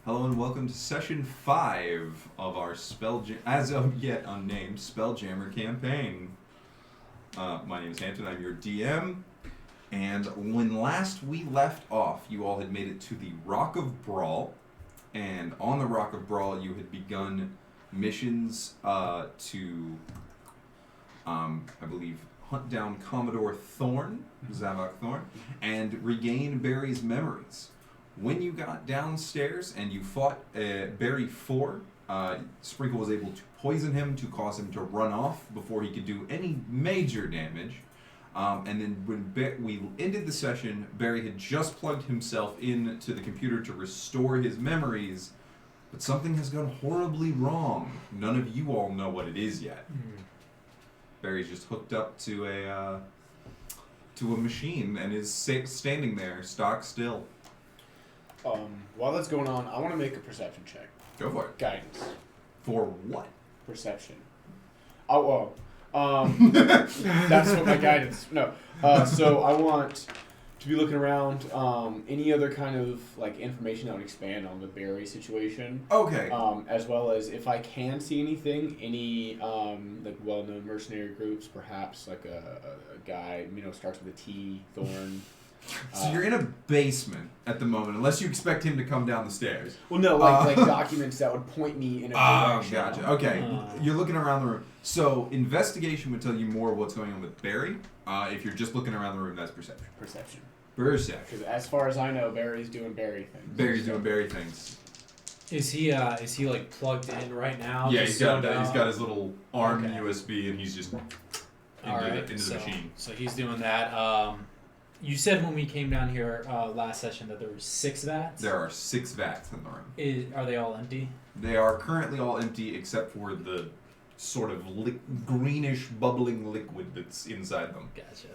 Hello and welcome to session 5 of our as of yet unnamed Spelljammer campaign. My name is Hampton, I'm your DM, and when last we left off, you all had made it to the Rock of Brawl, and on the Rock of Brawl you had begun missions to, I believe, hunt down Commodore Thorne, Zavoc Thorne, and regain Barry's memories. When you got downstairs and you fought Barry 4, Sprinkle was able to poison him to cause him to run off before he could do any major damage. And then when we ended the session, Barry had just plugged himself into the computer to restore his memories, but something has gone horribly wrong. None of you all know what it is yet. Barry's just hooked up to a machine and is standing there, stock still. While that's going on, I want to make a perception check. Go for it. Guidance. For what? Perception. Oh, well. That's what my guidance... No. So I want to be looking around. Any other kind of information that would expand on the Barry situation. Okay. As well as if I can see anything, any well-known mercenary groups, perhaps a guy, starts with a T, Thorne. So you're in a basement at the moment, unless you expect him to come down the stairs. Well, no, like documents that would point me in a direction. Oh, gotcha. Okay, you're looking around the room. So investigation would tell you more of what's going on with Barry. If you're just looking around the room, that's perception. Perception. Perception. Because as far as I know, Barry's doing Barry things. Barry's doing Barry things. Is he plugged in right now? Yeah, he's got his little arm USB, and he's just into the machine. So he's doing that. You said when we came down here last session that there were 6 vats? There are 6 vats in the room. Are they all empty? They are currently all empty except for the sort of greenish bubbling liquid that's inside them. Gotcha.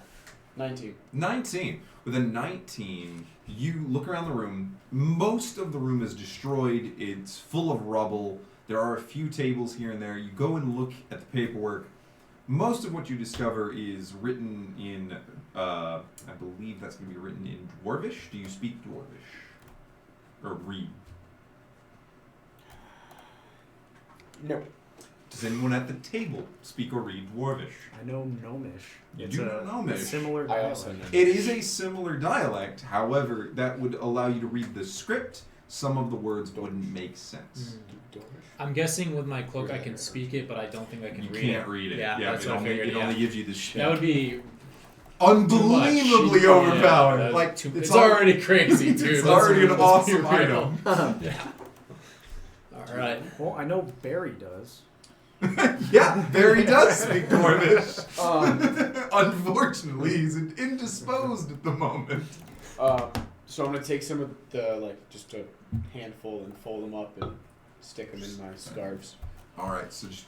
19. With a 19, you look around the room. Most of the room is destroyed. It's full of rubble. There are a few tables here and there. You go and look at the paperwork. Most of what you discover is written in, I believe that's going to be written in Dwarvish. Do you speak Dwarvish? Or read? No. Does anyone at the table speak or read Dwarvish? I know Gnomish. You do know Gnomish. Similar I also dialect. know. It is a similar dialect. However, that would allow you to read the script. Some of the words wouldn't make sense. I'm guessing with my cloak I can speak it, but I don't think I can read it. You can't read it. Yeah, that's it what I figured. It only gives you the shit. That would be unbelievably overpowered. Yeah, it's already crazy, too. It's already an awesome item. Yeah. All right. Well, I know Barry does. Yeah, Barry does speak Dwarvish. Unfortunately, he's indisposed at the moment. So I'm going to take some of the, just a handful and fold them up and stick them in my scarves. Alright, so just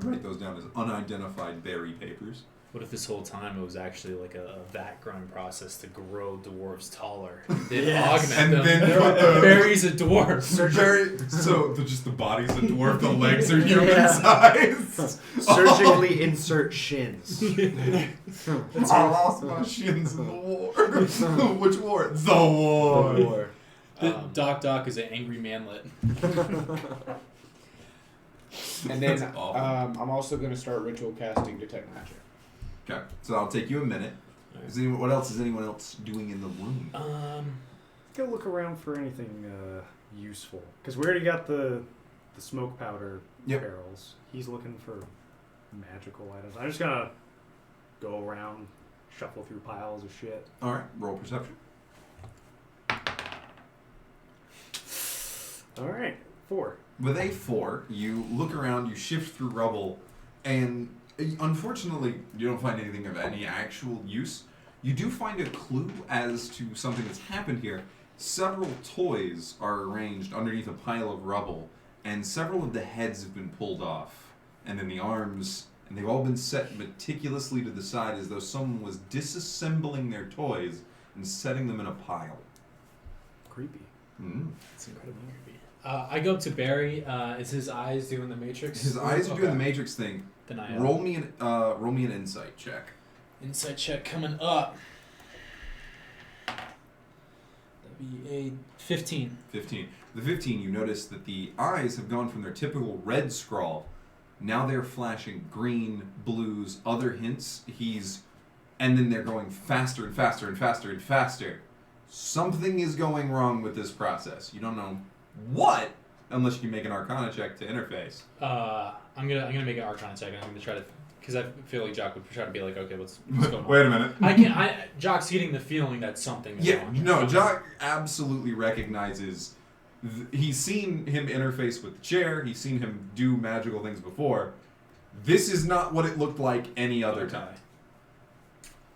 write those down as unidentified Barry papers. What if this whole time it was actually like a vat growing process to grow dwarves taller? Then augment and them. then Barry's a dwarf. So just the body's a dwarf, the legs are human size. Surgically insert shins. I lost my shins in the war. Which war? The war. Doc is an angry manlet. And then I'm also going to start ritual casting Detect Magic. Okay, so that'll take you a minute. What else is anyone else doing in the room? Go look around for anything useful. Because we already got the smoke powder barrels. He's looking for magical items. I'm just going to go around, shuffle through piles of shit. Alright, roll perception. Alright, 4. With a 4, you look around, you shift through rubble, and unfortunately, you don't find anything of any actual use. You do find a clue as to something that's happened here. Several toys are arranged underneath a pile of rubble, and several of the heads have been pulled off, and then the arms, and they've all been set meticulously to the side as though someone was disassembling their toys and setting them in a pile. Creepy. That's incredibly creepy. I go up to Barry. Is his eyes doing the Matrix? His eyes are doing the Matrix thing. Then I roll me an insight check. Insight check coming up. That'd be a 15. 15. The 15, you notice that the eyes have gone from their typical red scrawl. Now they're flashing green, blues, other hints. And then they're going faster and faster and faster and faster. Something is going wrong with this process. You don't know what, unless you can make an Arcana check to interface. I'm gonna make an Arcana check, and I'm gonna try to, because I feel like Jock would try to be like, okay, what's going on? Wait a minute. Jock's getting the feeling that something is Yeah, wrong. no, Jock absolutely recognizes. He's seen him interface with the chair. He's seen him do magical things before. This is not what it looked like any other time.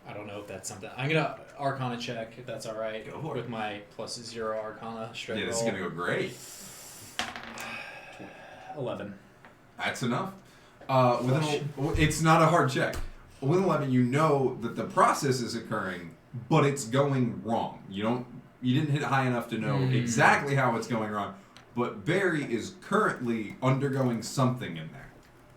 I don't know if that's something. I'm gonna Arcana check if that's all right. Go for it. With my +0 Arcana straight Yeah, this roll. is gonna go great. 11. That's enough. It's not a hard check. With 11, you know that the process is occurring, but it's going wrong. You didn't hit high enough to know exactly how it's going wrong. But Barry is currently undergoing something in there.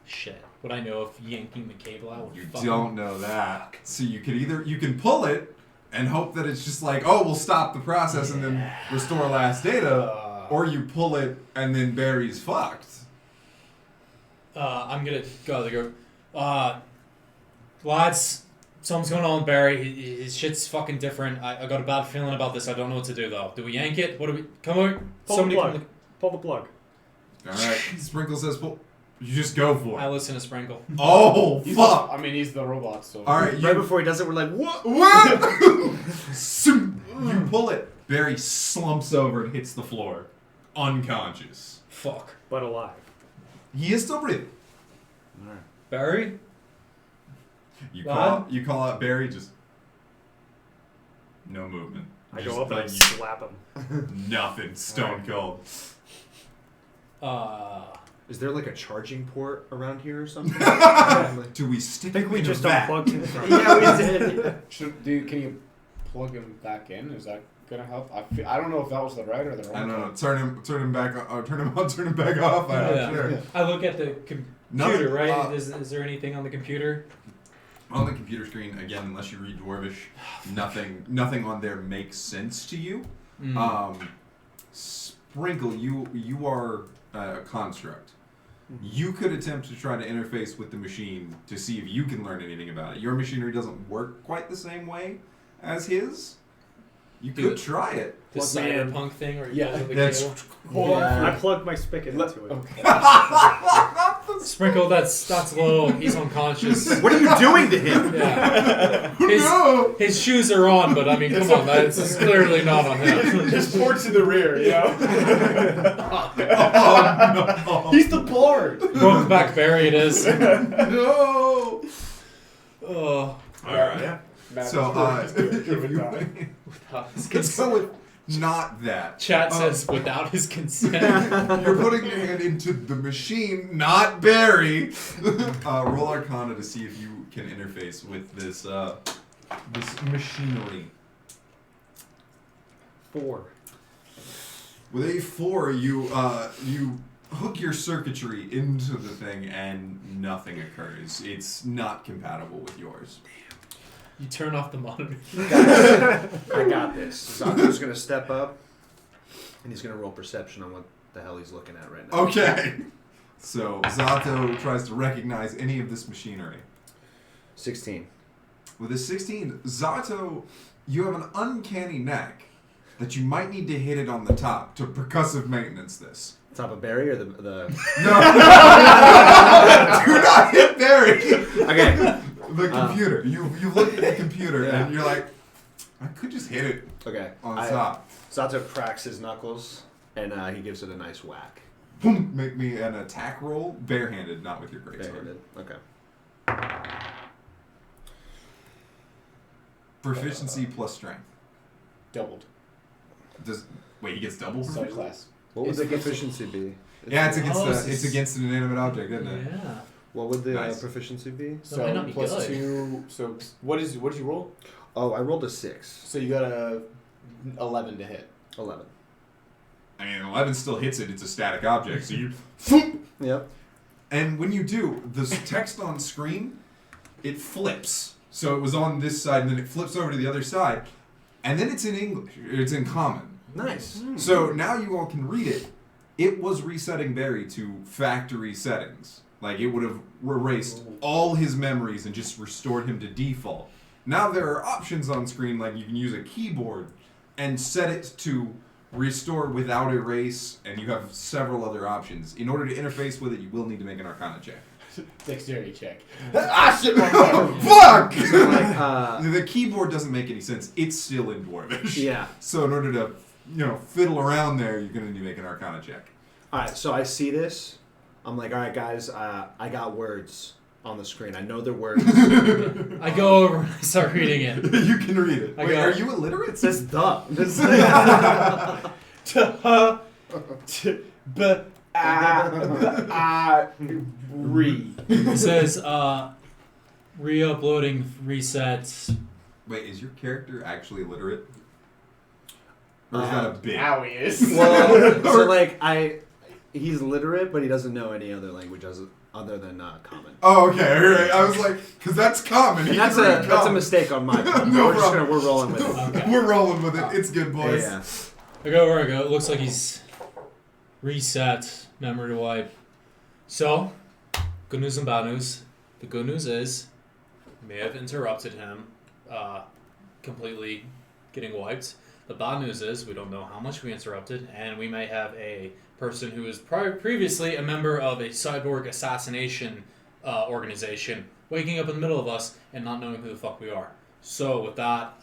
Shit. Would I know if yanking the cable out would You fuck don't him? know that. So you can pull it and hope that it's just like, oh, we'll stop the process and then restore last data, or you pull it and then Barry's fucked. I'm gonna go. Lads, something's going on with Barry. His shit's fucking different. I got a bad feeling about this. I don't know what to do though. Do we yank it? What do we? Come on. Pull the plug. Pull the plug. All right. Sprinkle says pull. You just go for I it. listen to Sprinkle. Oh, fuck. He's the robot, so... All right. Right before he does it, we're like, what? What? You pull it. Barry slumps over and hits the floor. Unconscious. Fuck. But alive. He is still breathing. All right. Barry? You What? call out Barry, just... No movement. I Just go up and like slap him. Nothing. Stone cold. Is there like a charging port around here or something? Do we stick I think we in just a vat? unplugged him from Yeah, we did. Can you plug him back in? Is that gonna help? I don't know if that was the right or the wrong. I don't know. Turn him back on. Turn him on. Turn him back off. I'm not sure. I look at the computer, Nothing, right? Is there anything on the computer? On the computer screen, again, unless you read Dwarvish, nothing on there makes sense to you. Sprinkle, you are a construct. You could attempt to try to interface with the machine to see if you can learn anything about it. Your machinery doesn't work quite the same way as his. You could try it. The Plug me in. cyberpunk thing, or Yeah, that's- cable? Hold on. I plugged my spigot into it. Okay. Sprinkle. That's low. He's unconscious. What are you doing to him? Yeah. No! His shoes are on, but I mean, come on, that's clearly not on him. Just ports in the rear, you know? Oh, no. He's the board! Broke back Barry, it is. No! Oh. All right. Yeah. So, let's go with not that. Chat says without his consent. You're putting your hand into the machine, not Barry. Roll Arcana to see if you can interface with this machinery. 4. With a 4, you hook your circuitry into the thing and nothing occurs. It's not compatible with yours. You turn off the monitor. I got this. Zato's gonna step up, and he's gonna roll perception on what the hell he's looking at right now. Okay. So Zato tries to recognize any of this machinery. 16. With a 16, Zato, you have an uncanny knack that you might need to hit it on the top to percussive maintenance this. Top of Barry or the No! Do not hit Barry! Okay. The computer. You look at the computer Yeah. and you're like, I could just hit it Okay. on top. Zato cracks his knuckles, and he gives it a nice whack. Boom! Make me an attack roll, barehanded, not with your greatsword. Barehanded. Okay. Proficiency plus strength. Doubled. Wait, he gets double? Sorry, class. What would It's the against proficiency be? Yeah, it's against Oh, it's against an inanimate object, isn't it? Yeah. What would the Nice. proficiency be? might So not be plus good. 2. So what did you roll? Oh, I rolled a 6. So you got a 11 to hit. 11. I mean, 11 still hits it. It's a static object, so you. Yep. And when you do, the text on screen, it flips. So it was on this side, and then it flips over to the other side, and then it's in English. It's in common. Nice. So now you all can read it. It was resetting Barry to factory settings. Like, it would have erased all his memories and just restored him to default. Now there are options on screen, like you can use a keyboard and set it to restore without erase, and you have several other options. In order to interface with it, you will need to make an Arcana check. Dexterity check. Shit! Fuck! The keyboard doesn't make any sense. It's still in Dwarvish. Yeah. So in order to, fiddle around there, you're going to need to make an Arcana check. Alright, so I see this. I'm like, alright guys, I got words on the screen. I know they're words. I go over and I start reading it. You can read it. I Wait, go- are you illiterate? It says the. Re. It says, re-uploading, reset. Wait, is your character actually illiterate? Or is that a bit? Now he is. Well, so like he's literate, but he doesn't know any other language other than common. Oh, okay. All right. I was like, because that's common. He That's can read a common. mistake on my part. No We're rolling with it. Okay. We're rolling with it. It's good, boys. Yeah. I go where I go. It looks like he's reset, memory wipe. So, good news and bad news. The good news is, we may have interrupted him completely getting wiped. The bad news is, we don't know how much we interrupted, and we may have a person who was previously a member of a cyborg assassination organization waking up in the middle of us and not knowing who the fuck we are. So with that,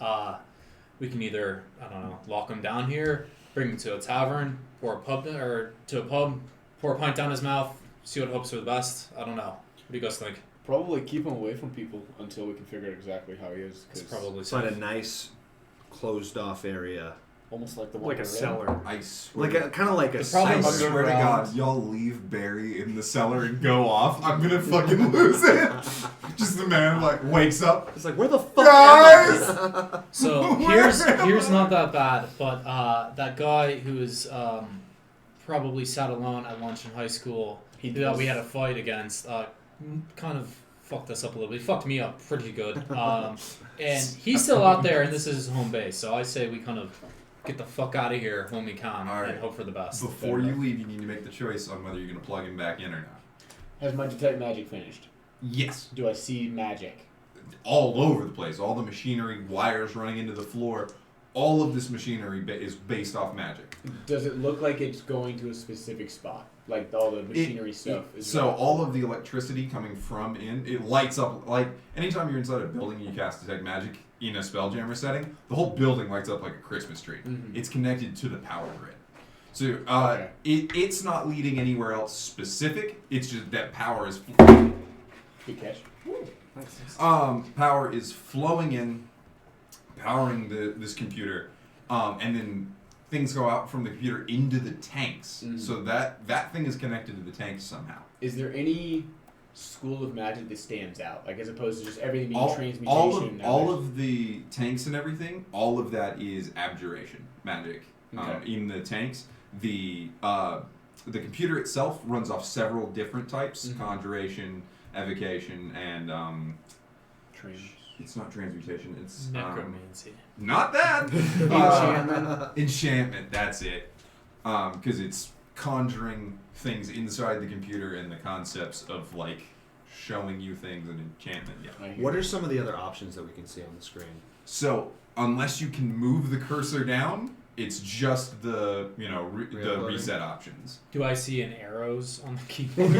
we can either, I don't know, lock him down here, bring him to a tavern, pour a pint down his mouth, see what hopes for the best. I don't know. What do you guys think? Probably keep him away from people until we can figure out exactly how he is. It's probably Find a safe. nice, closed-off area. almost like the one Like a we're in. cellar. I swear. Like kind of like a. The problem I is swear to underground. God, y'all leave Barry in the cellar and go off. I'm gonna fucking lose it. Just the man wakes up. It's like, where the fuck Guys! am I? So Where here's am not that bad, but that guy who was probably sat alone at lunch in high school that we had a fight against kind of fucked us up a little bit. He fucked me up pretty good. And he's still out there, and this is his home base. So I say we kind of get the fuck out of here when we can All right. and hope for the best. Before you leave, you need to make the choice on whether you're gonna plug him back in or not. Has my detect magic finished? Yes. Do I see magic? All over the place. All the machinery, wires running into the floor. All of this machinery is based off magic. Does it look like it's going to a specific spot? Like all the machinery stuff is So all of the electricity coming from it lights up. Like anytime you're inside a building and you cast detect magic in a Spelljammer setting, the whole building lights up like a Christmas tree. Mhm. It's connected to the power grid. So Okay. it's not leading anywhere else specific. It's just that power is good catch. power is flowing in, powering this computer, and then things go out from the computer into the tanks. Mhm. So that thing is connected to the tanks somehow. Is there any school of magic that stands out, like as opposed to just everything being All transmutation? of the tanks and everything, all of that is abjuration magic. Okay. In the tanks, the computer itself runs off several different types: Mhm. conjuration, evocation, and it's not transmutation. It's Necromancy. not that. Enchantment. Enchantment. That's it. Because it's conjuring things inside the computer and the concepts of showing you things and enchantment. Yeah. I hear What you. are some of the other options that we can see on the screen? So unless you can move the cursor down, it's just the the Reloading. reset options. Do I see an arrows on the keyboard?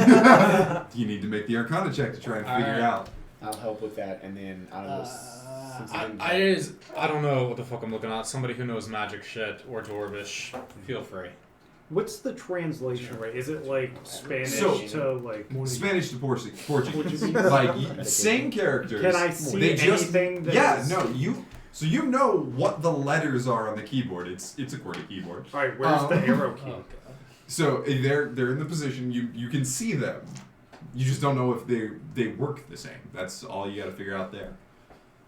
You need to make the Arcana check to try and figure Alright. out. I'll help with that, and then I don't know. Since I didn't- I don't know what the fuck I'm looking at. Somebody who knows magic shit or Dwarvish, feel free. What's the translation rate? Is it like Spanish So- to like? Spanish to Portuguese. Portuguese. Same characters. Can I see They just anything? That yeah, is- no, so you know what the letters are on the keyboard. It's a QWERTY keyboard. All right, where's the arrow key? So they're in the position you can see them. You just don't know if they work the same. That's all you got to figure out there.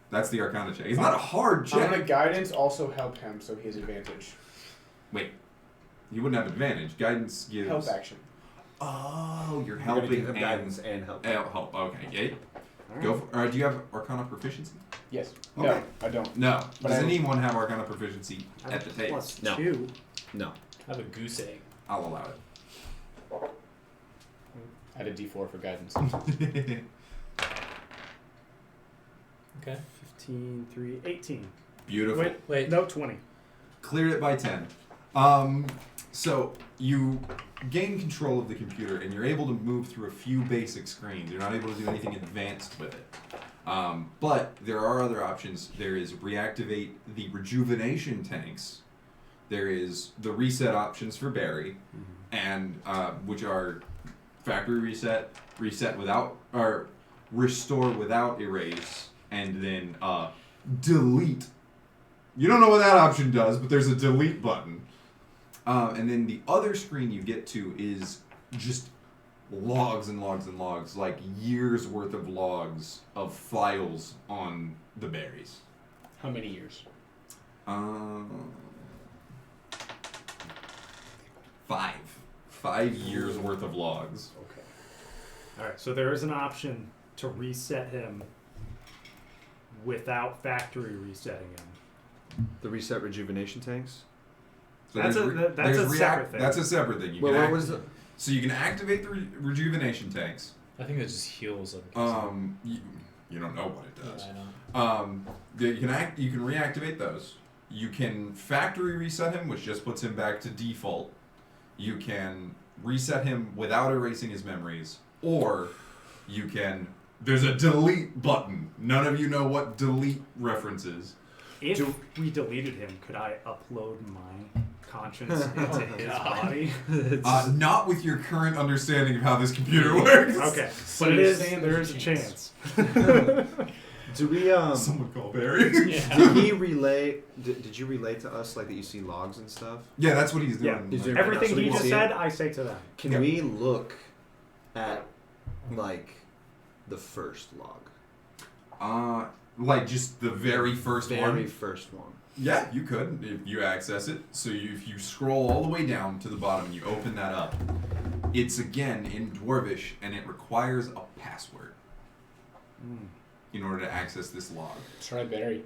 That's the Arcana check. It's not a hard I'm gonna check. guidance also help him, so he has advantage. Wait, you wouldn't have advantage. Guidance gives. Help action. Oh, you're We're gonna helping give him and guidance and help. help. Okay, yeah. Go. For, do you have Arcana proficiency? Yes. Okay. No, I don't. No. But Does I- anyone have Arcana proficiency I have at the table? +2. No. I have a goose egg. I'll allow I had a D4 for guidance. it. Okay. 15, 3, 18. Beautiful. Wait. No, 20. Cleared it by 10. So you gain control of the computer and you're able to move through a few basic screens. You're not able to do anything advanced with it. But there are other options. There is reactivate the rejuvenation tanks. There is the reset options for Barry, and which are factory reset, reset without, or restore without erase, and then delete. You don't know what that option does, but there's a delete button. And then the other screen you get to is just logs and logs and logs, like years worth of logs of files on the berries. How many years? 5 years worth of logs. Okay. Alright, so there is an option to reset him without factory resetting him. The reset rejuvenation tanks? So That's there's a there's separate thing. That's a separate thing. You Well, can what was the... So you can activate the rejuvenation tanks. I think that just heals them. You don't know what it does. Yeah, I know. You can reactivate those. You can factory reset him, which just puts him back to default. You can reset him without erasing his memories, or you can. There's a delete button. None of you know what delete references. If we deleted him, could I upload my conscience into his body? Not with your current understanding of how this computer works. Okay, So but you're it is. saying There there's is a a chance. chance. Do we, Someone call Barry. Yeah. did he relay, did you relay to us, like, that you see logs and stuff? Yeah, that's what he's Yeah. doing. He's doing- Everything So we he can just see said, it? I say to them. Can Yeah. we look at, like, the first log? Like just the very first one. Very first one. Yeah, you could if you access it. So if you scroll all the way down to the bottom and you open that up, it's again in Dwarvish and it requires a password in order to access this log. Try Barry.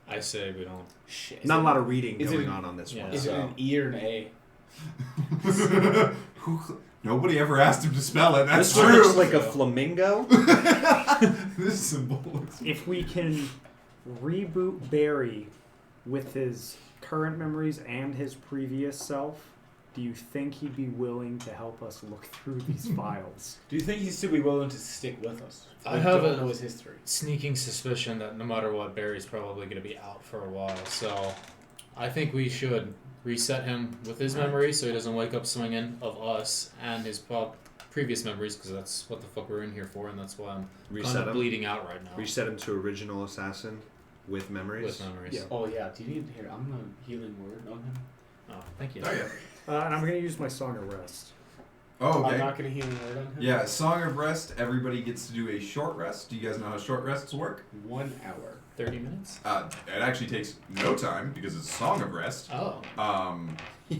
I say we don't. Shit. Not a lot of reading is it- going on this yeah. one. Is it so. an E or an A? Nobody ever asked him to spell it. That's This one true. looks like a flamingo. This symbol looks. If we can reboot Barry with his current memories and his previous self, do you think he'd be willing to help us look through these files? Do you think he'd still be willing to stick with us? I We have don't a- know his history. Sneaking suspicion that no matter what, Barry's probably going to be out for a while. So I think we should reset him with his memories so he doesn't wake up swinging of us and his previous memories, because that's what the fuck we're in here for, and that's why I'm kind Reset of him. bleeding out right now. Reset him to original assassin with memories. With memories. Yeah. Oh yeah. Do you need here? I'm gonna healing word on him. Oh, thank you. Oh yeah. And I'm going to use my Song of Rest. Oh I'm okay. not gonna healing word on him. Yeah, Song of Rest. Everybody gets to do a short rest. Do you guys know how short rests work? 1 hour. 30 minutes? It actually takes no time because it's Song of Rest. Oh.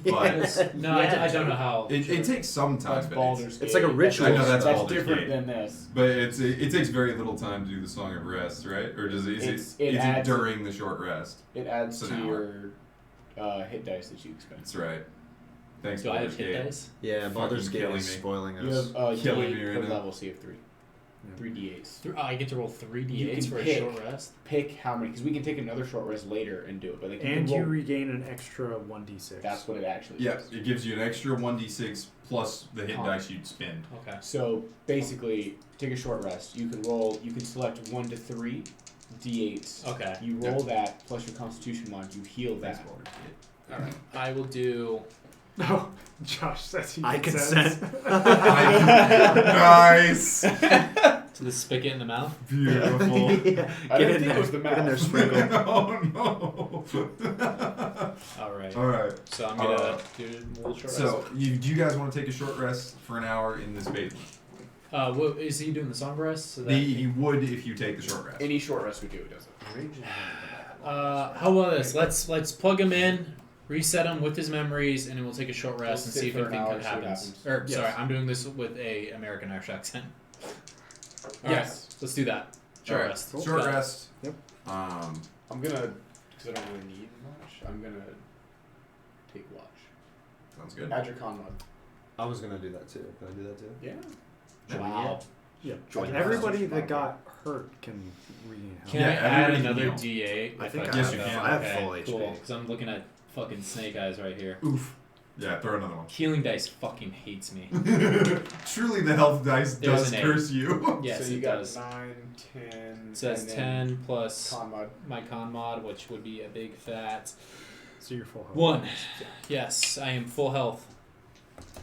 But No, I don't know how. it takes some time. That's but Baldur's Gate. It's like a ritual. I know that's That's Baldur's different Gate. than this. But it takes very little time to do the Song of Rest, right? Or does it? Is it adds- during the short rest? It adds It's to an your hit dice that you expend. That's right. Thanks, Do I have Baldur's hit Gate. dice? Yeah, Baldur's Fucking Gate killing is me. spoiling You us. have Killing D8 me right per now. level, so you have 3. 3 D8s. I get to roll 3 You d8s can for a pick. short rest? Pick how many, because we can take another short rest later and do it. But like And can you roll, regain an extra 1d6. that's what it actually Yeah, is. it gives you an extra 1d6 plus the hit Con. dice you'd spend. Okay. So basically, take a short rest. You can roll. You can select 1 to 3 D8s. Okay. You roll that plus your Constitution mod. You heal Thanks, that. Baldur's Gate. Alright. I will do. No, Josh says he I consents. Nice. To the spigot in the mouth. Beautiful. Yeah. I Get didn't in think there. it was the Get in there, mouth. Sprinkle. Oh no. Alright. All right. So I'm gonna do a little short So, do you guys want to take a short rest for an hour in this basement? rest. What, is he doing the song rest? So that, He would if you take the short rest. Any short rest we do, it does it. how about this? Let's plug him in, reset him with his memories, and then we'll take a short rest We'll and sit see if for an anything hour, good see what happens. happens. Or Yes. sorry, I'm doing this with a American Irish accent. All right, Yes. let's do that. Short Alright, rest. Short Got it. rest. Yep. I'm gonna, because I don't really need much, I'm gonna take watch. Sounds good. Add your con mod. I was gonna do that too. Can I do that too? Yeah. Wow. Yeah. Join Everybody the that got hurt can regain health. Can Yeah, I add everybody another can D8? I if think got I Yes, have, you that? can. I have Okay, full HP. cool. Because I'm looking at fucking Snake Eyes right here. Oof. Yeah, throw another one. Healing dice fucking hates me. Truly, the health dice There's does an 8. curse you. Yes, so you it got does. 9, 10. It says and then 10 plus con mod. my con mod, which would be a big fat So you're full health. 1. Yes, I am full health.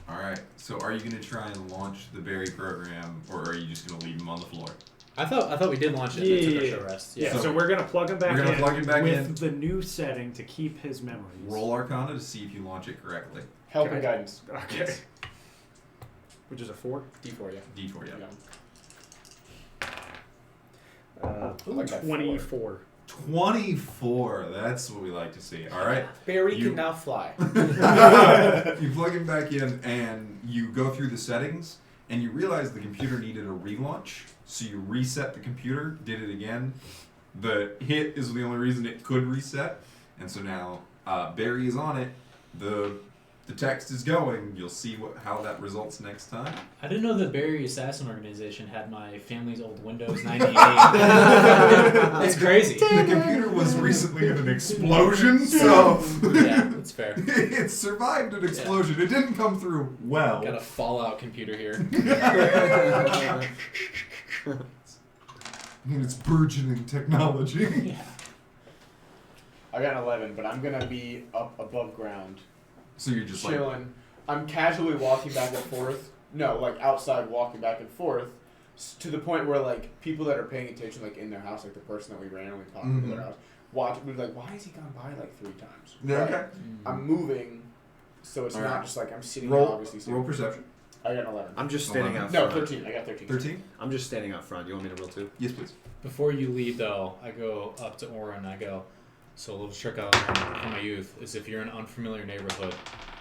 Alright, so are you going to try and launch the berry program, or are you just going to leave him on the floor? I thought we did launch it. And then took a short rest. Yeah, Yeah. so we're gonna plug him back We're gonna in plug him back with in. the new setting to keep his memories. Roll Arcana to see if you launch it correctly. Help Okay. and guidance. Okay. Yes. Which is a 4. D4, yeah. D4, yeah. I like that 24. 24. That's what we like to see. Alright. Barry You- can now fly. You plug him back in and you go through the settings and you realize the computer needed a relaunch. So you reset the computer, did it again. The hit is the only reason it could reset. And so now Barry is on it. The text is going. You'll see how that results next time. I didn't know the Barry Assassin organization had my family's old Windows 98. That's crazy. The computer was recently in an explosion, so Yeah, that's fair. it survived an explosion. It didn't come through well. Got a Fallout computer here. It's burgeoning technology. Yeah. I got an 11, but I'm gonna be up above ground, So you're just like, chilling. I'm casually walking back and forth. No, like outside walking back and forth, to the point where like people that are paying attention, like in their house, like the person that we randomly talked to their house, watch. We're like, why has he gone by like 3 times? yeah, But okay. I'm moving, so it's All not right. just like I'm sitting Roll, here obviously. Sitting. roll perception. I got an 11. I'm just standing out No, front. 13. I got 13. 13? I'm just standing out front. You want me to roll too? Yes, please. Before you leave, though, I go up to Oren and I go, so a little trick I learned from my youth is if you're in an unfamiliar neighborhood,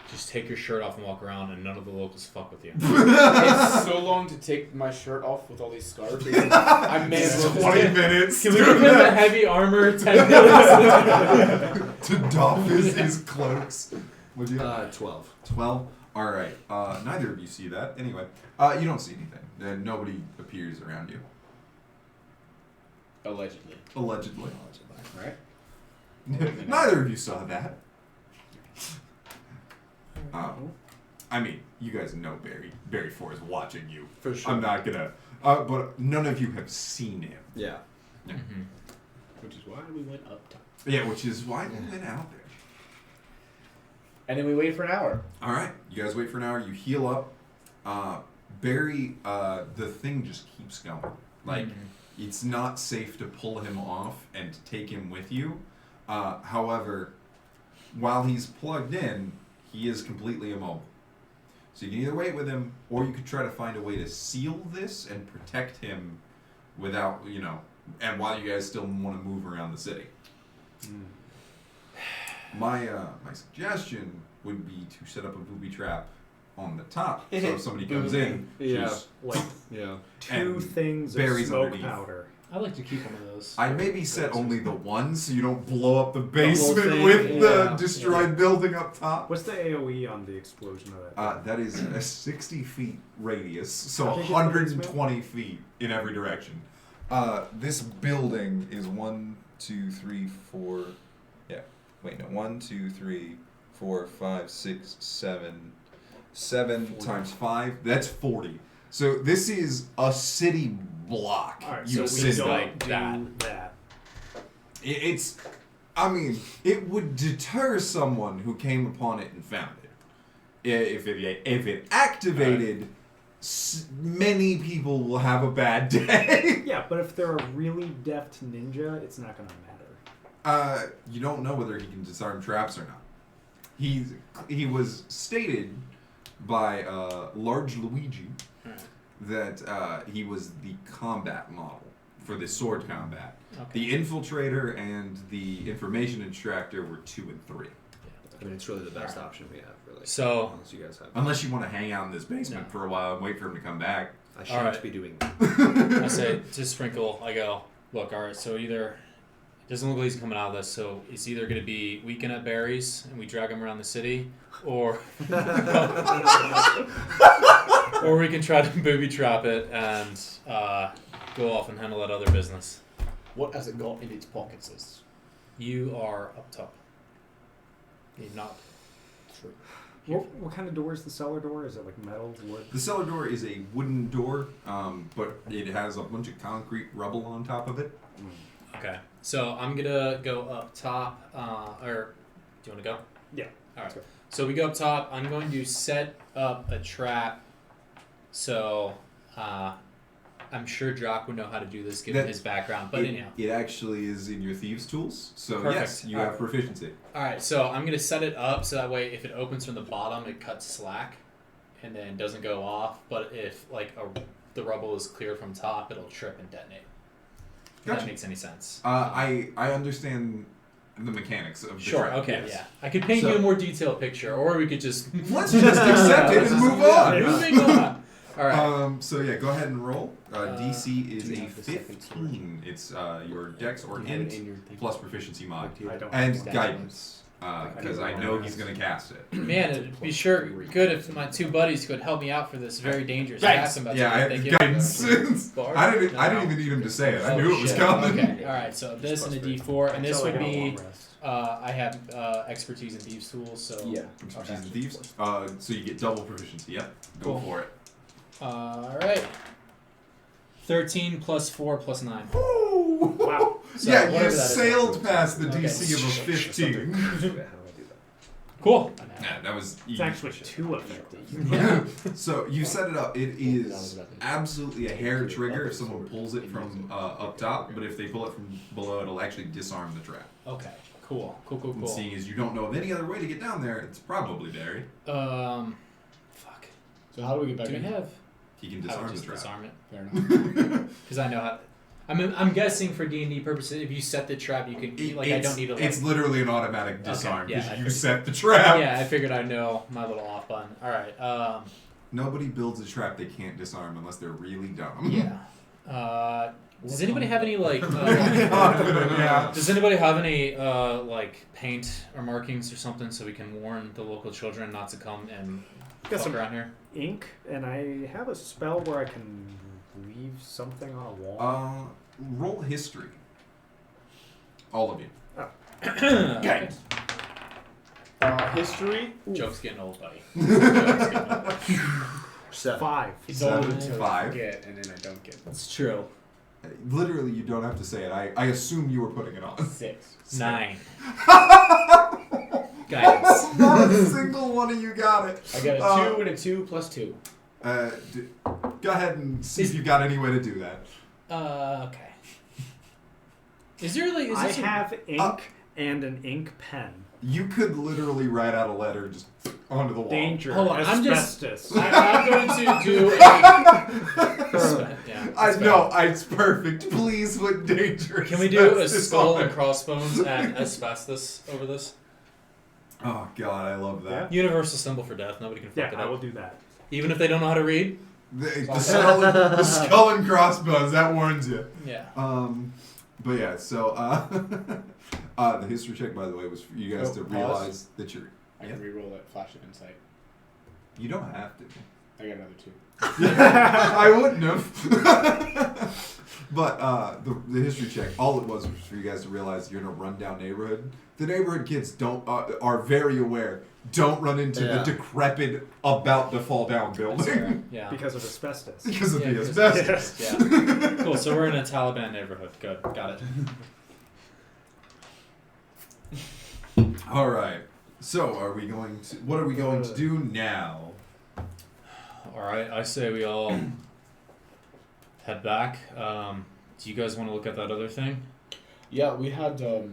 just take your shirt off and walk around and none of the locals fuck with you. It's so long to take my shirt off with all these scarves. I may as well 20 minutes Can we give him the heavy armor 10 minutes? to doff his cloaks. Would you? 12. 12? Alright. Neither of you see that. Anyway, you don't see anything. Nobody appears around you. Allegedly. Allegedly. Right? Neither of you saw that. I mean, you guys know Barry 4 is watching you. For sure. I'm not gonna. But none of you have seen him. Yeah. Mm-hmm. Which is why we went up top. Yeah, which is why we went out there. And then we waited for an hour. All right, you guys wait for an hour. You heal up. Barry, the thing just keeps going. Like, it's not safe to pull him off and take him with you. However, while he's plugged in, he is completely immobile. So you can either wait with him, or you could try to find a way to seal this and protect him without, and while you guys still want to move around the city. My suggestion would be to set up a booby trap on the top, so if somebody comes in, Yeah. just Like Yeah. 2 And things of berries smoke underneath. powder. I'd like to keep one of those. I'd maybe set only the one, so you don't blow up the basement thing, with the yeah. destroyed building up top. What's the AoE on the explosion of that? That is a 60 feet radius, so How big is the 120 feet in every direction. This building is 1, 2, 3, 4. Yeah, wait, no, 1, 2, 3, 4, 5, 6, 7. 7 40. times 5. That's 40. So this is a city block. Alright, You so we sit don't like do that. that. It's, I mean, it would deter someone who came upon it and found it. If it activated, many people will have a bad day. Yeah, but if they're a really deft ninja, it's not going to matter. You don't know whether he can disarm traps or not. He was stated by Large Luigi that he was the combat model for the sword combat. Okay. The infiltrator and the information extractor were 2 and 3. I mean, it's really the best option we have, really. So, Unless you guys have. Unless you want to hang out in this basement No. for a while and wait for him to come back. I shan't Alright. be doing that. I say to Sprinkle, I go, Look, all right. So either it doesn't look like he's coming out of this. So it's either going to be weekend at Barry's and we drag him around the city, or or we can try to booby trap it and go off and handle that other business. What has it got in its pockets? You are up top. You're not through. What kind of door is the cellar door? Is it like metal, wood? The cellar door is a wooden door, but it has a bunch of concrete rubble on top of it. Okay. So I'm gonna go up top. Or do you want to go? Yeah. All right. Let's go. So we go up top. I'm going to set up a trap. So I'm sure Jock would know how to do this given his background. But anyhow. It actually is in your thieves' tools. So Perfect. yes, you have proficiency. All right. So I'm gonna set it up so that way if it opens from the bottom, it cuts slack, and then doesn't go off. But if the rubble is clear from top, it'll trip and detonate. If Gotcha. that makes any sense. I understand the mechanics of the Sure. trap, Okay. yes. Yeah. I could paint you a more detailed picture, or we could just Let's just accept it and move on. moving on. All right. So yeah, go ahead and roll. DC is do you a have the second 15. It's your dex or You have it int in your thing. plus proficiency mod I don't and Stats. guidance because I know he's gonna cast it. Man, it'd be sure good if my two buddies could help me out for this very dangerous Guidance. task I'm about Yeah, to I make. have guidance. Bard? I didn't No. even need him to say it. I Oh, knew it was shit. coming. Okay. All right. So this and a D4, and this Until I would get a be. long rest. I have expertise in thieves tools, so. Yeah. Expertise in thieves. So you get double proficiency. Yep. Go Cool. for it. All right. 13 plus 4 plus 9. Wow. So yeah, whatever you that is. sailed past the Okay. DC of a 15. How do I do that? Cool. Yeah, that was It's easy. actually too effective. Yeah. So you set it up. It is absolutely a hair trigger if someone pulls it from up top, but if they pull it from below, it'll actually disarm the trap. Okay. Cool. Cool. Cool. And Cool. seeing as you don't know of any other way to get down there, it's probably buried. Fuck. So how do we get back Do we in? have? He can I would disarm the just trap. disarm it Fair enough. because I know how. I'm guessing for D&D purposes, if you set the trap, you can I don't need to. It's literally an automatic disarm yeah, because I you figured. set the trap. Yeah, I figured I know my little off button. All right. Nobody builds a trap they can't disarm unless they're really dumb. Yeah. Does anybody have any like? Yeah. Does anybody have any like paint or markings or something so we can warn the local children not to come and Got fuck some around here? ink, and I have a spell where I can leave something on a wall. Roll history. All of you. Okay. History. Joke's getting old, buddy. Joke's getting old. 7. 5. It's Seven, all until 5. I get, and then I don't get. It's true. Literally, you don't have to say it. I assume you were putting it on. 6. 9. Guidance. Not a single one of you got it. I got a 2 and a 2 plus 2. Go ahead and see if you got any way to do that. Okay. Is there like? Is I this have ink and an ink pen. You could literally write out a letter just onto the wall. Danger. Hold on, I'm just- asbestos. I'm going to do a. Yeah, that's No, it's perfect. Please put danger. Can we do a asbestos skull on and it. crossbones and asbestos over this? Oh god, I love that. Universal symbol for death. Nobody can fuck Yeah, it I will up. do that. Even if they don't know how to read. The skull and crossbones, that warns you. Yeah. But yeah, so the history check, by the way, was for you guys Oh, to pause. realize that you're. I can re-roll that flash of insight. You don't have to. I got another 2. I wouldn't have. But the history check, all it was for you guys to realize you're in a rundown neighborhood. The neighborhood kids don't are very aware. Don't run into the Yeah. decrepit, about to fall down That's building fair. Yeah. Because of asbestos. because of Yeah, the because- asbestos. Yeah. Cool. So we're in a Taliban neighborhood. Good. Got it. All right. So what are we going to do now? All right. I say we all head back. Do you guys want to look at that other thing? Yeah, we had a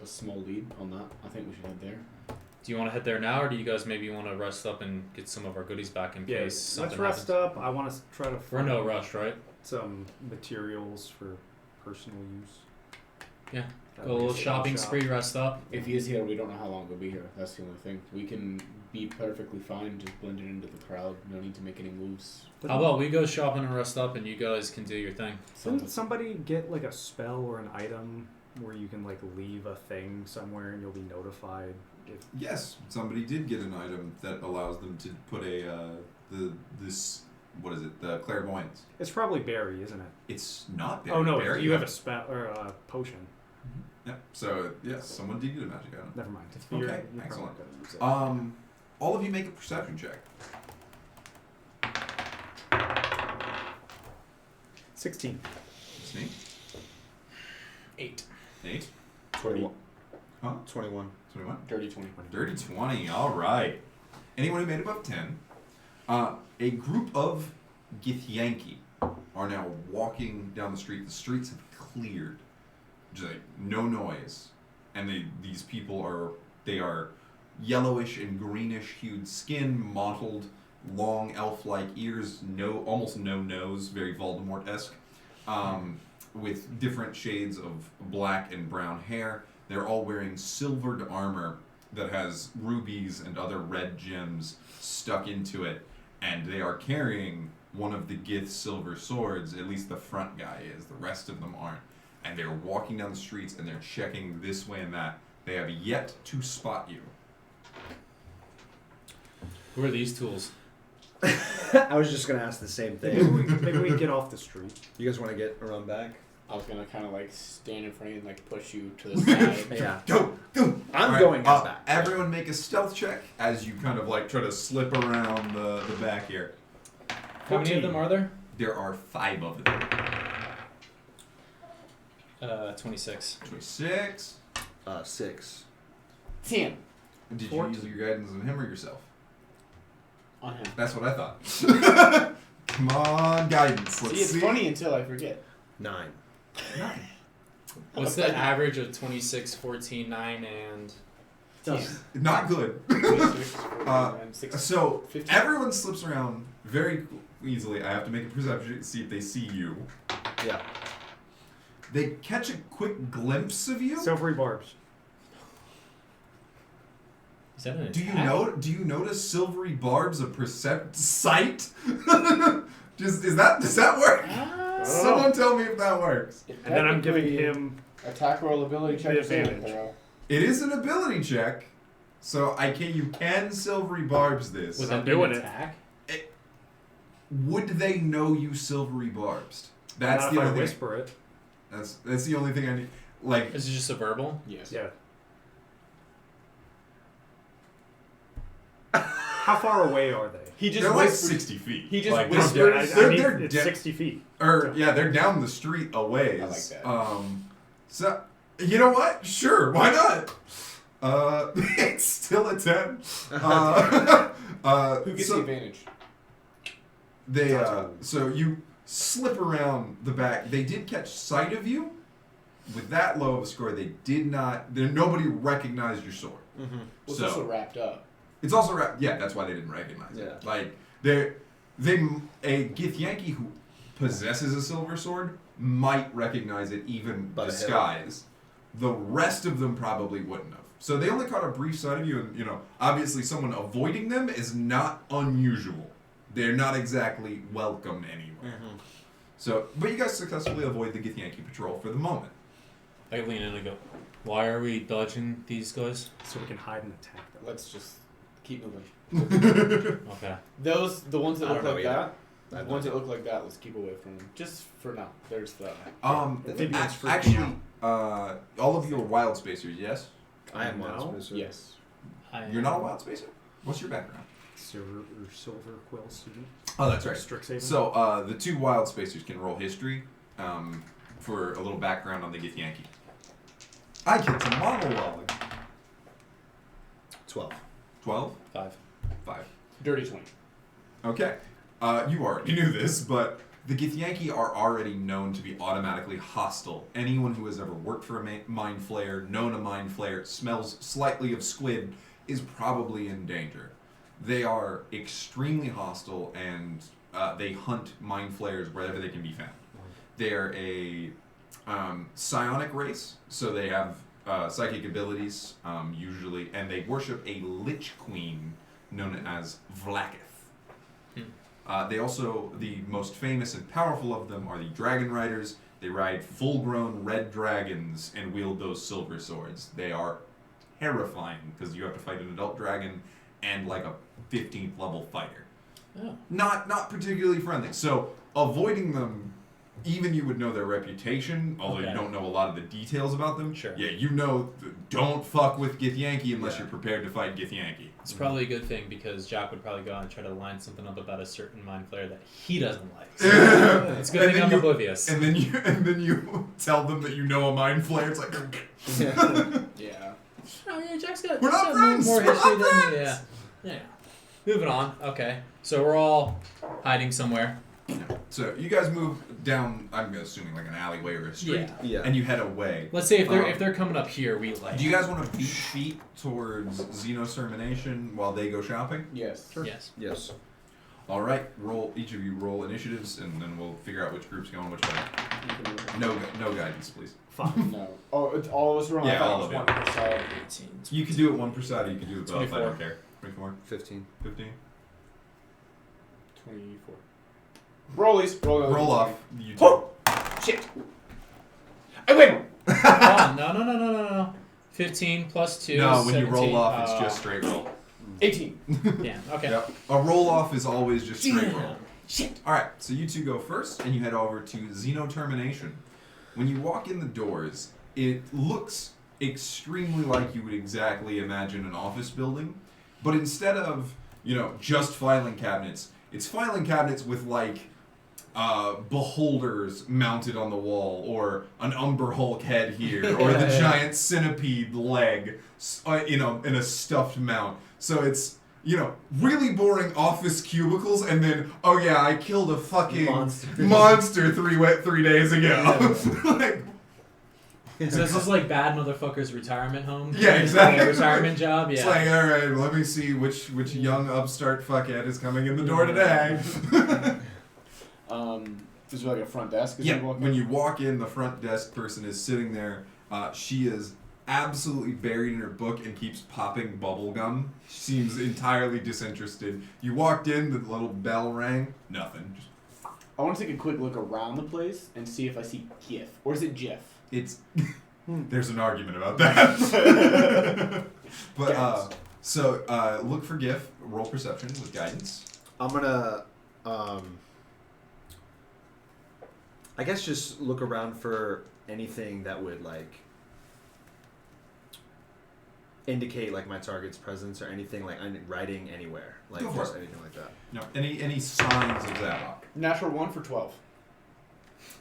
small lead on that. I think we should head there. Do you want to head there now, or do you guys maybe want to rest up and get some of our goodies back in Yeah, case something let's rest happens? up. I want to try to We're in no find rush, right? some materials for personal use. Yeah. That'd Go a be little small shopping shop. spree, rest up. If he is here, we don't know how long he'll be here. That's the only thing. We can be perfectly fine, just blended into the crowd. No need to make any moves. How about we go shopping and rest up, and you guys can do your thing. Didn't somebody get like a spell or an item where you can like leave a thing somewhere and you'll be notified? If Yes, somebody did get an item that allows them to put what is it? The clairvoyance. it's probably berry, isn't it? It's not berry. Oh no, berry. you have a spell or a potion. Yeah. So yes, someone did get a magic item. Never mind. Okay, You're probably excellent. gonna use it. All of you make a perception check. 16. Snake. 8. 8. 21. Huh? 21. 21. Dirty 20. Dirty 20. All right. Anyone who made above 10. A group of Githyanki are now walking down the street. The streets have cleared. Just like no noise. And these people are yellowish and greenish hued skin, mottled, long elf-like ears, almost no nose, very Voldemort-esque, with different shades of black and brown hair. They're all wearing silvered armor that has rubies and other red gems stuck into it, and they are carrying one of the Gith's silver swords. At least the front guy is. The rest of them aren't. And they're walking down the streets and they're checking this way and that. They have yet to spot you. Who are these tools? I was just going to ask the same Maybe thing. we get off the street. You guys want to get around back? I was gonna kind of like stand in front of you and like push you to the side. Yeah. Go! I'm All going out back. Everyone make a stealth check as you kind of like try to slip around the back here. How many of them are there? There are 5 of them. 26. 26. 6. 10 Did 14. you use your guidance on him or yourself? on him. That's what I thought. Come on, guidance. Let's See, it's funny until I forget. 9. 9. What's the average of 26, 14, 9, and... 10. Not good. 26, 49, 60. So 15. everyone slips around very easily. I have to make a perception check to see if they see you. Yeah. They catch a quick glimpse of you. Silvery barbs. Is that an Do you attack? Do you notice silvery barbs a sight? Does that work? Ah. Someone tell me if that works. And then I'm giving him attack roll ability check the or saving advantage. throw. It is an ability check, so you can silvery barbs this. Was I'm that doing an it. attack? Would they know you silvery barbs? That's not the if I only thing. whisper it. That's the only thing I need. Like, Is it just a verbal? Yes. Yeah. How far away are they? He just they're like whispered. 60 feet. He just like, whispered. They're, I they're, need, they're it's da- 60 feet. they're down the street a ways. I like that. So you know what? Sure, why not? It's still a 10. Who gets so the advantage? They so you slip around the back. They did catch sight of you. With that low of a score, they did not. Nobody recognized your sword. Mm-hmm. Well, it's So- also wrapped up. It's also yeah. That's why they didn't recognize it. Yeah. Like a Githyanki who possesses a silver sword might recognize it even By the disguised. The rest of them probably wouldn't have. So they only caught a brief sight of you, and obviously someone avoiding them is not unusual. They're not exactly welcome anywhere. Mm-hmm. So, but you guys successfully avoid the Githyanki patrol for the moment. I lean in and go, why are we dodging these guys? So we can hide and attack them. Let's just keep moving. Okay. The ones that I look don't like know that. either. The ones that look like that, let's keep away from them. Just for now. There's the. Amphibians freak me Actually, all of you are wild spacers, yes? I am one No. spacer. Yes. You're not a wild spacer? What's your background? Silver quill student. Oh, that's right. Strixhaven. So, the 2 wild spacers can roll history for a little background on the Githyanki. I get to monologue. 12. 12? 5. 5. Dirty 20. Okay. You already knew this, but the Githyanki are already known to be automatically hostile. Anyone who has ever worked for a mind flayer, known a mind flayer, smells slightly of squid, is probably in danger. They are extremely hostile, and they hunt mind flayers wherever they can be found. They're psionic race, so they have psychic abilities usually, and they worship a lich queen known as Vlaakith. They also, the most famous and powerful of them are the Dragon Riders. They ride full-grown red dragons and wield those silver swords. They are terrifying because you have to fight an adult dragon and like a 15th level fighter. Oh. Not particularly friendly. So avoiding them, even you would know their reputation, although you don't know a lot of the details about them. Sure. Yeah, you know, don't fuck with Githyanki unless you're prepared to fight Githyanki. It's probably a good thing because Jack would probably go on and try to line something up about a certain mind flayer that he doesn't like. So it's a good thing I'm oblivious. And then you tell them that you know a mind flayer. It's like, Yeah. Oh yeah, Jack's got. We're not got friends! More We're history not than yeah. Yeah. Moving on. Okay, so we're all hiding somewhere. So you guys move down. I'm assuming like an alleyway or a street, Yeah. and you head away. Let's say if they're coming up here, we like. Do you guys want to beat feet towards Xeno Termination while they go shopping? Yes. Sure. Yes. Yes. All right, each of you roll initiatives, and then we'll figure out which group's going which way. No guidance, please. Fine. No. Oh, it's all of us are on. Yeah, I thought all it of was you. one. So, 18. You can do it one per side, or you can do it both. 24. I don't care. 24, 15. 15. 24. Rollies. Roll off. You two. Oh! Shit. I win. No. 15 plus 2 No, is when you 17. roll off, it's just straight roll. 18. Yeah, okay. Yep. A roll off is always just straight roll. Shit. All right, so you two go first, and you head over to Xeno Termination. When you walk in the doors, it looks extremely like you would exactly imagine an office building, but instead of just filing cabinets, it's filing cabinets with like beholders mounted on the wall, or an Umber Hulk head here, or the giant centipede leg, in a stuffed mount. So it's really boring office cubicles, and then I killed a fucking monster 3 days ago. Like, So this is like bad motherfucker's retirement home? Yeah, exactly. Like a retirement job? Yeah. It's like, all right, let me see which young upstart fuckhead is coming in the door today. Is there like a front desk? Yeah, when you walk in, the front desk person is sitting there. She is absolutely buried in her book and keeps popping bubble gum. She seems entirely disinterested. You walked in, the little bell rang. Nothing. Just, I want to take a quick look around the place and see if I see GIF. Or is it GIF? it's there's an argument about that. But look for GIF. Roll perception with guidance. I'm gonna, I guess just look around for anything that would like indicate like my target's presence, or anything like I'm writing anywhere, like Go for just it. anything like that. No, any signs of Zavoc? Natural 1 for 12.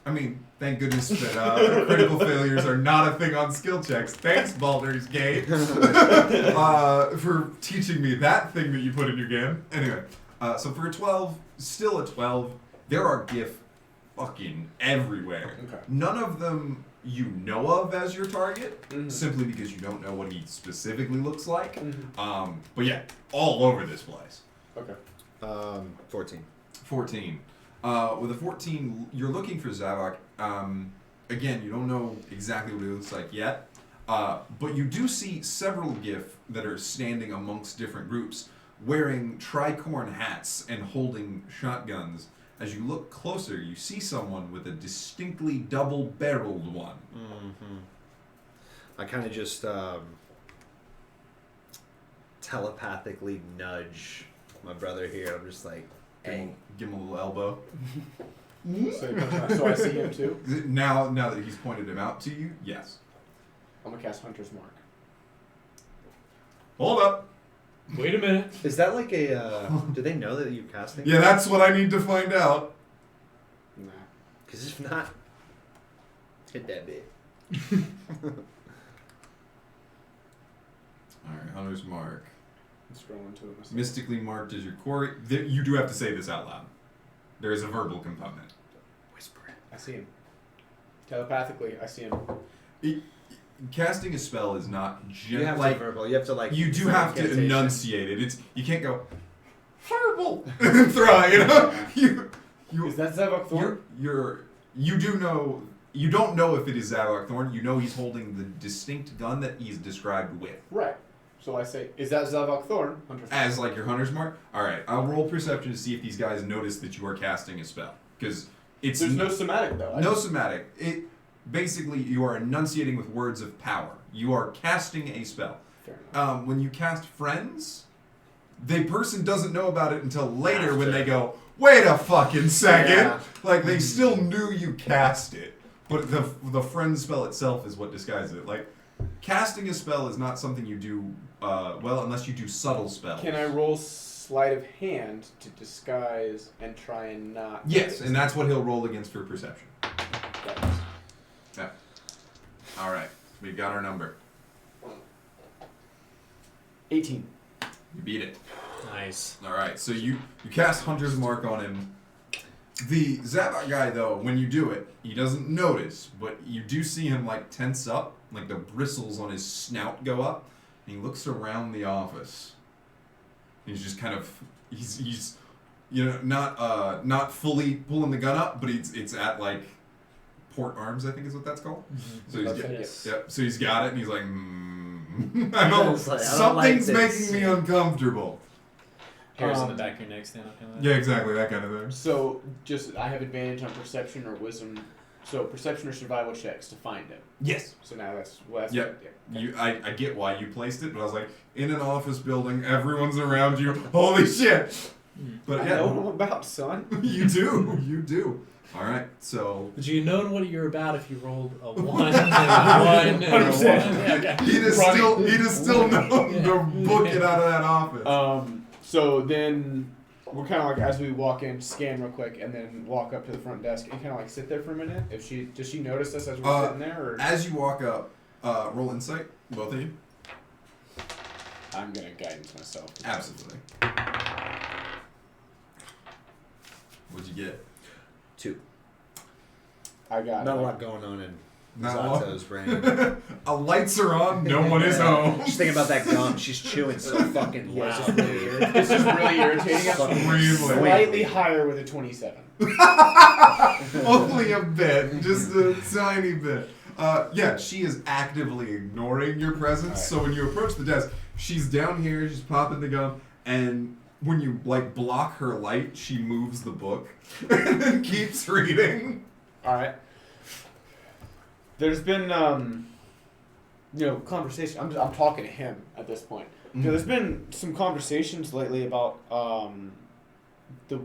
I mean, thank goodness that critical failures are not a thing on skill checks. Thanks, Baldur's Gate, for teaching me that thing that you put in your game. Anyway, so for a 12, still a 12, there are GIF fucking everywhere. Okay. None of them you know of as your target, Mhm. simply because you don't know what he specifically looks like. Mhm. But yeah, all over this place. Okay. 14. 14. With a 14, you're looking for Zavoc. Again, you don't know exactly what he looks like yet, but you do see several GIF that are standing amongst different groups, wearing tricorn hats and holding shotguns. As you look closer, you see someone with a distinctly double-barreled one. Mm-hmm. I kind of just telepathically nudge my brother here. I'm just like, hey. Give him a little elbow. So I see him too? Now that he's pointed him out to you, yes. I'm going to cast Hunter's Mark. Hold up. Wait a minute. Is that like a, do they know that you're casting? Yeah, that's what I need to find out. Nah. Because if not, hit that bit. Alright, Hunter's Mark. I'm scrolling to it myself. Mystically marked as your core. You do have to say this out loud. There is a verbal component. Whisper it. I see him. Telepathically, I see him. Casting a spell is not You have like to verbal. You have to like. you do say have to incantation. enunciate it. You can't go verbal and throw. You know. You Is that Zavoc Thorne? you do know You don't know if it is Zavoc Thorne. You know he's holding the distinct gun that he's described with. Right. So I say, is that Zavoc Thorne? As like your hunter's mark? Alright, I'll roll perception to see if these guys notice that you are casting a spell. Because it's... There's no somatic, though. No somatic. It basically, you are enunciating with words of power. You are casting a spell. Fair enough. When you cast friends, the person doesn't know about it until later when they go, wait a fucking second! Yeah. Like, they still knew you cast it. But the friend spell itself is what disguises it. Like, casting a spell is not something you do well unless you do subtle spells. Can I roll sleight of hand to disguise and try and not... Yes, and that's what he'll roll against for perception. Thanks. Yeah. Alright, we've got our number. 18. You beat it. Nice. Alright, so you cast Hunter's Mark on him. The Zavoc guy, though, when you do it, he doesn't notice, but you do see him, like, tense up, like the bristles on his snout go up, and he looks around the office. He's just kind of, he's you know, not fully pulling the gun up, but it's at, like, port arms, I think is what that's called. Mm-hmm. So he's Yes. yep, so he's got it, and he's like, I don't, It's like, I don't something's like this. making me uncomfortable. Hairs on the back of your neck stand up. Yeah, exactly, that kind of thing. So, just, I have advantage on perception or wisdom. So, perception or survival checks to find him. Yes. So now that's what Yep. yeah. I get why you placed it, but I was like, in an office building, everyone's around you. Holy shit! But I yeah, know what I'm about, son. you do. All right, so Would you have known what you're about if you rolled a 1 and a 1 and a 1? 100%. Yeah, okay. he'd have still known to book it out of that office. So then we're kind of like, as we walk in, scan real quick, and then walk up to the front desk and kind of like sit there for a minute. Does she notice us as we're sitting there? Or? As you walk up, roll insight, both of you. I'm gonna guidance myself. Absolutely. What'd you get? 2. I got Not a lot going on in Not a lot. Zato's brain. Lights are on, no one is home. She's thinking about that gum. She's chewing so fucking Yeah, loud, dude. This is really irritating. Fucking Really? Slightly higher with a 27. Only a bit, just a tiny bit. Yeah, she is actively ignoring your presence. Right. So when you approach the desk, she's down here, she's popping the gum, and when you like block her light, she moves the book and then keeps reading. All right. There's been, conversation. I'm talking to him at this point. Mm-hmm. There's been some conversations lately about the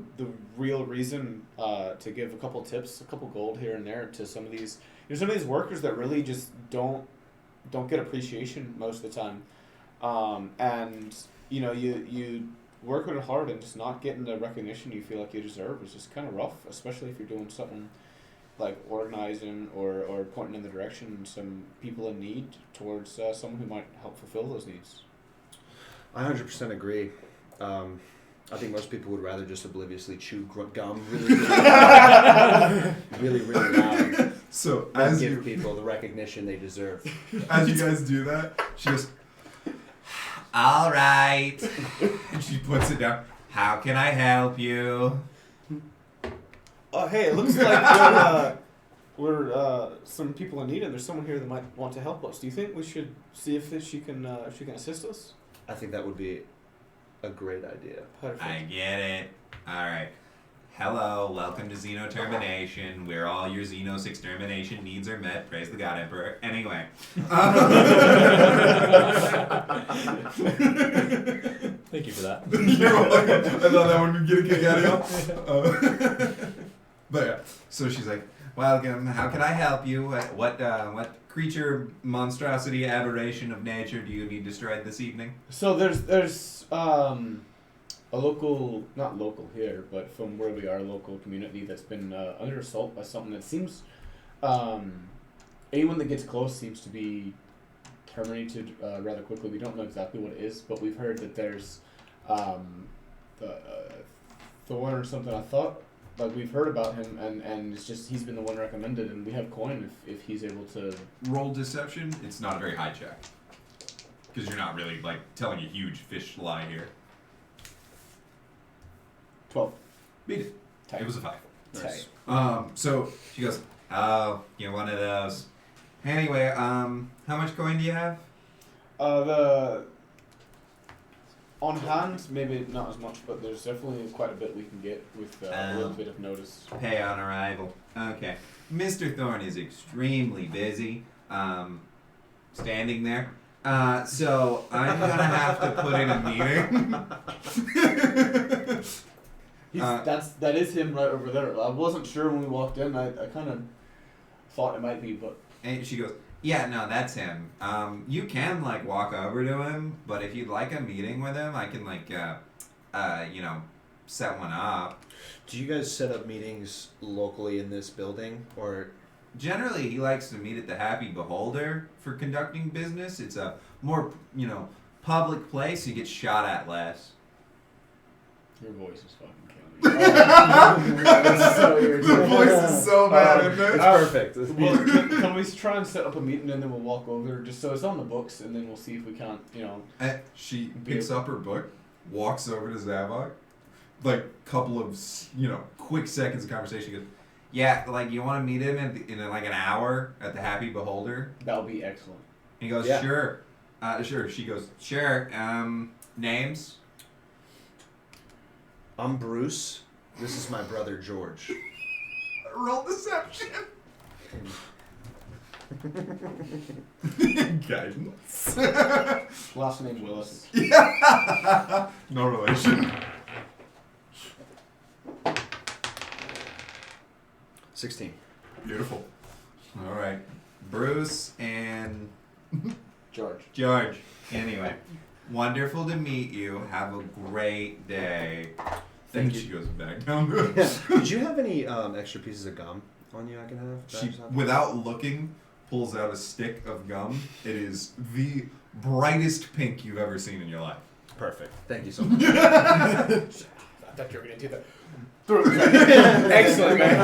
real reason to give a couple tips, a couple gold here and there to some of these workers that really just don't get appreciation most of the time, and you work really hard and just not getting the recognition you feel like you deserve is just kind of rough, especially if you're doing something like organizing or pointing in the direction some people in need towards someone who might help fulfill those needs. I 100% agree. I think most people would rather just obliviously chew gum really, really loud. So Than as give you people the recognition they deserve. as you guys do that, she goes, "All right," and she puts it down. "How can I help you?" Hey, it looks like we're some people in need, and there's someone here that might want to help us. Do you think we should see if she can assist us? I think that would be a great idea. Perfect. I get it. Alright. Hello, welcome to Xeno Termination, where all your Xenos extermination needs are met. Praise the God Emperor. Anyway. Thank you for that. You're welcome. I thought that one would get a kick out of you. But yeah, so she's like, "Welcome. How can I help you? What creature, monstrosity, aberration of nature do you need destroyed this evening?" So there's a local, not local here, but from where we are, a local community that's been under assault by something that seems, anyone that gets close seems to be terminated rather quickly. We don't know exactly what it is, but we've heard that there's Thorne or something. I thought, like, we've heard about him, and it's just he's been the one recommended, and we have coin if he's able to Roll deception. It's not a very high check. Because you're not really, like, telling a huge fish lie here. 12. Beat it. Tight. It was a 5. Tight. So she goes, Oh, you're one of those. Anyway, how much coin do you have? On hand, maybe not as much, but there's definitely quite a bit we can get with a little bit of notice. Pay on arrival. Okay. Mr. Thorne is extremely busy, standing there. So I'm gonna have to put in a meeting. That is him right over there. I wasn't sure when we walked in. I kind of thought it might be, but... And she goes, yeah, no, that's him. You can, like, walk over to him, but if you'd like a meeting with him, I can, like, set one up. Do you guys set up meetings locally in this building, or... Generally, he likes to meet at the Happy Beholder for conducting business. It's a more, public place. You get shot at less. Your voice is fucking killing me. That's so irritating. The voice is so bad, isn't it? It's perfect. Well, can we try and set up a meeting and then we'll walk over, just so it's on the books, and then we'll see if we can't, She picks up her book, walks over to Zavoc, like, couple of, quick seconds of conversation, goes, yeah, like, you want to meet him in like an hour at the Happy Beholder? That would be excellent. And he goes, Yeah. Sure. Sure. She goes, sure. Names? I'm Bruce. This is my brother George. Roll deception. Guidance. Last name Willis. Yeah. No relation. 16. Beautiful. All right. Bruce and George. Anyway, wonderful to meet you. Have a great day. Then Thank she you. goes back down. Did you have any extra pieces of gum on you I can have? She, without looking, pulls out a stick of gum. It is the brightest pink you've ever seen in your life. Perfect. Thank you so much. I thought you were going to do that. Excellent, man.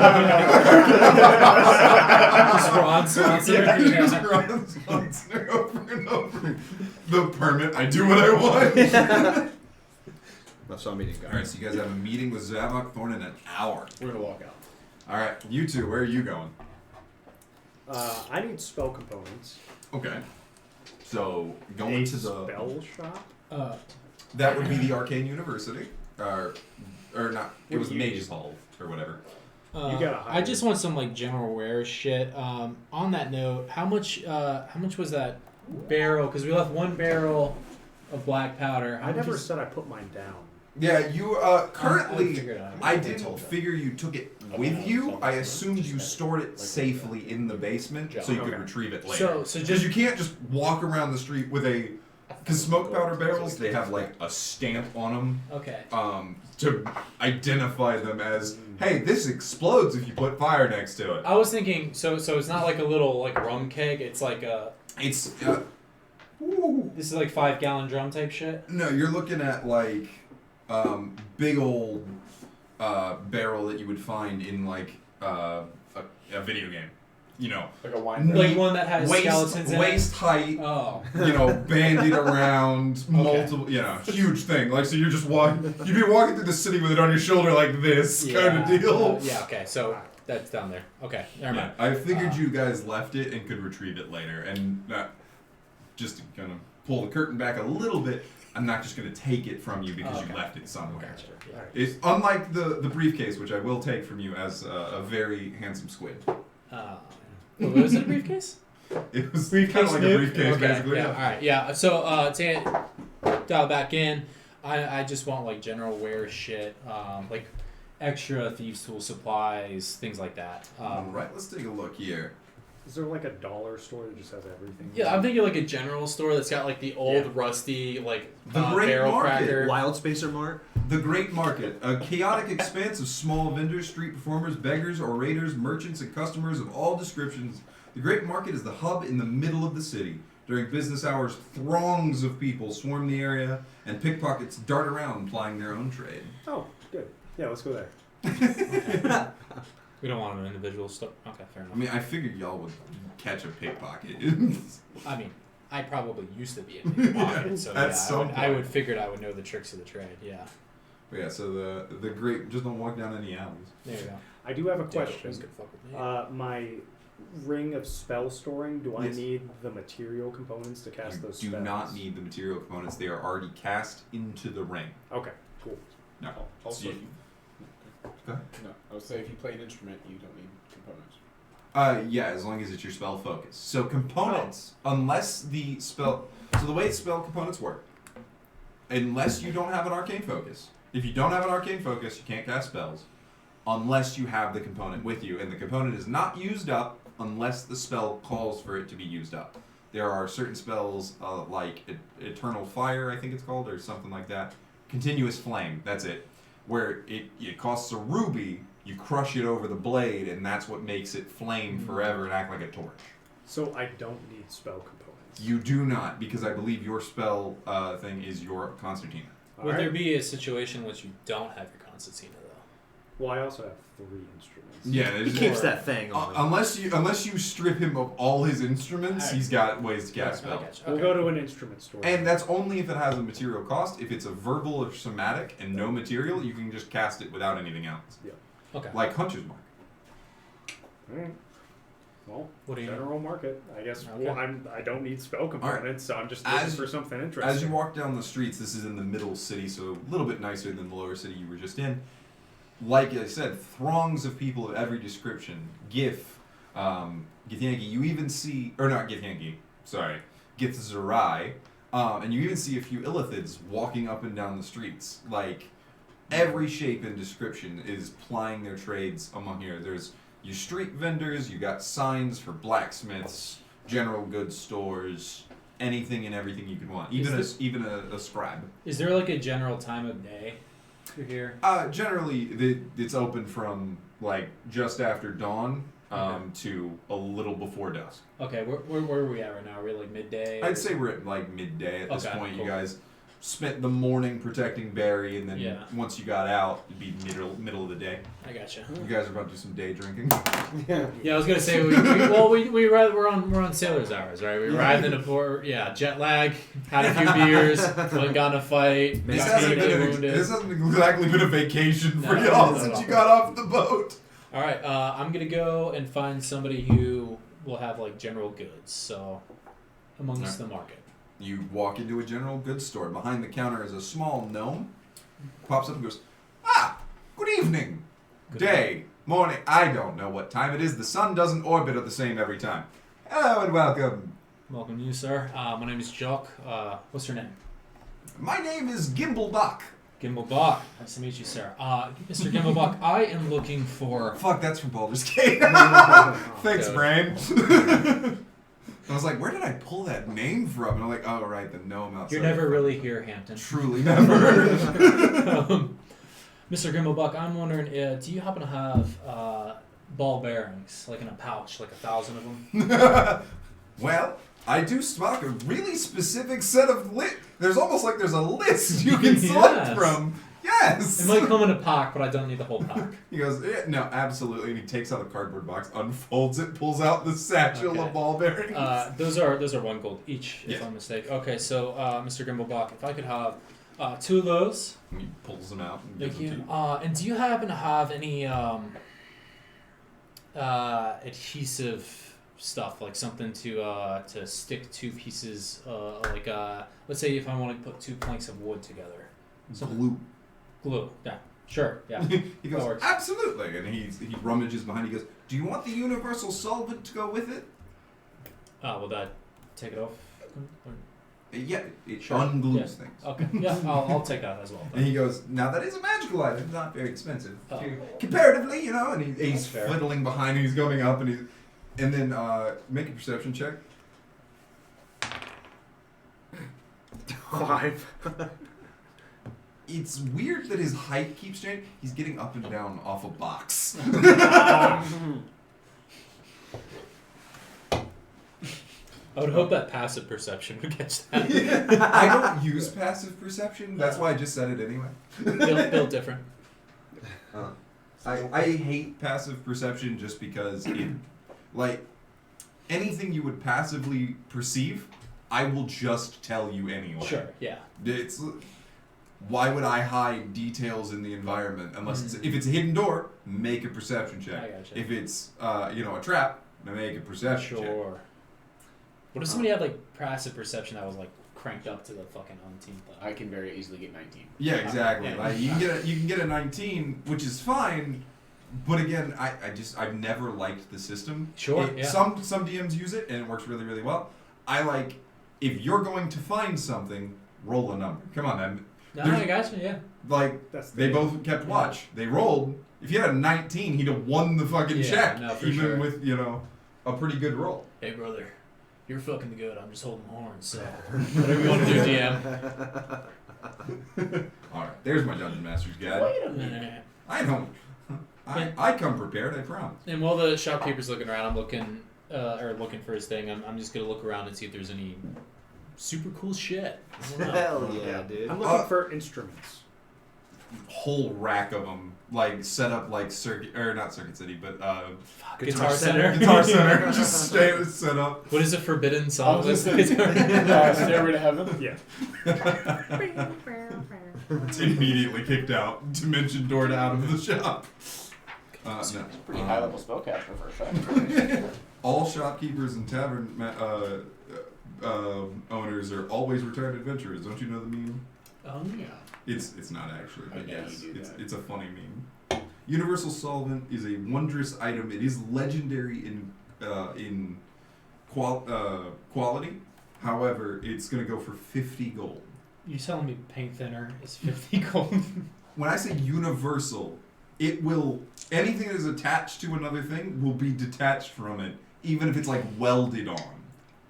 Just Ron Swanson. Just Ron Swanson over and over. The permit, I do what I want. That's what I'm eating, guys. Alright, so you guys have a meeting with Zavoc Thorne in an hour. We're going to walk out. Alright, you two, where are you going? I need spell components. Okay. So, going to the... spell shop? That would be the Arcane University. Or not, it What was do you Mage's use? Hall, or whatever. You gotta I hire just want some like general wear shit. On that note, how much was that barrel? Because we left one barrel of black powder. How I much never is- said I put mine down. Yeah, you, currently... figured out. I didn't figure you took it with you. I assumed you stored it safely in the basement so you could Okay. retrieve it later. So Because just you can't just walk around the street with a... Because smoke powder barrels, they have like a stamp on them okay. to identify them as, hey, this explodes if you put fire next to it. I was thinking, so it's not like a little like rum keg. It's like a It's... this is like 5-gallon drum type shit. No, you're looking at like big old barrel that you would find in like a video game. You know, Like a wine Like one that has skeletons in waist it. height. Oh. Bandied around, multiple, huge thing. Like, so you're just walking, you'd be walking through the city with it on your shoulder like this kind of deal. Yeah. Okay. So that's down there. Okay. Never mind. I figured you guys left it and could retrieve it later. And just to kind of pull the curtain back a little bit, I'm not just going to take it from you because you left it somewhere. Gotcha. Yeah. It's unlike the briefcase, which I will take from you as a very handsome squid. Was it a briefcase? It was kind of like a briefcase, Okay, basically. Yeah. All right. Yeah. So to dial back in, I just want like general wear shit, like extra thieves' tool supplies, things like that. Alright, let's take a look here. Is there like a dollar store that just has everything? Yeah, I'm thinking like a general store that's got like the old rusty like The Great barrel Market. cracker. Wild Spacer Mart. The Great Market, a chaotic expanse of small vendors, street performers, beggars, orators, merchants, and customers of all descriptions. The Great Market is the hub in the middle of the city. During business hours, throngs of people swarm the area, and pickpockets dart around plying their own trade. Oh, good. Yeah, let's go there. We don't want an individual store. Okay, fair enough. I mean, I figured y'all would catch a pickpocket. I mean, I probably used to be a pickpocket, so at yeah, some I would point. figured I would know the tricks of the trade. Yeah. But yeah, so the great, just don't walk down any alleys. There you go. I do have a Dude, question. who's gonna fuck with me? My ring of spell storing, do I Yes. need the material components to cast You those do spells? not need the material components. They are already cast into the ring. Okay, cool. No. Also, So if you- you, Go ahead. no, I would say if you play an instrument, you don't need components. Yeah, as long as it's your spell focus. So components, unless the spell... So the way spell components work, unless you don't have an arcane focus, if you don't have an arcane focus, you can't cast spells, unless you have the component with you. And the component is not used up unless the spell calls for it to be used up. There are certain spells like Eternal Fire, I think it's called, or something like that. Continuous Flame, that's it. Where it costs a ruby, you crush it over the blade, and that's what makes it flame forever and act like a torch. So I don't need spell components. You do not, because I believe your spell thing is your Concertina. Would there Alright. be a situation in which you don't have your concertina though? Well, I also have 3 instruments. Yeah, He keeps that thing on him. unless you strip him of all his instruments, Alright. he's got ways to cast I spells. gotcha. We'll Okay. go to an instrument store. And that's only if it has a material cost. If it's a verbal or somatic and no material, you can just cast it without anything else. Okay. Like Hunter's Mark. Alright. Well, What do you? general market. I guess Okay. well, I don't need spell components, so I'm just looking As- for something interesting. As you walk down the streets, this is in the middle city, so a little bit nicer than the lower city you were just in. Like I said, throngs of people of every description. Githyanki, you even see, or not Githyanki, sorry, Githzerai, and you even see a few Illithids walking up and down the streets. Like, every shape and description is plying their trades among here. There's your street vendors, you got signs for blacksmiths, general goods stores, anything and everything you could want. Even a scribe. Is there like a general time of day you're here? Generally, it's open from like just after dawn to a little before dusk. Okay, where are we at right now? Are we like midday? I'd say we're at like midday at this Okay, point. cool. You guys spent the morning protecting Barry, and then Yeah. once you got out, it'd be middle of the day. I gotcha. You guys are about to do some day drinking. Yeah, I was gonna say we're on sailor's hours, right? We arrived in a port, jet lag, had a few beers, went got in a fight, This got hasn't, wounded. this hasn't exactly been a vacation for No, y'all not at since all. you got off the boat. All right, I'm gonna go and find somebody who will have like general goods. So, amongst the market. You walk into a general goods store. Behind the counter is a small gnome. Pops up and goes, good evening. Good Day, morning, I don't know what time it is. The sun doesn't orbit at the same every time. Hello and welcome. Welcome to you, sir. My name is Jock. What's your name? My name is Gimblebach. Gimblebach. Nice to meet you, sir. Mr. Gimblebach, I am looking for. Fuck, that's from Baldur's Gate. Thanks, God. Brain. I was like, where did I pull that name from? And I'm like, oh, right, the gnome outside. You're never really here, Hampton. Truly never. Mr. Gimblebach, I'm wondering, do you happen to have ball bearings, like in a pouch, like 1,000 of them? Well, I do stock a really specific set of There's almost like there's a list you can select Yes. from. Yes. It might come in a pack, but I don't need the whole pack. He goes, no, absolutely. And he takes out a cardboard box, unfolds it, pulls out the satchel Okay. of ball bearings. Those are 1 gold each, if Yes. I'm mistaken. Okay, so Mr. Gimblebach, if I could have 2 of those. And he pulls them out and gives Thank them you. to you. And do you happen to have any adhesive stuff, like something to stick 2 pieces, let's say if I want to put 2 planks of wood together. Glue. Glue. Yeah. Sure. Yeah. He goes, That works. absolutely. And he rummages behind. He goes, do you want the universal solvent to go with it? Will that take it off? Yeah, it Sure. unglues Yeah. things. Okay. Yeah, I'll take that as well. And he goes, now that is a magical item, not very expensive. Oh. Comparatively, you know, and he's That's fair. fiddling behind and he's going up and then make a perception check. 5. It's weird that his height keeps changing. He's getting up and down off a box. I would hope that passive perception would catch that. I don't use passive perception. That's why I just said it anyway. Built different. I hate passive perception just because it, like, anything you would passively perceive, I will just tell you anyway. Sure. Yeah. It's why would I hide details in the environment unless if it's a hidden door, make a perception check. I gotcha. If it's a trap, make a perception check. Sure. What if somebody had like passive perception that was like cranked up to the fucking umpteenth? I can very easily get 19. Yeah, exactly. Yeah. Like you can get a 19, which is fine. But again, I've never liked the system. Sure. Some DMs use it and it works really, really well. I like if you're going to find something, roll a number. Come on, man. No, I gotcha. Yeah. Like they both kept watch. They rolled. If you had a 19, he'd have won the fucking check, no, for even sure. with a pretty good roll. Hey, brother, you're fucking good. I'm just holding horns. So whatever you want to do, DM. All right, there's my Dungeon Master's guide. Wait a minute. I don't. I come prepared. I promise. And while the shopkeeper's looking around, I'm looking for his thing. I'm just gonna look around and see if there's any super cool shit. I don't know. Hell yeah, dude. I'm looking for instruments. Whole rack of them, like set up like not Circuit City, but Guitar Center. Guitar Center, just straight set up. What is a forbidden song? I was gonna say, Stairway to Heaven? Yeah. It's immediately kicked out. Dimension doored out of the shop. No. Pretty high level spellcaster for a shop. All shopkeepers and tavern owners are always retired adventurers. Don't you know the meme? Oh yeah. It's not actually, but Yeah, yes, you do that. it's a funny meme. Universal Solvent is a wondrous item. It is legendary in quality. However, it's going to go for 50 gold. You telling me paint thinner is 50 gold? When I say universal, it will anything that is attached to another thing will be detached from it, even if it's like welded on.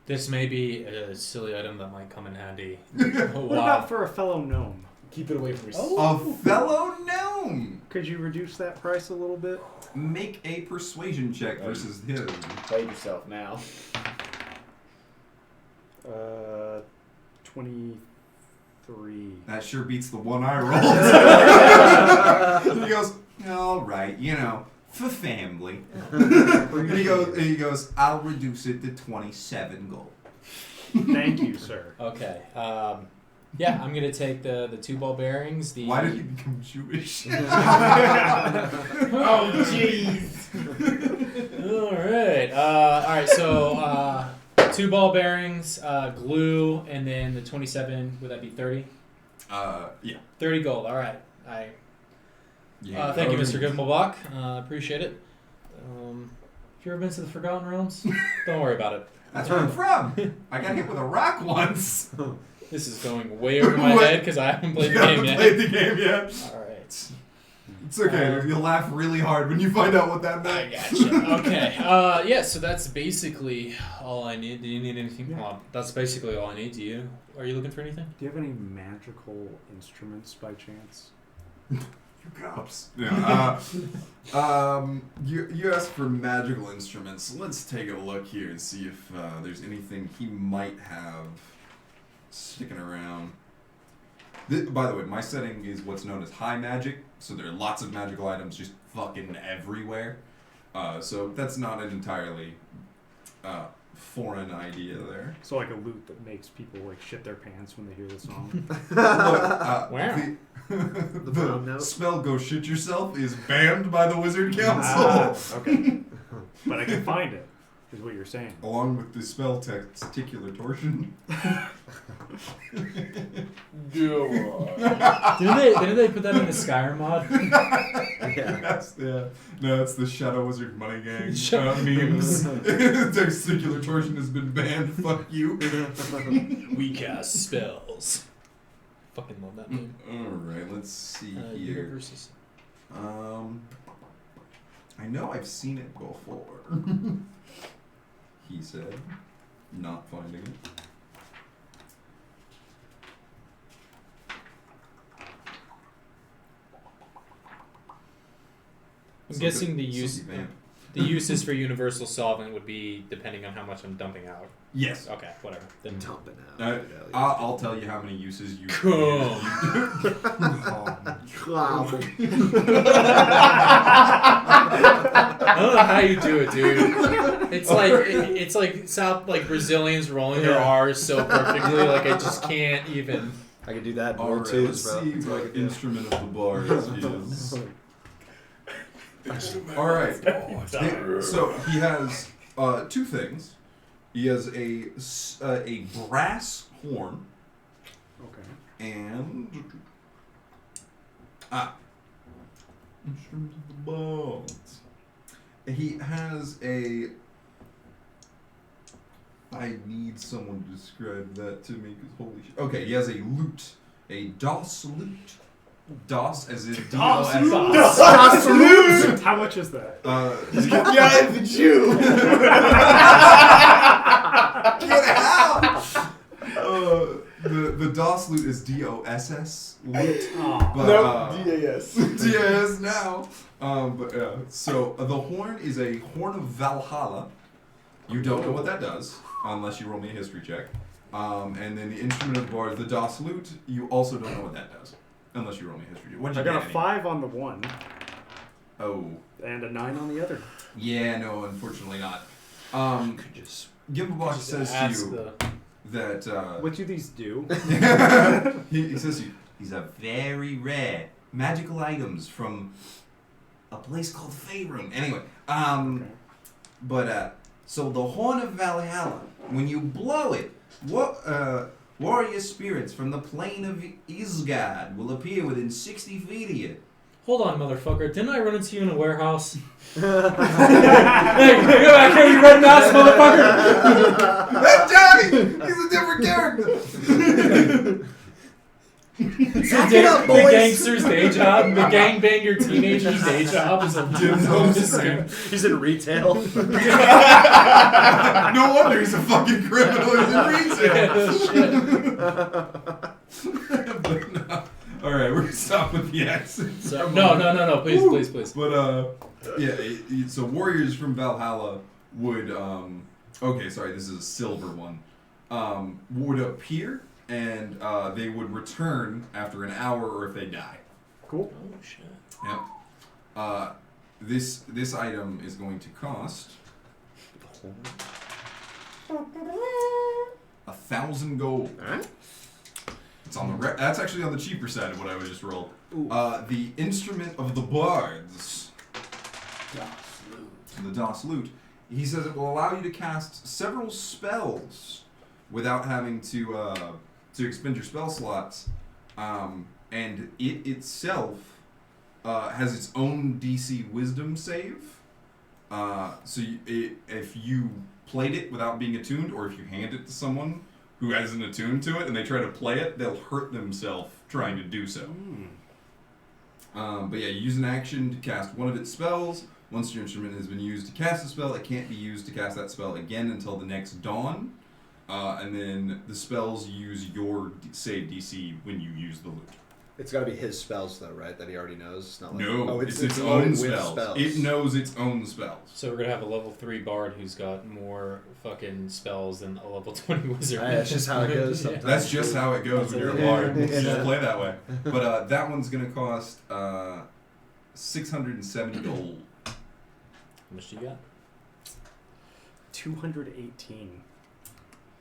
This may be a silly item that might come in handy. What about for a fellow gnome? Keep it away from yourself. A fellow gnome. Could you reduce that price a little bit? Make a persuasion check versus him. Play yourself now. 23. That sure beats the one I rolled. He goes, all right, for family. and he goes, I'll reduce it to 27 gold. Thank you, sir. Okay. Yeah, I'm gonna take the two ball bearings. Why did he become Jewish? Oh jeez. All right. So 2 ball bearings, glue, and then the 27. Would that be 30? Yeah. 30 gold. All right. Thank you, Mr. Gimbelbach. Appreciate it. Have you ever been to the Forgotten Realms? Don't worry about it. That's where I'm from. I got hit with a rock once. This is going way over my head because I haven't played the game yet. Played the game yet. All right. It's okay. You'll laugh really hard when you find out what that meant. I gotcha. Okay. Yeah. So that's basically all I need. Do you need anything? Yeah. Well, that's basically all I need. Are you looking for anything? Do you have any magical instruments by chance? Cops. Yeah. You asked for magical instruments. Let's take a look here and see if there's anything he might have sticking around. By the way, my setting is what's known as high magic, so there are lots of magical items just fucking everywhere. So that's not an entirely foreign idea there. So like a lute that makes people like shit their pants when they hear the song. Look, Where? The spell "Go Shit Yourself" is banned by the Wizard Council. Okay. But I can find it, is what you're saying. Along with the spell testicular torsion. Didn't they put that in the Skyrim mod? No, it's the Shadow Wizard Money Gang memes. Testicular torsion has been banned. Fuck you. We cast spells. Fucking love that meme. Alright, let's see here. Universes. I know I've seen it before. He said, not finding it. I'm guessing the uses for universal solvent would be depending on how much I'm dumping out. Yes. Okay, whatever. Then Dumping out. I'll tell you how many uses you. Cool. I don't know how you do it, dude. It's like South Brazilians rolling their R's so perfectly. Like I just can't even. I could do that. All Roll right, twos, let's bro. see That's what I what could do. instrument of the bards is. All right. So he has two things. He has a brass horn Okay. and instrument of the bards. He has a. I need someone to describe that to me because holy shit. Okay, he has a lute, a DOS lute. DOS as in DOS. DOS. How much is that? Yeah, the Jew. Get out! The DOS lute is DOSS lute. Oh. But, No, DAS. DAS now. So the horn is a horn of Valhalla. You don't know what that does unless you roll me a history check. And then the instrument of the bard, the DOS lute, you also don't know what that does unless you roll me a history check. What'd you I got a get, 5 on the one Oh. and a 9 on the other. Yeah, no, unfortunately not. Could just. Gimblebox Just says to ask you that What do these do? he says to you, these are very rare magical items from a place called Faerun. Anyway, Okay. but so the Horn of Valhalla, when you blow it, warrior spirits from the plane of Isgard will appear within 60 feet of you. Hold on, motherfucker. Didn't I run into you in a warehouse? Hey, go back here, you red mask motherfucker! That's Johnny! He's a different character! The gangster's day job, the gangbanger teenager's day job is a He's in retail. No wonder he's a fucking criminal. He's in retail. But no. All right, we're gonna stop with the accents. So, no, please. But so warriors from Valhalla would okay, sorry, this is a silver one. Would appear and they would return after an hour or if they die. Cool. Oh shit. Yep. This item is going to cost 1,000 gold. Alright. It's on the that's actually on the cheaper side of what I would just roll. The instrument of the bards. The DOS lute. He says it will allow you to cast several spells without having to expend your spell slots, and it itself has its own DC Wisdom save. If you played it without being attuned, or if you hand it to someone who isn't attuned to it and they try to play it, they'll hurt themselves trying to do so. But yeah, you use an action to cast one of its spells. Once your instrument has been used to cast a spell, it can't be used to cast that spell again until the next dawn. And then the spells use your save DC when you use the lute. It's got to be his spells, though, right? That he already knows. It's not like, No, it's its loaded own with spells. It knows its own spells. So we're gonna have a level 3 bard who's got more fucking spells than a level 20 wizard. That's just how it goes sometimes. That's just how it goes when you're a bard. You Yeah. just play that way. But that one's going to cost 670 gold. How much do you got? 218.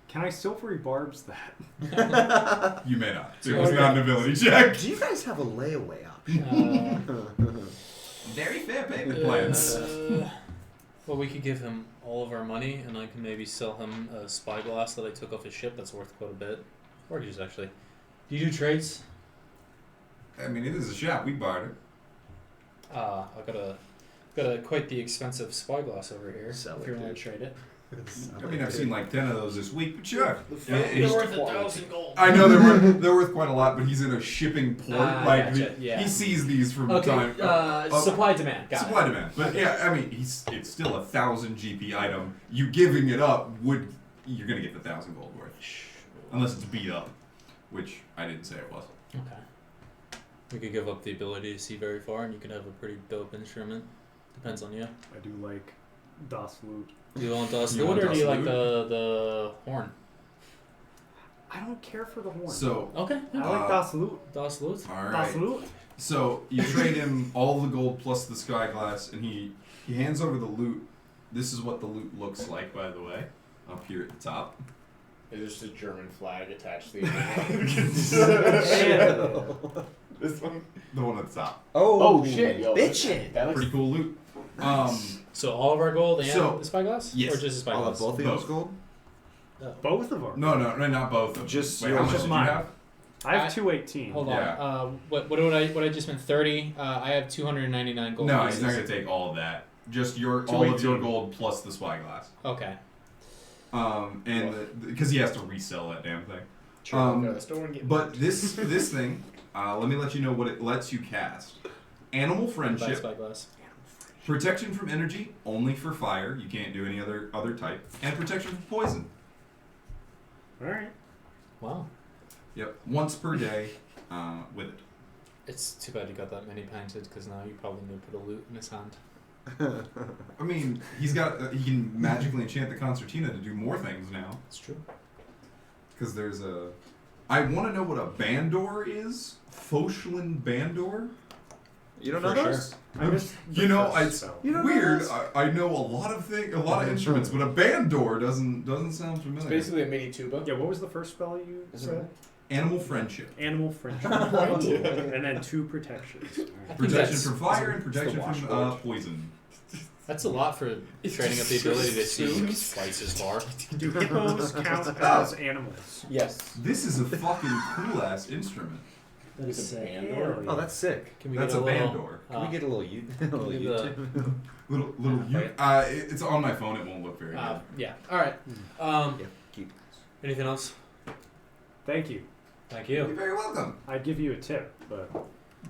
Can I silvery barbs that? You may not. It was not an ability check. Do you guys have a layaway option? Very fair payment plans. Well, we could give him all of our money, and I can maybe sell him a spyglass that I took off his ship that's worth quite a bit. Or just actually. Do you do trades? I mean, it is a shop. We barter. I got quite the expensive spyglass over here. Sell if it, you want dude. to trade it. I mean, I've seen like 10 of those this week, but sure. They're worth 1,000 gold. I know they're worth quite a lot, but he's in a shipping port. Gotcha, yeah. He sees these from Okay, time. supply demand. Got Supply it. demand. But yeah, I mean, it's still 1,000 GP item. You giving it up you're gonna get the 1,000 gold worth, unless it's beat up, which I didn't say it was. Okay. We could give up the ability to see very far, and you could have a pretty dope instrument. Depends on you. I do like DOS loot. Do you want DOS You loot want or do you DOS like the horn? I don't care for the horn. So, Okay. I like DOS loot. DOS loot. all DOS right. loot. So you trade him all the gold plus the sky glass, and he hands over the loot. This is what the loot looks like, by the way, up here at the top. Is there just a German flag attached to this one? The one at the top. Oh shit, yo. Bitchin'. That looks Pretty cool loot. So all of our gold and So- the spyglass? yes. Or just the All of spyglass? both of yours gold? Both of them. No, not both of them. Just Wait, yours. how much Just did mine. you have? I have I- 218. Hold Yeah. on. What I just meant 30. I have 299 gold No, pieces. he's not going to take all of that. Just all of your 218. gold plus the spyglass. Okay. And because he has to resell that damn thing. Go to the store and get But this thing, let me let you know what it lets you cast. Animal Buy friendship, spyglass. protection from energy, only for fire. You can't do any other type, and protection from poison. All right. Wow. Yep, once per day, with it. It's too bad you got that many painted because now you probably need to put a loot in his hand. I mean, he can magically enchant the concertina to do more things now. It's true. Because there's a. I want to know what a bandor is. Foshlin bandor. You don't For know sure. those? I missed the You know, first it's spell. You don't know weird. this? I know a lot of instruments, but a bandor doesn't sound It's familiar. basically a mini tuba. Yeah, what was the first spell you Is it said? Animal friendship, Animal friendship. And then 2 protections. All right. I think protection that's- from fire and it's the protection from washboard. poison. That's a lot for training up the ability to see twice as far. Do hippos count as animals? Yes. This is a fucking cool ass instrument. That It's a band Hell or yeah. Oh, that's sick. Can we That's get a little, bandor. Can we get a little little we get YouTube? Little it's on my phone. It won't look very good. yeah. All right. Yeah, keep. Anything else? Thank you. Thank You're you. very welcome. I'd give you a tip, but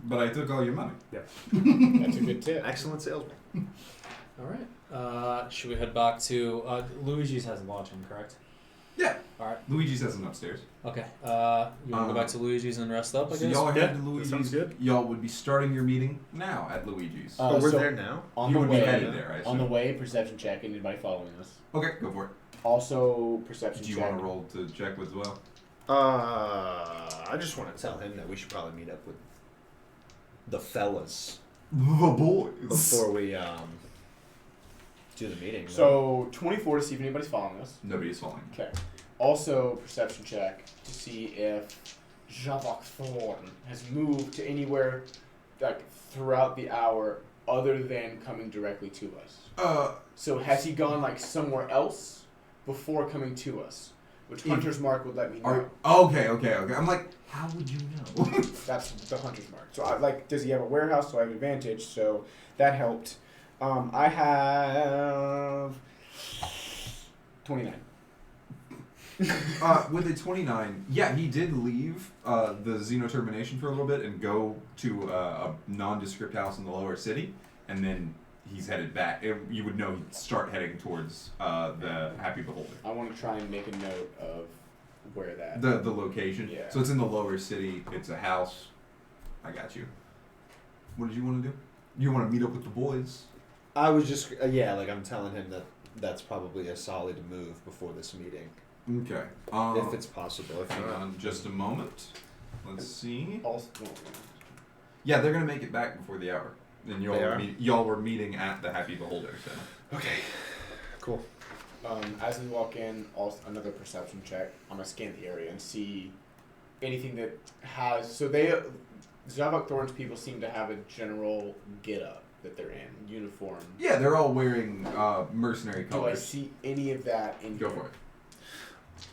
But I took all your money. That's a good tip. Excellent salesman. All right. Should we head back to Luigi's has lodging, correct? Yeah. All right. Luigi's has an upstairs. Okay. You want to go back to Luigi's and rest up? I So guess. y'all are Yeah, heading to that Luigi's. sounds good. Y'all would be starting your meeting now at Luigi's. Oh, we're so there now? On You the would be way. headed there, I On the assume. way, perception check. Anybody following us? Okay, go for it. Also, perception Do you check. want to roll to check with as well? I just want to tell him that we should probably meet up with the fellas The boys. before we do the meeting. So 24 to see if anybody's following us. Nobody's falling. Okay. Also, perception check to see if Zavoc Thorne has moved to anywhere like throughout the hour other than coming directly to us. So has he gone like somewhere else before coming to us? Which Hunter's Mark would let me know. Okay. I'm like, how would you know? That's the Hunter's Mark. So I like, does he have a warehouse? So I have advantage. So that helped. I have 29. With a 29, yeah, he did leave the Xeno Termination for a little bit and go to a nondescript house in the lower city, and then he's headed back. You would know he'd start heading towards the Happy Beholder. I want to try and make a note of where that. The location. Yeah. So it's in the lower city. It's a house. I got you. What did you want to do? You want to meet up with the boys? I was just, like I'm telling him that that's probably a solid move before this meeting. Okay. If it's possible. If Hang not. on just a moment. Let's see. Also, Yeah, they're gonna make it back before the hour. And They are? y'all were meeting at the Happy Beholder. So. Okay. Cool. as we walk in, also another perception check. I'm gonna scan the area and see anything that has. So Zavoc Thorne's people seem to have a general get-up that they're in, uniform. Yeah, they're all wearing mercenary Do I colors. see any of that in Go here? for it.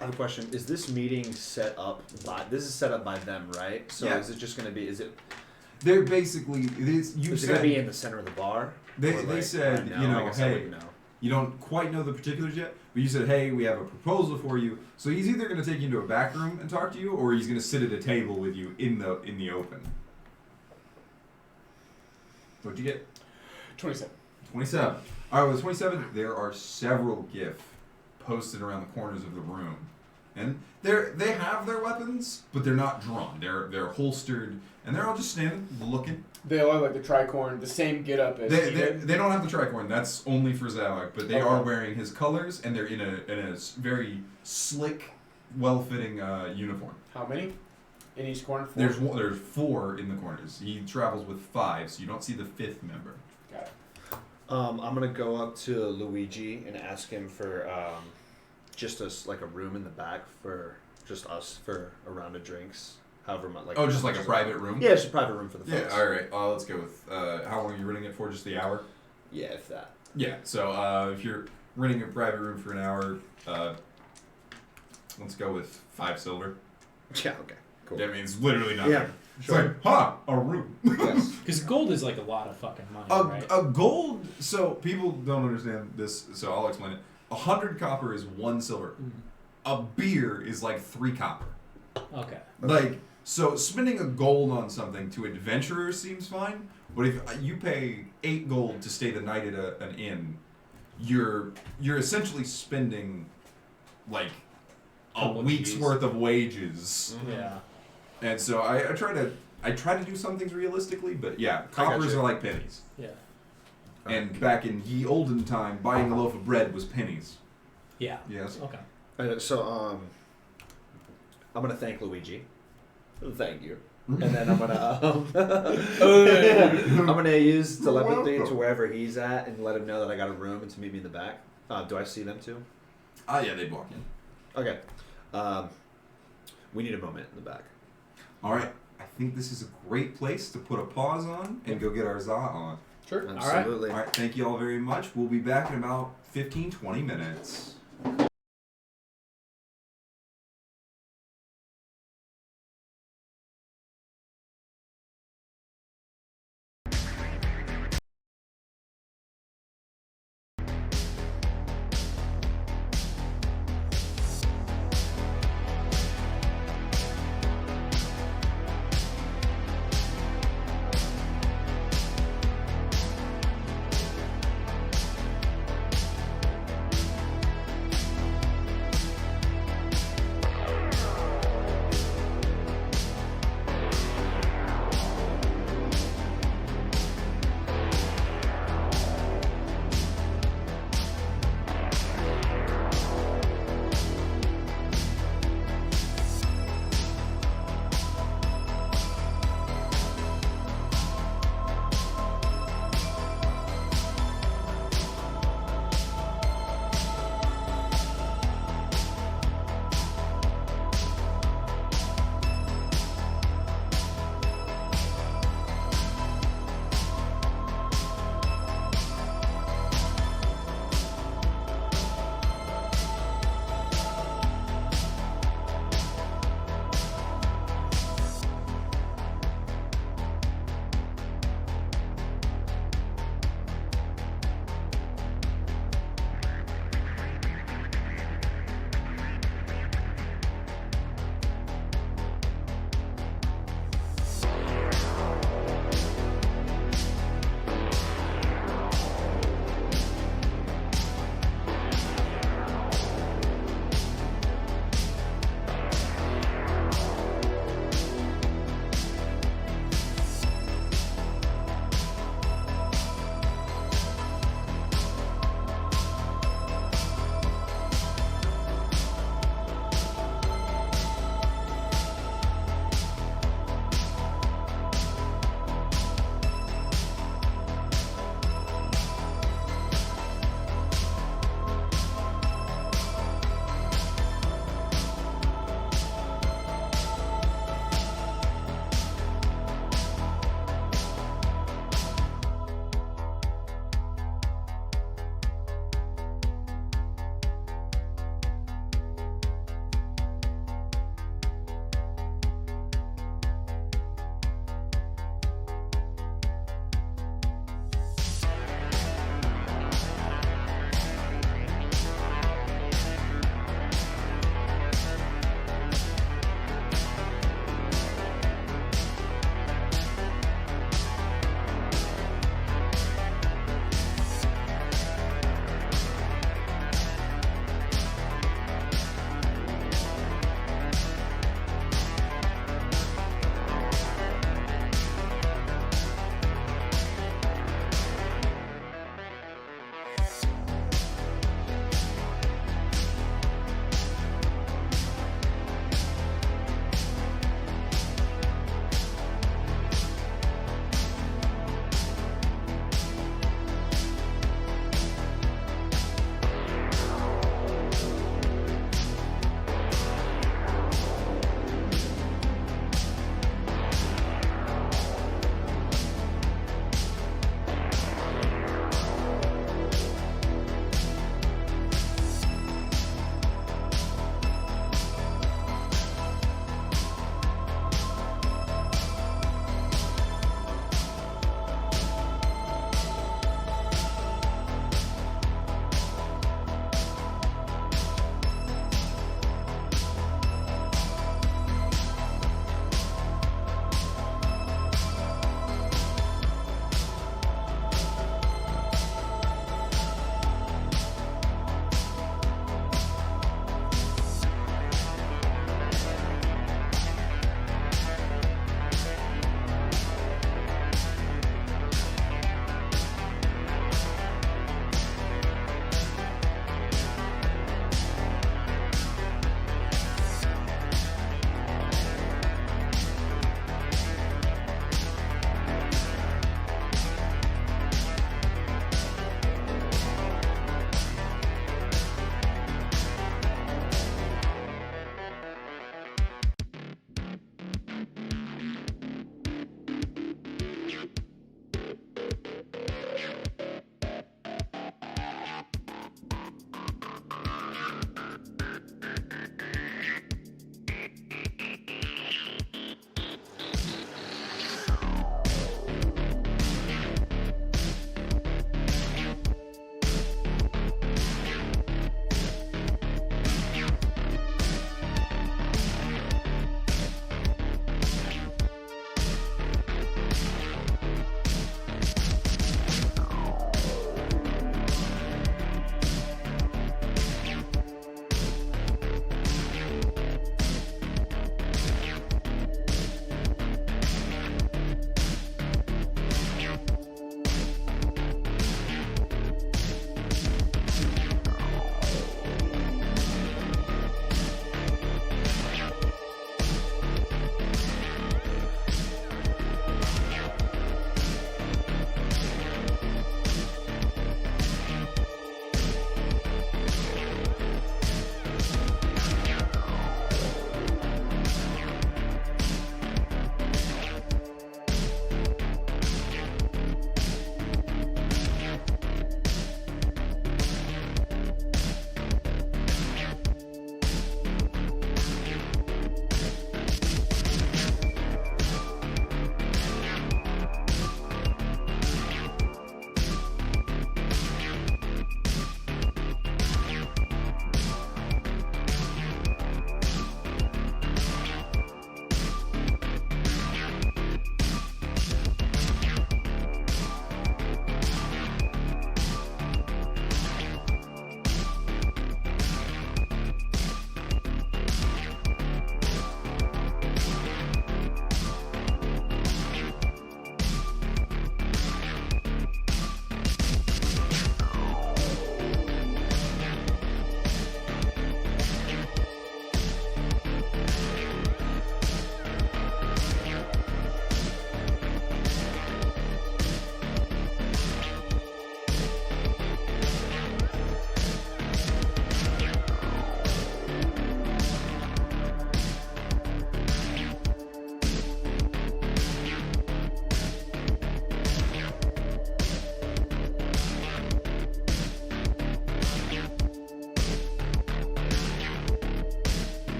I have a question. Is this meeting set up by? This is set up by them, right? So Yeah. is it just going to be? Is it? They're basically you Is it going said to be in the center of the bar? they Or, said right now? you I know guess I hey wouldn't know. you don't quite know the particulars yet, but you said hey we have a proposal for you. So he's either going to take you into a back room and talk to you, or he's going to sit at a table with you in the open. What'd you get? 27. 27. All right, with 27, there are several GIF posted around the corners of the room, and they have their weapons, but they're not drawn. They're holstered, and they're all just standing, looking. They all have like the tricorn, the same get-up as he did. They don't have the tricorn. That's only for Zavoc, but they Okay. are wearing his colors, and they're in a very slick, well-fitting uniform. How many? In each corner? 4? There's 4 in the corners. He travels with 5, so you don't see the 5th member. Got it. I'm gonna go up to Luigi and ask him for just us like a room in the back for just us for a round of drinks. However much. Like, just like a private room? Yeah, just a private room for the folks. Yeah, alright. Let's go with, how long are you renting it for? Just the hour? Yeah, if that. Yeah, so if you're renting a private room for an hour, let's go with 5 silver. Yeah, okay. Cool. That means literally nothing. Yeah, It's sure. like, a room. Yes. Because gold is like a lot of fucking money, right? A gold, so people don't understand this, so I'll explain it. 100 copper is 1 silver. A beer is like 3 copper. Okay. Like, so spending a gold on something to adventurers seems fine, but if you pay 8 gold to stay the night at an inn, you're essentially spending like a Couple week's Gs. worth of wages. Yeah. And so I try to do some things realistically, but yeah, coppers you. are like pennies. Yeah. And back in ye olden time, buying a loaf of bread was pennies. Yeah. Yes. Okay. So I'm gonna thank Luigi. Thank you. And then I'm gonna I'm gonna use telepathy to wherever he's at and let him know that I got a room and to meet me in the back. Do I see them too? Yeah, they'd walk in. Okay. We need a moment in the back. All right. I think this is a great place to put a pause on and go get our za on. Sure. Absolutely. All right. Thank you all very much. We'll be back in about 15-20 minutes.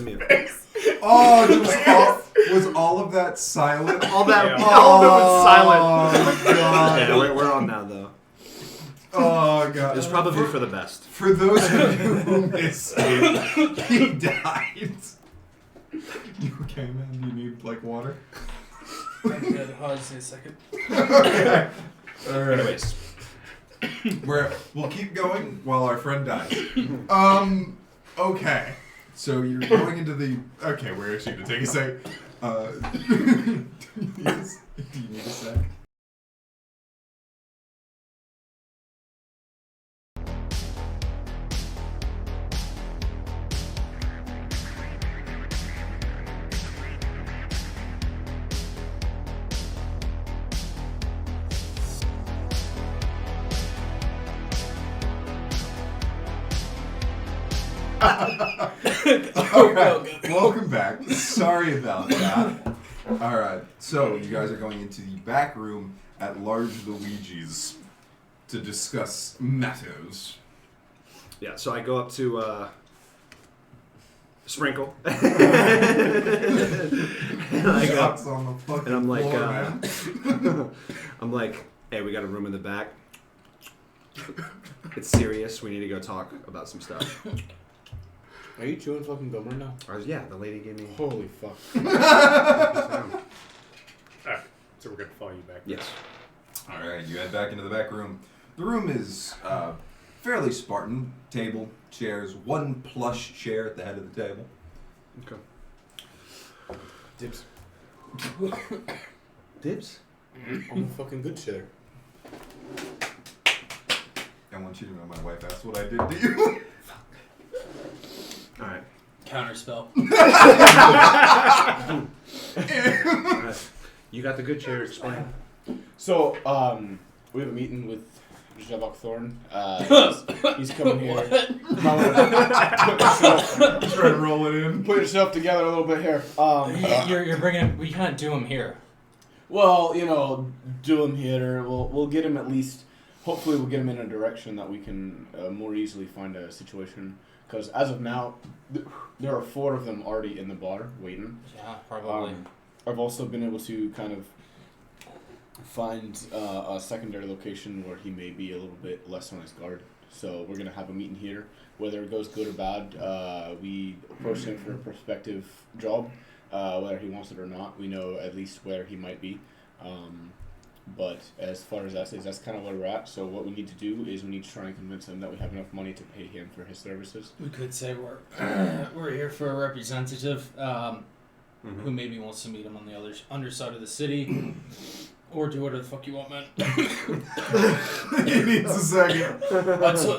the mute. Oh, was all of that silent? All that, Yeah. all of it was silent. Oh, God. Yeah, we're on now, though. Oh, God. It's probably for the best. For those of you who missed it, he died. You okay, man? Do you need, like, water? Hold on just a second. Okay. All right. Anyways. We'll keep going while our friend dies. Okay. So you're going into the... Okay, we're actually going to take a sec. Do you need a sec? Alright, welcome back. Sorry about that. Alright, so you guys are going into the back room at Large Luigi's to discuss matters. Yeah, so I go up to Sprinkle. and I go, Shots on the fucking and I'm like, floor, man. I'm like, hey, we got a room in the back. It's serious. We need to go talk about some stuff. Are you chewing fucking gum right now? Yeah, the lady gave me. Holy fuck. Alright, so we're gonna follow you back. Yes. Alright, you head back into the back room. The room is fairly Spartan. Table, chairs, one plush chair at the head of the table. Okay. Dibs. Dibs? On the fucking good chair. I want you to know my wife asked what I did to you. Alright. Counterspell. You got the good chair, explain. So, we have a meeting with Zavoc Thorne. He's coming here. Try to roll it in. Put yourself together a little bit here. You're bringing him. We can't do him here. Well, you know, do him here. We'll get him at least. Hopefully, we'll get him in a direction that we can more easily find a situation. Because as of now, there are 4 of them already in the bar waiting. Yeah, probably. I've also been able to kind of find a secondary location where he may be a little bit less on his guard. So we're gonna have a meeting here. Whether it goes good or bad, we approach him for a prospective job. Whether he wants it or not, we know at least where he might be. But as far as that is, that's kind of where we're at. So what we need to do is we need to try and convince him that we have enough money to pay him for his services. We could say we're here for a representative who maybe wants to meet him on the other underside of the city, or do whatever the fuck you want, man. He needs a second.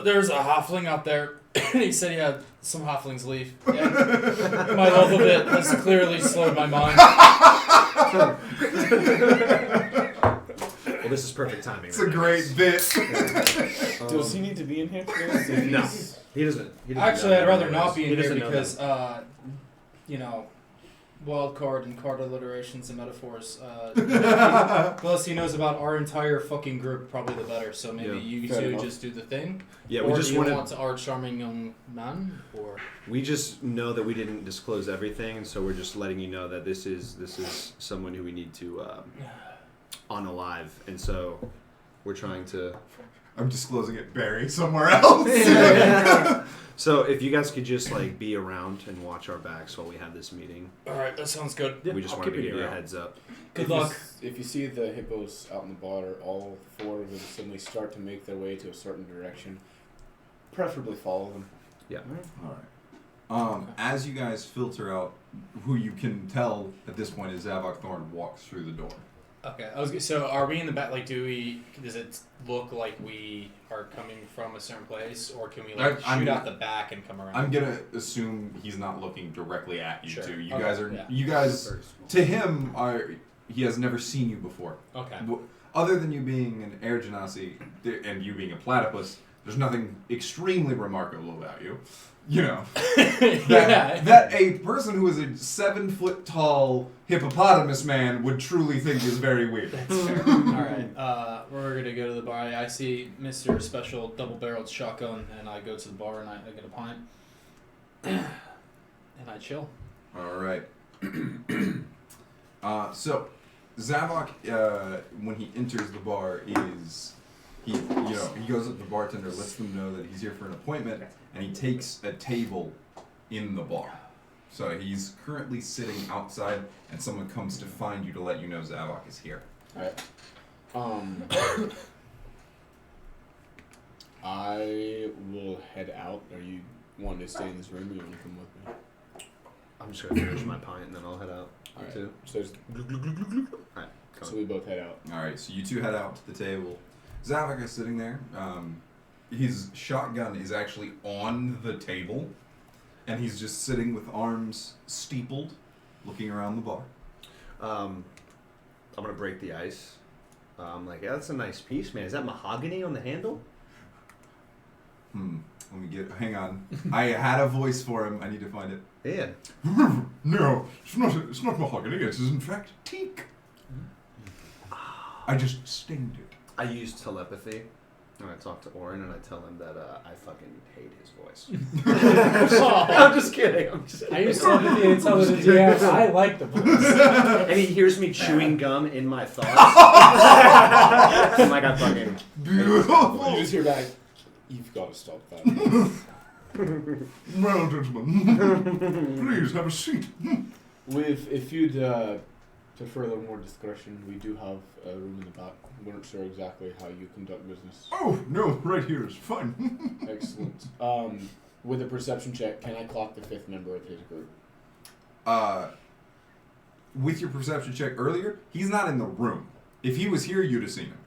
There's a halfling out there. He said he had some halflings leave. Yeah. My love of it has clearly slowed my mind. Well, this is perfect timing. It's a great bit. Does he need to be in here today? No, he doesn't. Actually, I'd rather not be in here doesn't know because, you know, wild card and card alliterations and metaphors. Plus, he knows about our entire fucking group probably the better. So maybe you Fair two enough. just do the thing. Yeah, or we just do you wanted. want our charming young man, or We just know that we didn't disclose everything, and so we're just letting you know that this is someone who we need to unalive, and so we're trying to. I'm disclosing it, Barry, somewhere else. So if you guys could just like be around and watch our backs while we have this meeting, all right, that sounds good. we just wanted to give you a heads up. Good luck. If you see the hippos out in the bar, all 4 of them suddenly start to make their way to a certain direction, preferably follow them. Yeah. All right. As you guys filter out who you can tell at this point is Zavoc Thorne walks through the door. Okay, so are we in the back? Like, does it look like we are coming from a certain place, or can we shoot out the back and come around? I'm gonna assume he's not looking directly at you Sure. two. You Okay, guys are. yeah. You guys to him are. He has never seen you before. Okay. Other than you being an air genasi and you being a platypus, there's nothing extremely remarkable about you. You know, that a person who is a 7-foot tall hippopotamus man would truly think is very weird. That's fair. Alright, we're gonna go to the bar. I see Mr. Special double-barreled shotgun, and I go to the bar and I get a pint. And I chill. All right. So, Zavoc, when he enters the bar, he goes up to the bartender, lets them know that he's here for an appointment, and he takes a table in the bar. So he's currently sitting outside, and someone comes to find you to let you know Zavoc is here. Alright. I will head out. Are you wanting to stay in this room, or you want to come with me? I'm just gonna finish my pint and then I'll head out Alright. too. So, Alright, so we both head out. All right, so you two head out to the table. Zavoc is sitting there. His shotgun is actually on the table, and he's just sitting with arms steepled, looking around the bar. I'm gonna break the ice. I'm like, yeah, that's a nice piece, man. Is that mahogany on the handle? Hang on. I had a voice for him. I need to find it. Yeah. No, it's not mahogany. It is in fact teak. I just stained it. I use telepathy. And I talk to Oren and I tell him that I fucking hate his voice. I'm just kidding. I used to tell the DM, I like the voice. And he hears me chewing gum in my thoughts. I'm like, I fucking Beautiful. You just hear back, you've got to stop that. Well, gentlemen, please have a seat. If you'd prefer a little more discretion, we do have a room in the back. We weren't sure exactly how you conduct business. Oh, no, right here is fine. Excellent. With a perception check, can I clock the fifth member of his group? With your perception check earlier, he's not in the room. If he was here, you'd have seen him.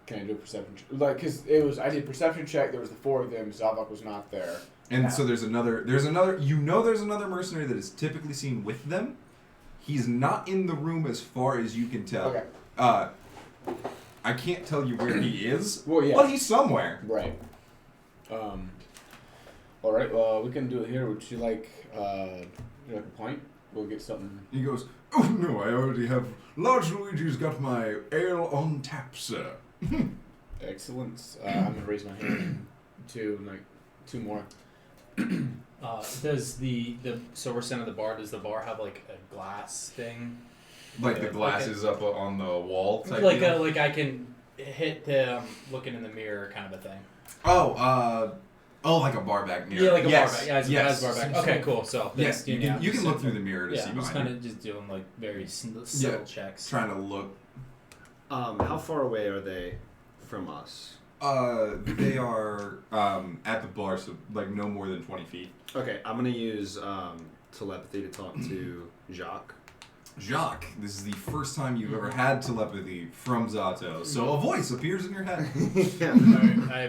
Can I do a perception check? Like, because I did perception check, there was the four of them, Zavoc was not there. And so there's another, there's another mercenary that is typically seen with them. He's not in the room as far as you can tell. Okay. I can't tell you where he is. Well, yeah. But he's somewhere. Right. Alright, well, we can do it here. Would you like a pint? We'll get something. He goes, oh no, I already have, Large Luigi's got my ale on tap, sir. Excellent. I'm going to raise my hand to, two more. Does so we're sitting at the bar, does the bar have like a glass thing? Like the glass is up on the wall type like deal? like I can hit the looking in the mirror kind of a thing. Oh, like a bar back mirror. Yeah, like a yes. bar back. Yeah, yes. It's a bar back. Okay, cool. So yes, you can look through the mirror to see I'm just behind kind of just doing like very subtle checks. Trying to look. how far away are they from us? They are at the bar, so like no more than 20 feet. Okay, I'm gonna use telepathy to talk to Jacques. Jacques, this is the first time you've ever had telepathy from Zato, so a voice appears in your head. I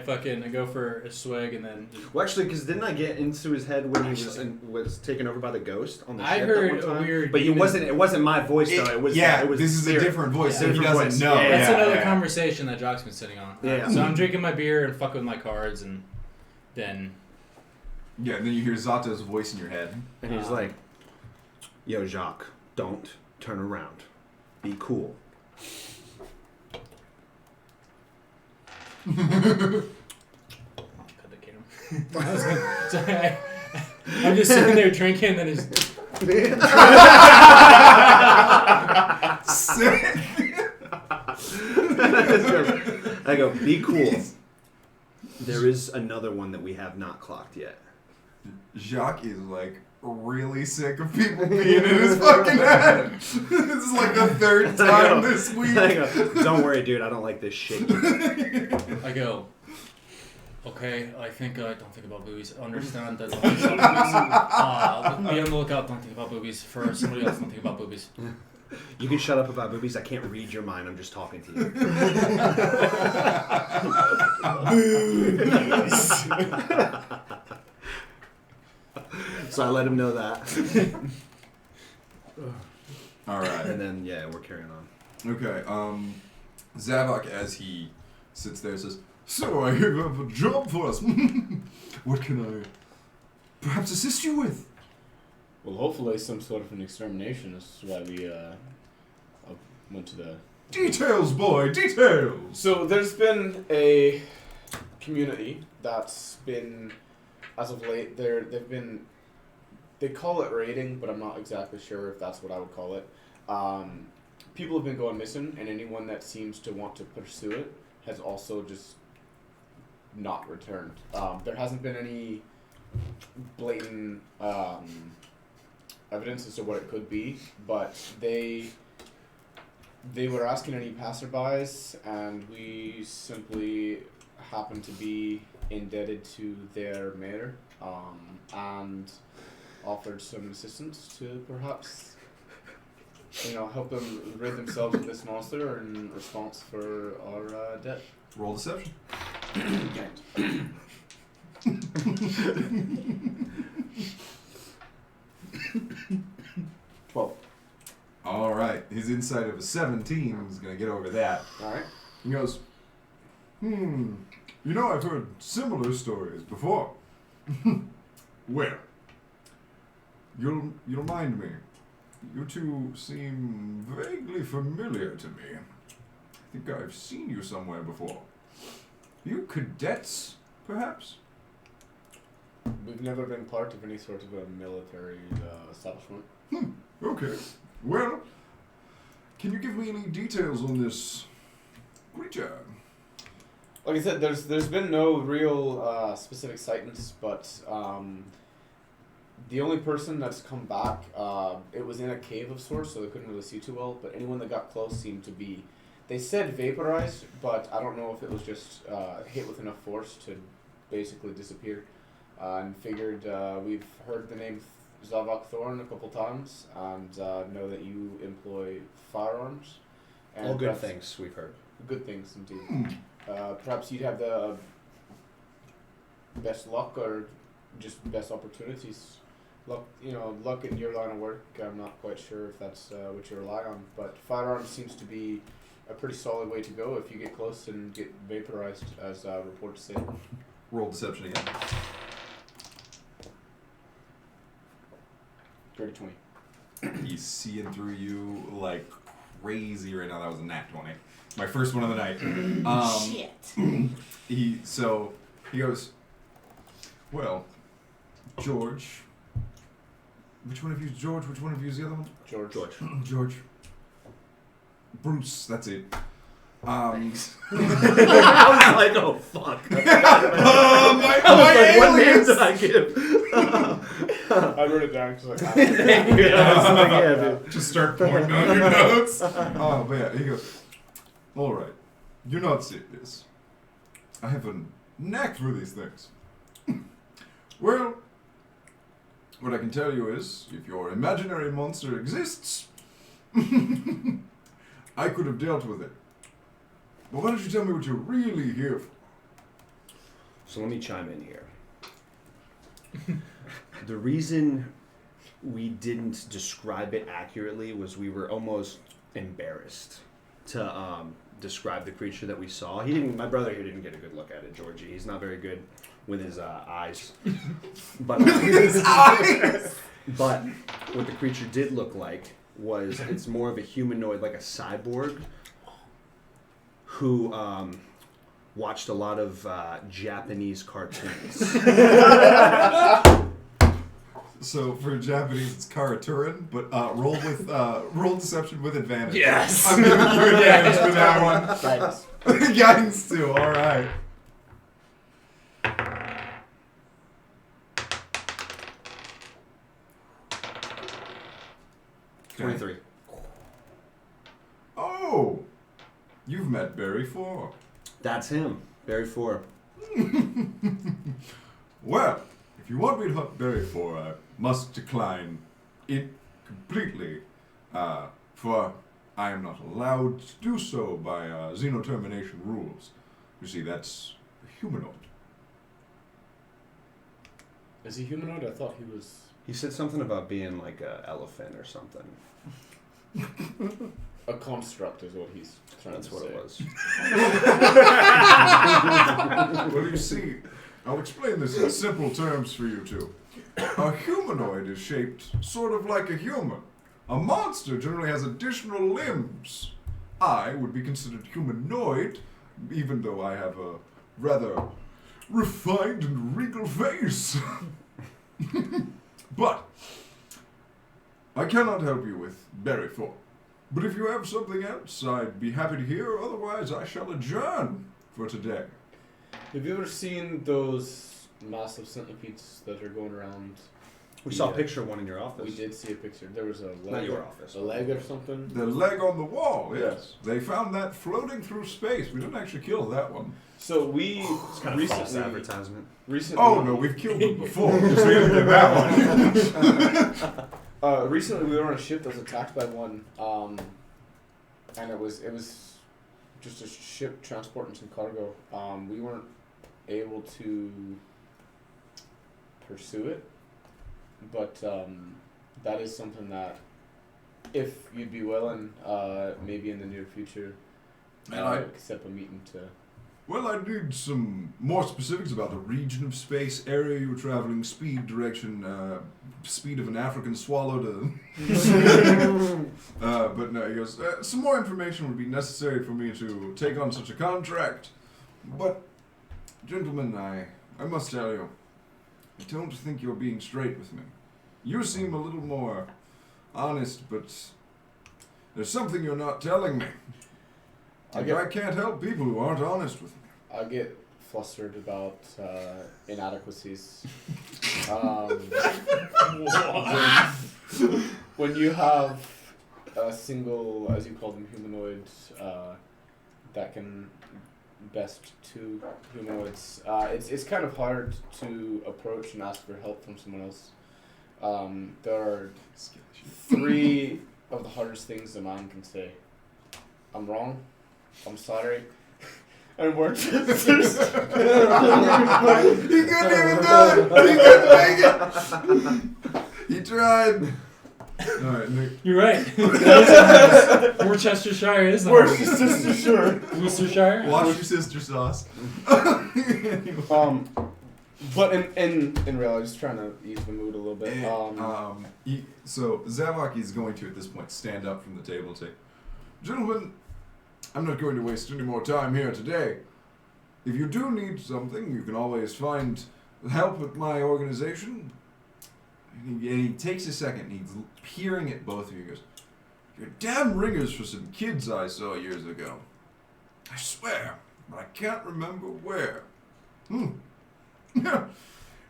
go for a swig and then. Well, actually, because didn't I get into his head when he was taken over by the ghost on the ship? I heard that one time? a weird. But it wasn't my voice though. It was this is spirit. a different voice, so he Different doesn't voice. know. Yeah, That's another conversation that Jock's been sitting on. Yeah. So I'm drinking my beer and fucking with my cards, and then. Yeah, and then you hear Zato's voice in your head. And he's like, "Yo, Jacques, don't turn around. Be cool." I'm just sitting there drinking, and it's. I go, "Be cool. There is another one that we have not clocked yet." Jacques is like really sick of people being in his fucking head. This is like the third time this week. I go, "Don't worry, dude. I don't like this shit." I go. Okay, I think I don't think about boobies. Understand that don't think about boobies. Be on the lookout, don't think about boobies. For somebody else, don't think about boobies. You can shut up about boobies. I can't read your mind. I'm just talking to you. So I let him know that. All right. And then, yeah, we're carrying on. Okay. Zavoc, as he sits there, says, "So I hear you have a job for us. What can I perhaps assist you with?" Well, hopefully some sort of an extermination. This is why we went to the... Details, boy, details! So there's been a community that's been, as of late, they've been They call it raiding, but I'm not exactly sure if that's what I would call it. People have been going missing, and anyone that seems to want to pursue it has also just not returned. There hasn't been any blatant evidence as to what it could be, but they were asking any passerbys, and we simply happened to be indebted to their mayor, and offered some assistance to perhaps, help them rid themselves of this monster in response for our debt. Roll deception. 12. All right. His insight of a 17 is going to get over that. All right. He goes, I've heard similar stories before. Well, you'll mind me. You two seem vaguely familiar to me. I think I've seen you somewhere before. You cadets, perhaps? We've never been part of any sort of a military establishment. Okay. Well, can you give me any details on this creature? Like I said, there's been no real specific sightings, but the only person that's come back, it was in a cave of sorts, so they couldn't really see too well, but anyone that got close seemed to be, they said vaporized, but I don't know if it was just hit with enough force to basically disappear. And figured we've heard the name Zavoc Thorne a couple times, and know that you employ firearms. And All good things we've heard. Good things indeed. Perhaps you'd have the best luck or just best opportunities. Luck in your line of work, I'm not quite sure if that's what you rely on, but firearms seems to be a pretty solid way to go if you get close and get vaporized, as reports say. Roll deception again. Dirty 20. He's seeing through you like crazy right now. That was a nat 20. My first one of the night. Shit. He goes, well, George. Which one of you is George? Which one of you is the other one? George. George. Bruce, that's it. I was like, oh fuck. My What name alias! did I give? I wrote it down because Thank you. I was like, yeah, dude. Just start pointing on your notes. Oh man, he goes, all right, you're not serious. I have a knack for these things. Well, what I can tell you is, if your imaginary monster exists, I could have dealt with it. But why don't you tell me what you're really here for? So let me chime in here. The reason we didn't describe it accurately was we were almost embarrassed to describe the creature that we saw. My brother here didn't get a good look at it, Georgie. He's not very good with his eyes. But His eyes! But what the creature did look like was it's more of a humanoid, like a cyborg, who watched a lot of Japanese cartoons. So for Japanese, it's Karaturin, but roll deception with advantage. Yes. I'm giving you advantage for that one. Guidance. Guidance too. All right. Okay. 23. Oh, you've met Barry 4. That's him. Barry 4. Well, if you want me to hunt Barry 4, I must decline it completely, for I am not allowed to do so by Xeno Termination rules. You see, that's a humanoid. Is he humanoid? I thought he was. He said something about being like an elephant or something. A construct is what he's trying That's to what say. it was. Well, you see, I'll explain this in simple terms for you two. A humanoid is shaped sort of like a human. A monster generally has additional limbs. I would be considered humanoid, even though I have a rather refined and regal face. But I cannot help you with Berry Thorne. But if you have something else, I'd be happy to hear. Otherwise, I shall adjourn for today. Have you ever seen those massive centipedes that are going around? We saw a picture of one in your office. We did see a picture. There was a leg. Not your office. A leg or something. The leg on the wall, yes. They found that floating through space. We didn't actually kill that one. So we It's kind of false advertisement. Recently, Oh, no, we've killed them before. Just we didn't get that one. Recently, we were on a ship that was attacked by one, and it was just a ship transporting some cargo. We weren't able to pursue it, but that is something that, if you'd be willing, maybe in the near future, set up a meeting to. Well, I need some more specifics about the region of space, area you were traveling, speed, direction, speed of an African swallow to... but no, he goes, some more information would be necessary for me to take on such a contract. But, gentlemen, I must tell you, I don't think you're being straight with me. You seem a little more honest, but there's something you're not telling me. I can't help people who aren't honest with me. I get flustered about inadequacies. When you have a single, as you call them, humanoid that can best two humanoids, it's kind of hard to approach and ask for help from someone else. There are 3 of the hardest things a man can say. I'm wrong. I'm sorry. And we're just... He couldn't even do it! He couldn't make it! He tried. Alright, Nick. You're right. Worcestershire is the Worcestershire. Worcestershire? Wash your sister sauce. But in reality, just trying to ease the mood a little bit. So Zavoc is going to, at this point, stand up from the table and say, "Gentlemen, I'm not going to waste any more time here today. If you do need something, you can always find help at my organization." And he takes a second and he's peering at both of you and goes, "You're damn ringers for some kids I saw years ago. I swear, but I can't remember where.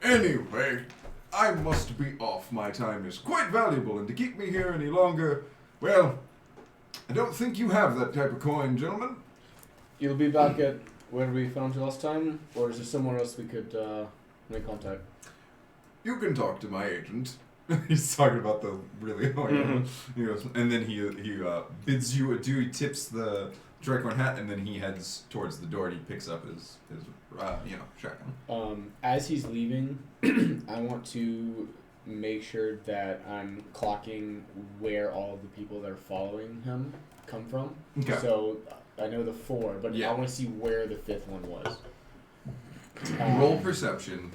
Anyway, I must be off. My time is quite valuable, and to keep me here any longer, well, I don't think you have that type of coin, gentlemen." You'll be back at where we found you last time, or is there somewhere else we could make contact? You can talk to my agent. He's talking about the really hard. He goes, and then he bids you adieu. He tips the tricorn hat, and then he heads towards the door. And he picks up his shotgun. As he's leaving, I want to make sure that I'm clocking where all of the people that are following him come from. Okay. So I know the 4, but Yeah. I want to see where the 5th one was. Roll perception.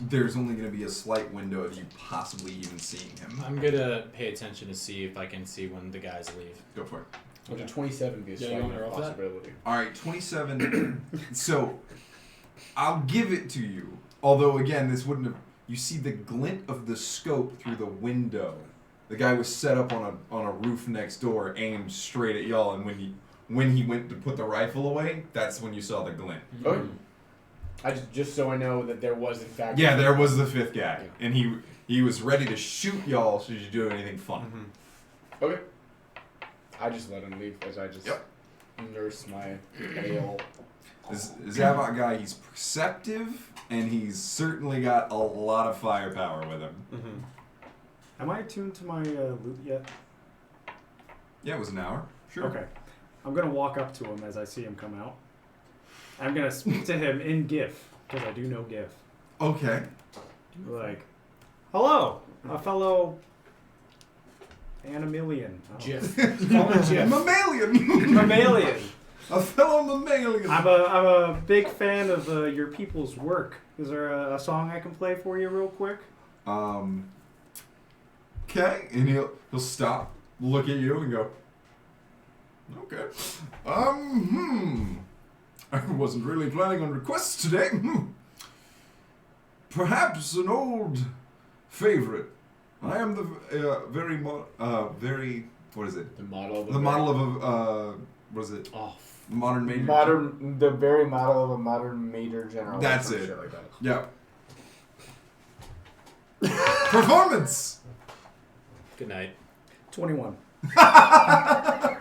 There's only going to be a slight window of you possibly even seeing him. I'm gonna pay attention to see if I can see when the guys leave. Go for it. Would a 27 be a Yeah, you want me to roll for that? possibility? All right, 27. So, I'll give it to you. Although, again, this wouldn't have... You see the glint of the scope through the window. The guy was set up on a roof next door, aimed straight at y'all, and when he went to put the rifle away, that's when you saw the glint. Okay. I just so I know that there was in fact. Yeah, there was the 5th guy, and he was ready to shoot y'all should you do anything fun. Okay. I just let him leave as I just nurse my ale. This Zavoc guy, he's perceptive, and he's certainly got a lot of firepower with him. Am I attuned to my loot yet? Yeah, it was an hour. Sure. Okay. I'm going to walk up to him as I see him come out. I'm going to speak to him in GIF, because I do know GIF. Okay. Like, hello, a fellow Animalian. Jiff. Call him Jiff. Mammalian! Mammalian. A fellow mammalian! I'm a big fan of your people's work. Is there a song I can play for you real quick? Okay, and he'll stop, look at you, and go, okay. I wasn't really planning on requests today. Perhaps an old favorite I am the very what is it? The model of The model of a what is it? Oh, Modern major. the very model of a modern major general. That's or some it. Shit like that. Yeah. Performance. good night. 21.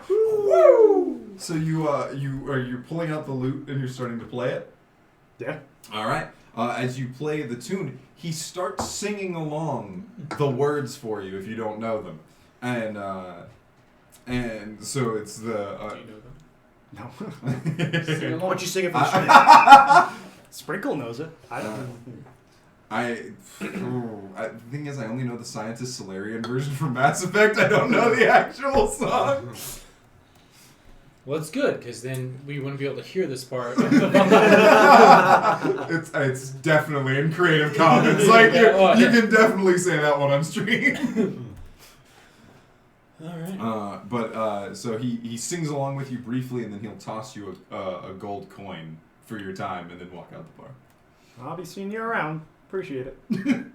Woo! So you're pulling out the lute and you're starting to play it. Yeah. All right. As you play the tune, he starts singing along the words for you if you don't know them, and so it's the. Do you know them? No. Why don't you sing it for the Sprinkle knows it. I don't. The thing is, I only know the Scientist Solarian version from Mass Effect. I don't know the actual song. Well, it's good because then we wouldn't be able to hear this part. It's definitely in Creative Commons. Like you can definitely say that one on stream. All right. So he sings along with you briefly, and then he'll toss you a gold coin for your time, and then walk out the bar. I'll be seeing you around. Appreciate it.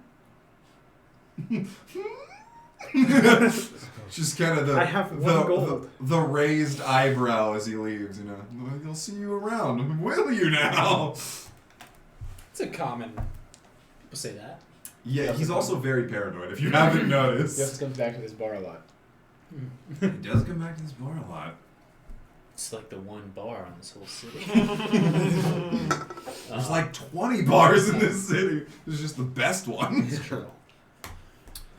Just kind of I have one gold. the raised eyebrow as he leaves. You know, well, he'll see you around. Will you now? It's a common. People say that. Yeah, he's also very paranoid. If you haven't noticed, Just comes back to this bar a lot. he does come back to this bar a lot. It's like the one bar on this whole city. There's like 20 bars in this city. This is just the best one. It's true.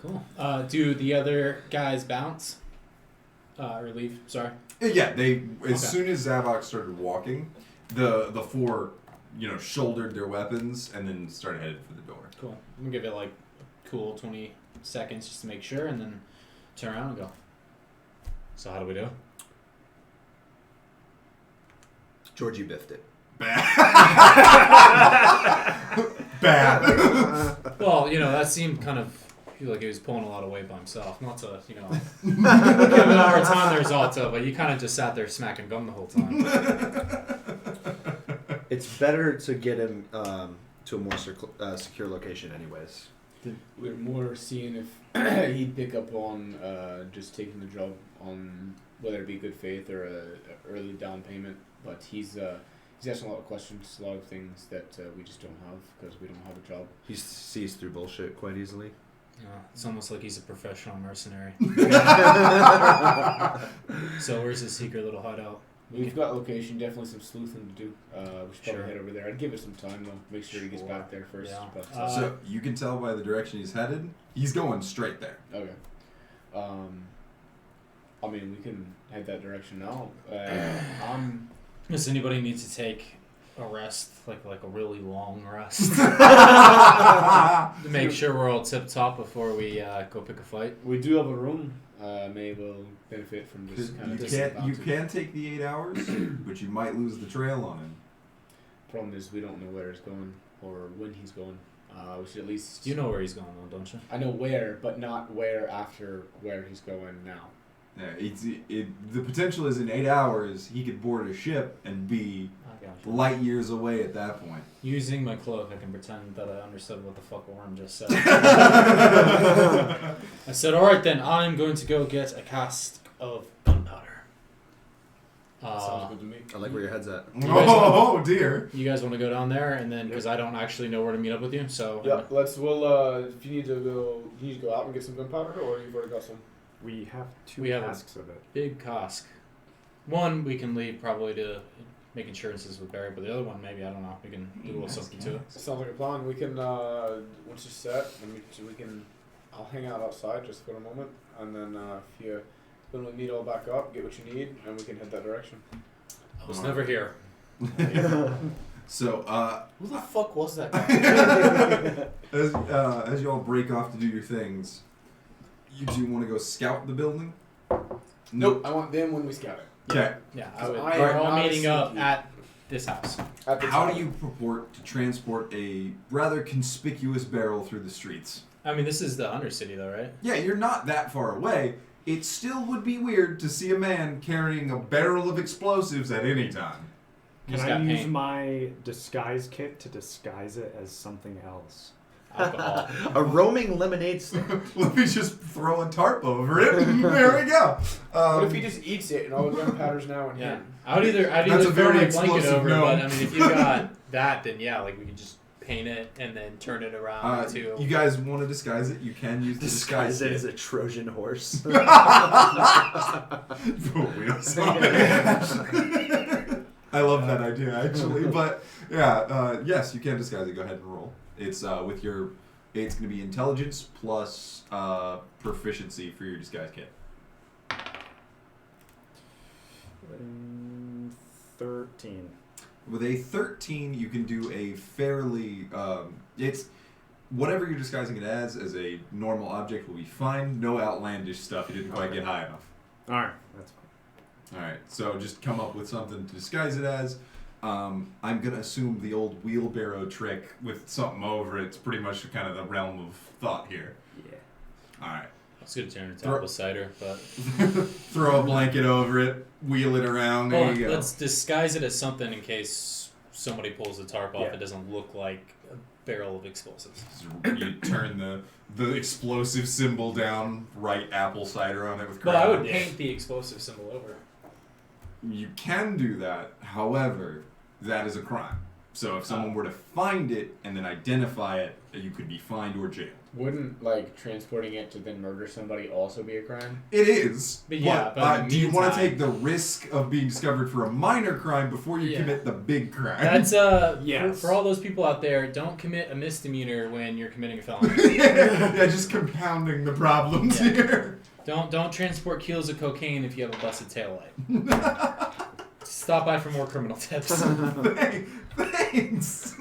Cool. Do the other guys bounce? Or leave? Sorry. Yeah, they as Okay. soon as Zavoc started walking, the four, shouldered their weapons and then started headed for the door. Cool. I'm gonna give it like a cool 20 seconds just to make sure, and then turn around and go. So how do we do? Georgie biffed it. Bad. Bad. Well, that seemed kind of like he was pulling a lot of weight by himself. Not to, give him a hard time there, Zato, but you kind of just sat there smacking gum the whole time. It's better to get him to a more secure location anyways. We're more seeing if he'd pick up on just taking the job on whether it be good faith or a early down payment. But he's asking a lot of questions, a lot of things that we just don't have because we don't have a job. He sees through bullshit quite easily. It's almost like he's a professional mercenary. So where's his secret little hideout? We've got location, definitely some sleuthing to do. We should probably Sure. head over there. I'd give it some time though. Make sure he gets Sure. back there first. Yeah. But, So you can tell by the direction he's headed, he's going straight there. okay. I mean, we can head that direction now. Does anybody need to take a rest, like a really long rest, to make sure we're all tip top before we go pick a fight? We do have a room. May will benefit from just kind of You can take the 8 hours, but you might lose the trail on him. Problem is we don't know where he's going or when he's going. We should at least. You know where he's going, though, don't you? I know where, but not where after where he's going now. Yeah, the potential is in 8 hours he could board a ship and be I got you. light years away at that point. Using my cloak, I can pretend that I understood what the fuck Oren just said. I said, all right, then I'm going to go get a cask of gunpowder. Sounds good to me. I like where your head's at. Oh dear. You guys want to go down there, and then because I don't actually know where to meet up with you, so Yeah, let's. We'll. If you need to go out and get some gunpowder, or you've already got some. We have two We have casks of it. big cask. One we can leave probably to make insurances with Barry, but the other one maybe I don't know. We can do a little something to it. Sounds like a plan. We can. Once you're set, we can. I'll hang out outside just for a moment, and then when we meet all back up, get what you need, and we can head that direction. I was never here. So, Who the fuck was that guy? as you all break off to do your things, you do want to go scout the building? Nope. I want them when we scout it. Okay. Yeah, I we're am all not meeting up sneaky. at this house. At the How time. do you purport to transport a rather conspicuous barrel through the streets? I mean, this is the Undercity, though, right? Yeah, you're not that far away. It still would be weird to see a man carrying a barrel of explosives at any time. Can He's I got use paint. my disguise kit to disguise it as something else? Alcohol. A roaming lemonade stand. Let me just throw a tarp over it. There we go. What if he just eats it and all the gunpowder's now in Yeah. him? I'd either That's a throw very my blanket explosive over, no. but I mean, if you got that, then yeah, like we could just paint it and then turn it around to. You guys want to disguise it? You can use the disguise Disguise it kit. as a Trojan horse. Put wheels on it. I love that idea actually, but yeah, yes, you can disguise it. Go ahead and roll. It's with your. It's going to be intelligence plus proficiency for your disguise kit. 13. With a 13, you can do a fairly. It's whatever you're disguising it as a normal object will be fine. No outlandish stuff. You didn't quite get high enough. All right, that's fine. All right, so just come up with something to disguise it as. I'm gonna assume the old wheelbarrow trick with something over it's pretty much kind of the realm of thought here. Yeah. All right. I was gonna turn it to apple cider, but Throw a blanket over it, wheel it around. There well, you go. let's disguise it as something in case somebody pulls the tarp off. Yeah. It doesn't look like a barrel of explosives. You turn the explosive symbol down, write apple cider on it with Well, I crayon. would paint the explosive symbol over. You can do that. However, that is a crime. So if someone were to find it and then identify it, you could be fined or jailed. Wouldn't like transporting it to then murder somebody also be a crime? It is. But yeah, but in the do you want to meantime- take the risk of being discovered for a minor crime before you Yeah. commit the big crime? That's Yes. for all those people out there, don't commit a misdemeanor when you're committing a felony. Yeah, just compounding the problems Yeah. here. Don't transport kilos of cocaine if you have a busted taillight. Stop by for more criminal tips. Thanks.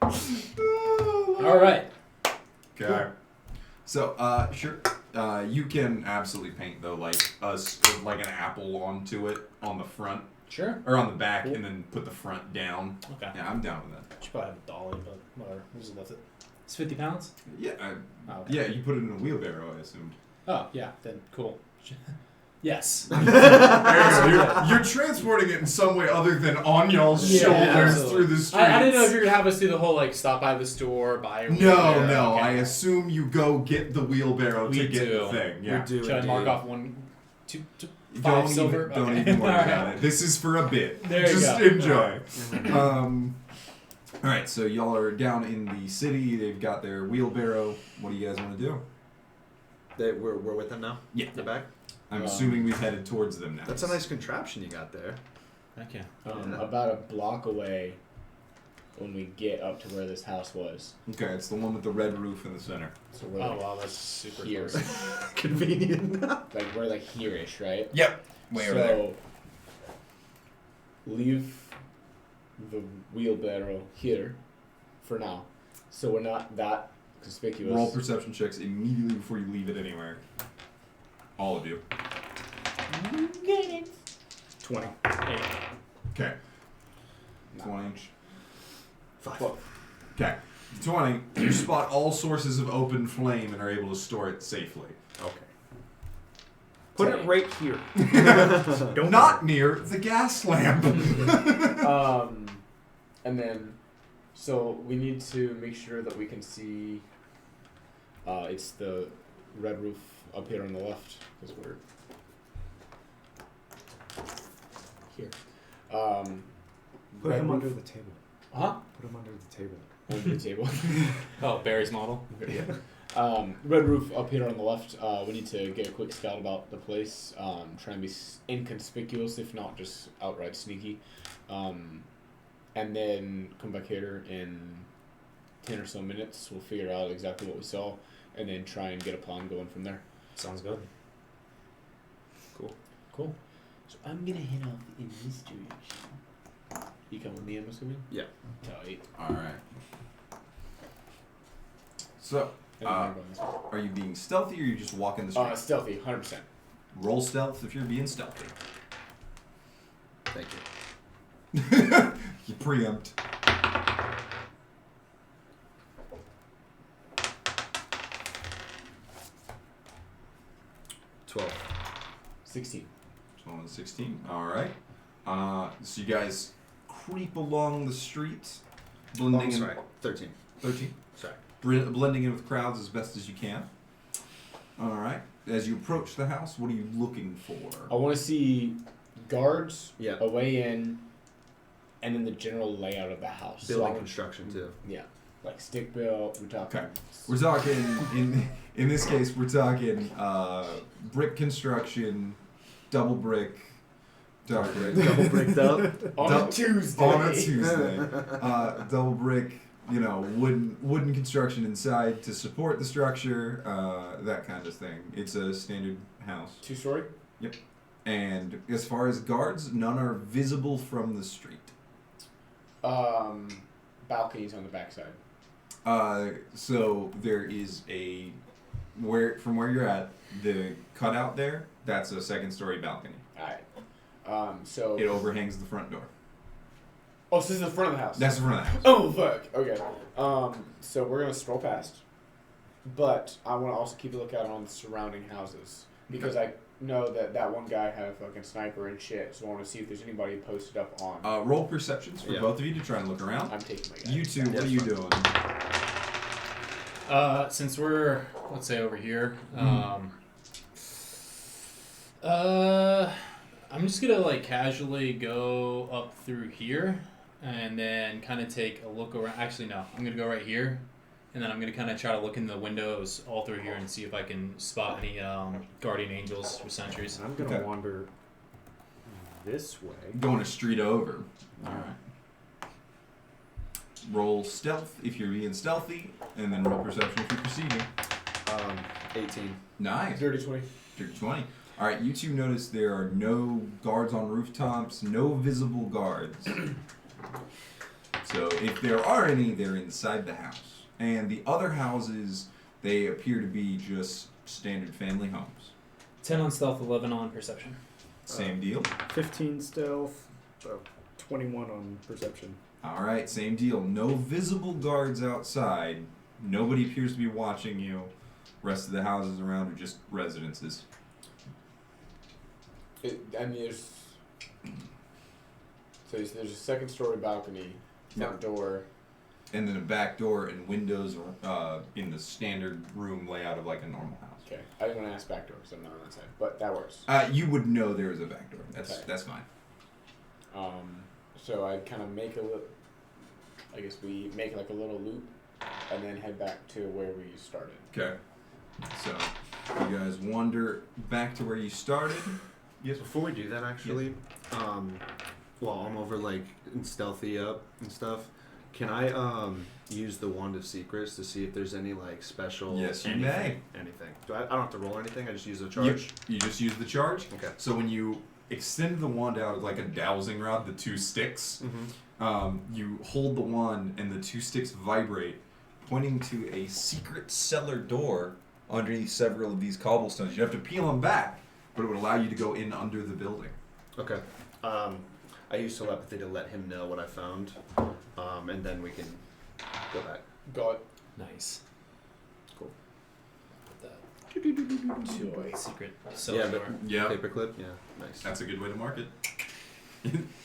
All right. Okay. So, sure. You can absolutely paint though, like like an apple onto it on the front Sure. or on the back, and then put the front down. Okay. Yeah, I'm down with that. Should probably have a dolly, but whatever. We'll just left it. It's 50 pounds? Yeah, Oh, okay. yeah. You put it in a wheelbarrow, I assumed. Oh, yeah. Then cool. Yes. There you go. You're transporting it in some way other than on y'all's Yeah, shoulders absolutely. through the streets. I didn't know if you were going to have us do the whole, like, stop by the store, buy a No, wheelbarrow. no. Okay. I assume you go get the wheelbarrow We to get do. the thing. Yeah. We do Should I mark indeed. off 1, 2, 5 silver? Don't Okay. even worry All right. about it. This is for a bit. There you Just go. enjoy. All right, so y'all are down in the city. They've got their wheelbarrow. What do you guys want to do? We're with them now? Yeah. They're back? I'm assuming we've headed towards them now. That's a nice contraption you got there. Heck yeah. About a block away when we get up to where this house was. Okay, it's the one with the red roof in the center. So we're Oh, like wow, that's super here. close. Convenient. Like we're like here-ish, right? Yep. So leave the wheelbarrow here for now. So we're not that conspicuous. Roll perception checks immediately before you leave it anywhere. All of you. 20. Okay. No. 20. 5. Okay. 20. You spot all sources of open flame and are able to store it safely. Okay. Put it right here. Don't Not near the gas lamp. And then, so we need to make sure that we can see. It's the red roof up here on the left because we're here. Put red him roof- under the table. Huh? Put him under the table. Under the table. Oh, Barry's model. Red roof up here on the left. We need to get a quick scout about the place. Try and be inconspicuous, if not just outright sneaky. And then come back here in 10 or so minutes. We'll figure out exactly what we saw, and then try and get a plan going from there. Sounds good. Cool. So I'm gonna head off in this direction. You come with me, I'm assuming? Yeah. Tight. Alright. So, And then we're going this way. are you being stealthy or are you just walking the street? Stealthy, 100%. Roll stealth if you're being stealthy. Thank you. You preempt. $12. 16. 12 and 16. Alright. So you guys creep along the street, blending in. Sorry. 13. 13. Sorry. Blending in with crowds as best as you can. All right. As you approach the house, what are you looking for? I want to see guards, Yeah. a way in, and then the general layout of the house. Building construction too. Yeah, like stick built. We're talking. Okay. We're talking in this case, we're talking brick construction, double brick. Double bricked up. On a Tuesday. On a Tuesday. Double brick, wooden construction inside to support the structure, that kind of thing. It's a standard house. 2-story? Yep. And as far as guards, none are visible from the street. Balconies on the backside. So there is from where you're at, the cutout there, that's a second-story balcony. Alright. So It overhangs the front door. Oh, so this is the front of the house. That's the front of the house. Oh fuck. Okay. So we're gonna stroll past, but I want to also keep a lookout on the surrounding houses because I know that one guy had a fucking sniper and shit. So I want to see if there's anybody posted up on. Roll perceptions for both of you to try and look around. I'm taking my guy. You two, what are you doing? Since we're, let's say, over here, I'm just gonna like casually go up through here and then kind of take a look around. Actually, no, I'm gonna go right here, and then I'm gonna kind of try to look in the windows all through here and see if I can spot any guardian angels or sentries. I'm gonna wander this way. Going a street over. All right. Roll stealth if you're being stealthy, and then roll perception if you're proceeding. 18. Nice. Dirty 20. Dirty 20. All right, you two notice there are no guards on rooftops, no visible guards. So if there are any, they're inside the house. And the other houses, they appear to be just standard family homes. 10 on stealth, 11 on perception. Same deal. 15 stealth, 21 on perception. All right, same deal. No visible guards outside. Nobody appears to be watching you. Rest of the houses around are just residences. There's a second story balcony, front door. And then a back door and windows in the standard room layout of like a normal house. Okay, I didn't want to ask back door because I'm not on that side, but that works. You would know there is a back door. That's fine. So I'd kind of make I guess we make like a little loop, and then head back to where we started. Okay. So you guys wander back to where you started. Yes. Before we do that, actually, while I'm over like in stealthy up and stuff, can I use the Wand of Secrets to see if there's any like special? Yes, you anything? Anything? I don't have to roll anything. I just use the charge. You just use the charge. Okay. So when you extend the wand out like a dowsing rod, the two sticks, you hold the wand and the two sticks vibrate, pointing to a secret cellar door underneath several of these cobblestones. You have to peel them back, but it would allow you to go in under the building. Okay. I use telepathy to let him know what I found, and then we can go back. Got Nice. Cool. Joy. Secret. Yeah, but Yeah. paperclip. Yeah, nice. That's a good way to mark it.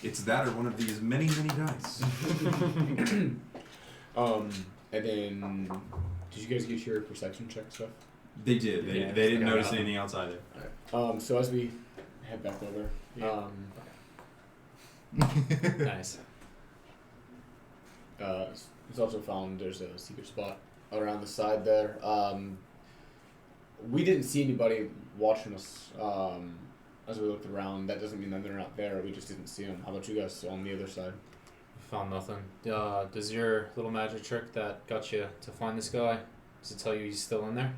It's that or one of these many, many dice. And then, did you guys get your perception check stuff? They did. They didn't notice anything outside there. Alright. So as we head back over, Nice. it's also found there's a secret spot around the side there. We didn't see anybody watching us as we looked around. That doesn't mean that they're not there. We just didn't see them. How about you guys on the other side? Found nothing. Does your little magic trick that got you to find this guy, does it tell you he's still in there?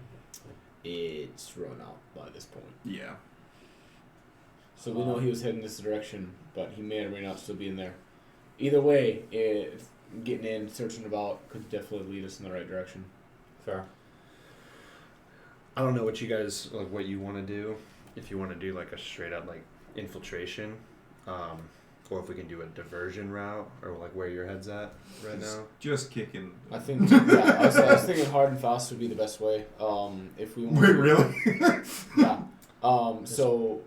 It's run out by this point. Yeah. So we know he was heading this direction, but he may or may not still be in there. Either way, getting in, searching about could definitely lead us in the right direction. Fair. I don't know what you guys like. What you want to do? If you want to do like a straight up like infiltration, or if we can do a diversion route, or like where your head's at right now. Just kicking. I think I was thinking hard and fast would be the best way. If we want Wait, really? Yeah. So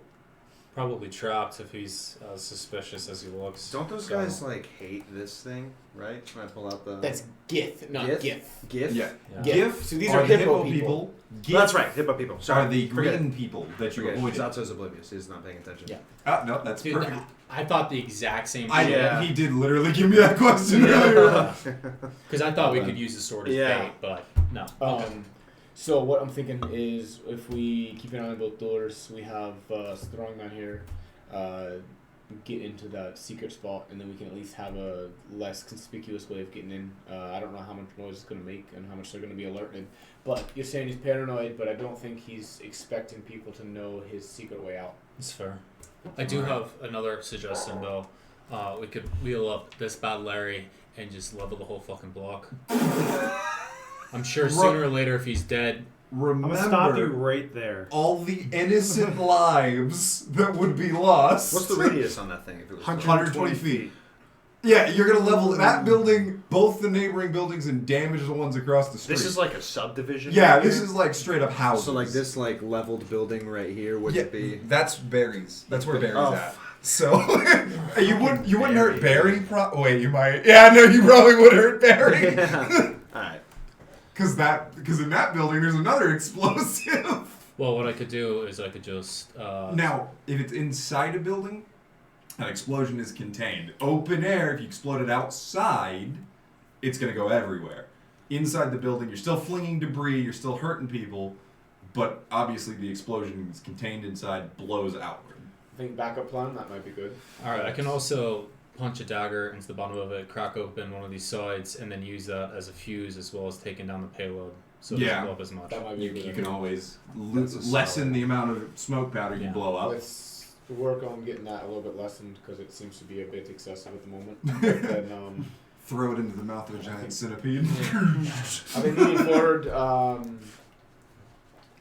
probably trapped if he's as suspicious as he looks. Don't those So- guys like hate this thing, right? When I pull out the That's Gith, not Gith? Gith. GIF. Yeah. Yeah. GIF. So these are are the hippo people. GIF That's right, hippo people. Sorry, are the forget green it. people that you Forget it. avoided. Zato's oblivious. He's not paying attention. Yeah. No, that's Dude, perfect. I thought the exact same I thing. Yeah. He did literally give me that question earlier. Because I thought we could use the sword as Yeah. bait, but no. Okay. So what I'm thinking is, if we keep an eye on both doors, we have Strongman here get into that secret spot, and then we can at least have a less conspicuous way of getting in. I don't know how much noise it's going to make and how much they're going to be alerted. But you're saying he's paranoid, but I don't think he's expecting people to know his secret way out. That's fair. I do have another suggestion, though. We could wheel up this bad Larry and just level the whole fucking block. I'm sure sooner or later, if he's dead, I'm Remember gonna stop you right there. all the innocent lives that would be lost. What's the radius on that thing? If it was 120 feet. Yeah, you're gonna level that building, both the neighboring buildings, and damage the ones across the street. This is like a subdivision. yeah, right this here? is like straight up houses. So like this like leveled building right here would it be? That's Barry's. That's where Barry's Oh, at. So you wouldn't hurt Barry. Wait, you might. Yeah, no, you probably would hurt Barry. Yeah. All right. Because in that building there's another explosive. well, what I could do is I could just... Now, if it's inside a building, an explosion is contained. Open air, if you explode it outside, it's going to go everywhere. Inside the building, you're still flinging debris, you're still hurting people, but obviously the explosion is contained inside, blows outward. I think backup plan, that might be good. Alright, I can also punch a dagger into the bottom of it, crack open one of these sides, and then use that as a fuse as well as taking down the payload. So it doesn't Yeah. blow up as much. That might be a good You idea. can always That's a lessen solid- the amount of smoke powder you Yeah. blow up. Let's work on getting that a little bit lessened, because it seems to be a bit excessive at the moment. But then, Throw it into the mouth of a giant centipede. I think moving forward,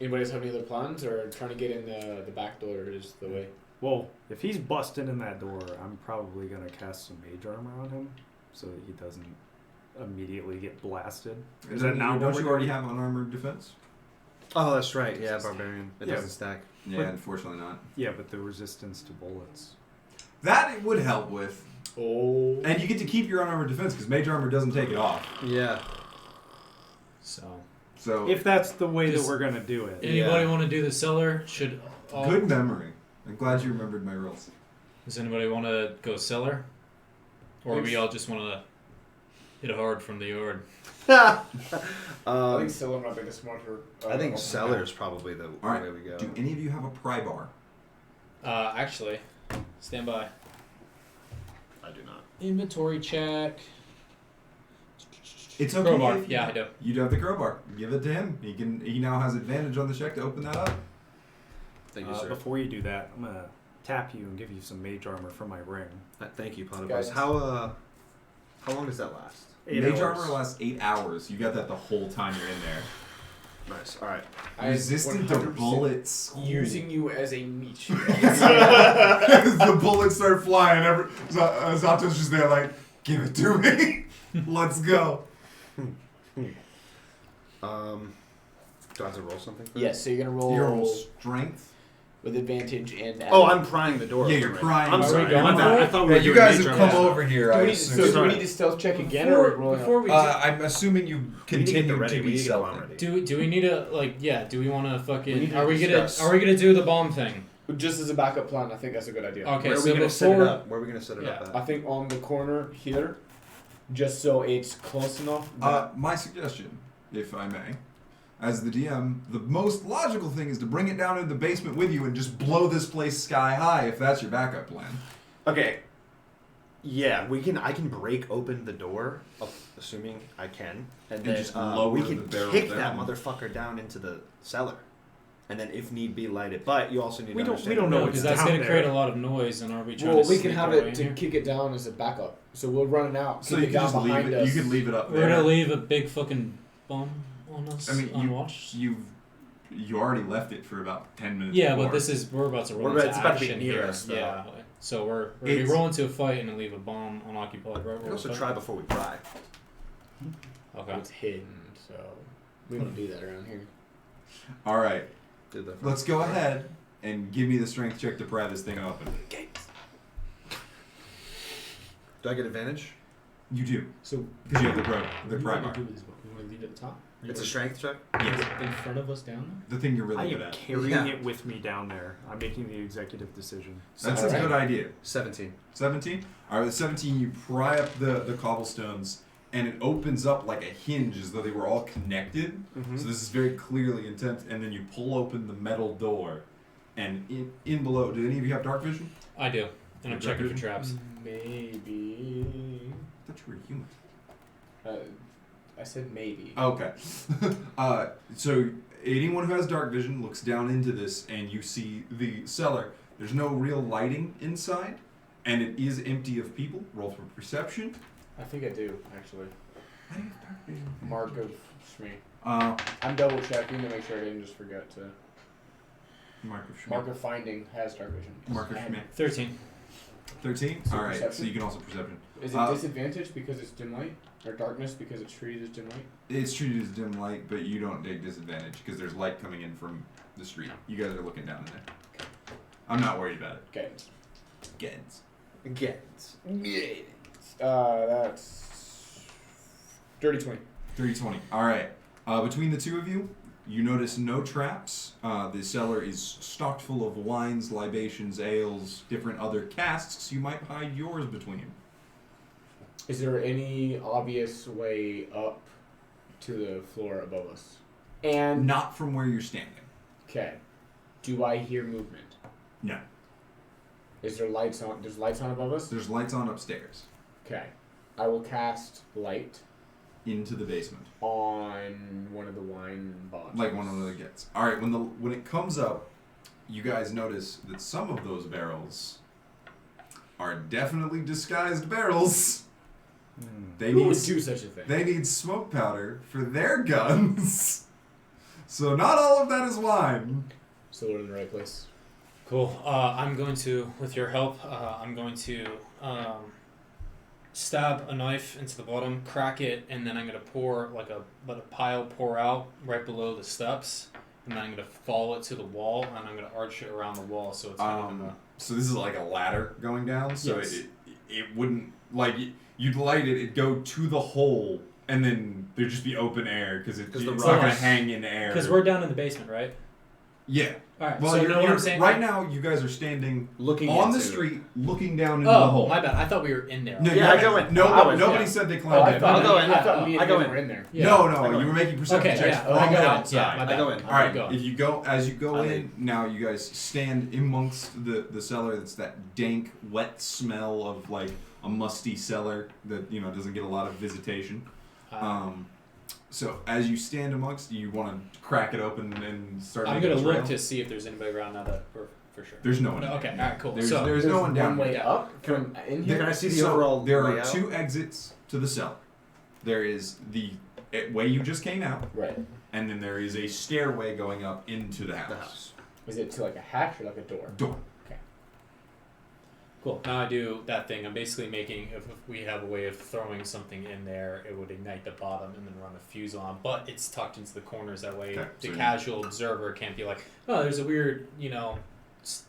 anybody else have any other plans, or trying to get in the back door is the way? Well, if he's busting in that door, I'm probably gonna cast some mage armor on him, so that he doesn't immediately get blasted. Is that not don't what you we're already doing? have unarmored defense? Oh, that's right. Yeah, barbarian. It Yeah. doesn't stack. Yeah, But- unfortunately not. Yeah, but the resistance to bullets. That it would help with. Oh. And you get to keep your unarmored defense because mage armor doesn't take it off. Yeah. So, So If that's the way that Just- we're gonna do it. anybody want to do the cellar? Should all, good memory. I'm glad you remembered my rules. Does anybody want to go cellar? Or Thanks. we all just want to hit hard from the yard? I um, think Cellar might be the smarter. I think option. cellar is probably the All right. way we go. Do any of you have a pry bar? Actually, stand by. I do not. Inventory check. It's okay. Crowbar. if Yeah, I do. You do have the crowbar. Give it to him. He now has advantage on the check to open that up. Thank you, sir. Before you do that, I'm gonna tap you and give you some mage armor from my ring. Thank you, Platypus. Guys. How long does that last? 8 Mage hours. armor lasts 8 hours. You got that the whole time you're in there. Nice. All right. I am Resistant to 100% bullets. Using you as a meat shield. The bullets start flying. Zato's just there like, give it to me. Let's go. Do I have to roll something? For Yes, so you're gonna roll Your roll strength. with advantage and. This? Oh, I'm prying the door. Yeah, open you're right prying now. I'm the sorry. door. My bad. I thought we were Yeah, you doing guys mage have armor come stuff. over here. Do I we, need, assume. so do we Sorry. need to stealth check again, or are we rolling before up? we I'm assuming you We need to get continue ready. to We be need to get the bomb stealthy. ready. Do we need to do we want to We need fucking? to Are we discuss. gonna do the bomb thing? Just as a backup plan, I think that's a good idea. Okay, Where are so we gonna set it before up? Where are we gonna set it up I at? think on the corner here, just so it's close enough. That My suggestion, if I may, as the DM, the most logical thing is to bring it down into the basement with you and just blow this place sky high if that's your backup plan. Okay. Yeah, we can. I can break open the door, assuming I can, and then just lower we the can barrel kick down. that motherfucker down into the cellar, and then if need be, light it. But you also need We to don't- understand. we don't know No, what's because that's down gonna there. create a lot of noise, and are we trying well, to we sneak can have our way it in to here? kick it down as a backup. So we'll run it out. So kick you it can down just leave behind it. us. You can leave it up We're there. gonna leave a big fucking bomb on us, I mean, unwatched. you already left it for about 10 minutes. Yeah, before. but this is we're about to roll We're into it's about to be action near here. us, though. Yeah, so we're gonna be It's- rolling to a fight and then leave a bomb unoccupied. Right? We can also try before we pry. Okay. It's hidden, so we don't do that around here. All right. Did that Let's go ahead and give me the strength check to pry this thing open. Do I get advantage? You do. So Because you have the what pry do you bar. want to do with this book? You want to leave it at the top? It's a strength check? Yes. In front of us down The thing you're I really good am at. carrying Yeah. it with me down there. I'm making the executive decision. That's a Alright. good idea. 17. 17? Alright, with 17, you pry up the cobblestones, and it opens up like a hinge as though they were all connected. Mm-hmm. So this is very clearly intent, and then you pull open the metal door, and in below, do any of you have dark vision? I do, and I'm checking for traps. Maybe. I thought you were a human. I said maybe. Okay. So anyone who has dark vision looks down into this, and you see the cellar. There's no real lighting inside, and it is empty of people. Roll for perception. I think I do, actually. How do you have dark vision? Mark of Shmi. Uh, I'm double checking to make sure I didn't just forget to. Mark of Schmidt. Mark of Finding has dark vision. Mark of Schmidt. 13. 13? So Alright, so perception? you can also perception. Is it disadvantage because it's dim light? Or darkness because it's treated as dim light? It's treated as dim light, but you don't take disadvantage because there's light coming in from the street. You guys are looking down in there. I'm not worried about it. Guidance. Gens. Again. That's dirty 20. 30-20. Alright. Between the two of you, you notice no traps. The cellar is stocked full of wines, libations, ales, different other casks. You might hide yours between. Is there any obvious way up to the floor above us? And Not from where you're standing. okay, do I hear movement? No. Is there lights on? There's lights on above us. There's lights on upstairs. Okay, I will cast light Into the basement. on one of the wine bottles. Like one of the gets. Alright, when it comes up, you guys notice that some of those barrels are definitely disguised barrels. They Who need would do such a thing? they need smoke powder for their guns. So not all of that is wine. So we're in the right place. Cool. I'm going to, with your help, I'm going to stab a knife into the bottom, crack it, and then I'm going to let a pile pour out right below the steps, and then I'm going to follow it to the wall, and I'm going to arch it around the wall so it's kind of in the... So this is like a ladder going down. So Yes. it wouldn't like you'd light it. It'd go to the hole, and then there'd just be open air because it's the not gonna rocks- hang in air. Because we're down in the basement, right? Yeah. Alright, Well, so you know what I'm you're saying? right now. You guys are standing Looking on the into- street, looking down into the Oh, hole. my bad. I thought we were in there. No, Yeah, you're I go in. No, I was- nobody yeah. said they Oh, climbed I in. thought, I'll go in. I thought me and I go him in. were in there. Yeah. No, I go you in. were making perception Okay, checks yeah. from I the go in. outside. Yeah, my I bad. go in. All right, Go. if you go as you go I'm in now, you guys stand amongst the cellar. That's that dank, wet smell of like a musty cellar that doesn't get a lot of visitation. So as you stand amongst, you want to crack it open and start. I'm making going a to look trail? to see if there's anybody around now that we're for sure. There's no one. Okay, alright, cool. There's So, no one down way here. up from in here. Can I see the So overall there are layout? 2 exits to the cellar. There is the way you just came out, Right. and then there is a stairway going up into the The house. house. Is it to like a hatch or like a door? Door. cool. Now I do that thing. I'm basically making, if we have a way of throwing something in there, it would ignite the bottom and then run a fuse on. But it's tucked into the corners. That way Okay, the so casual observer can't be like, oh, there's a weird,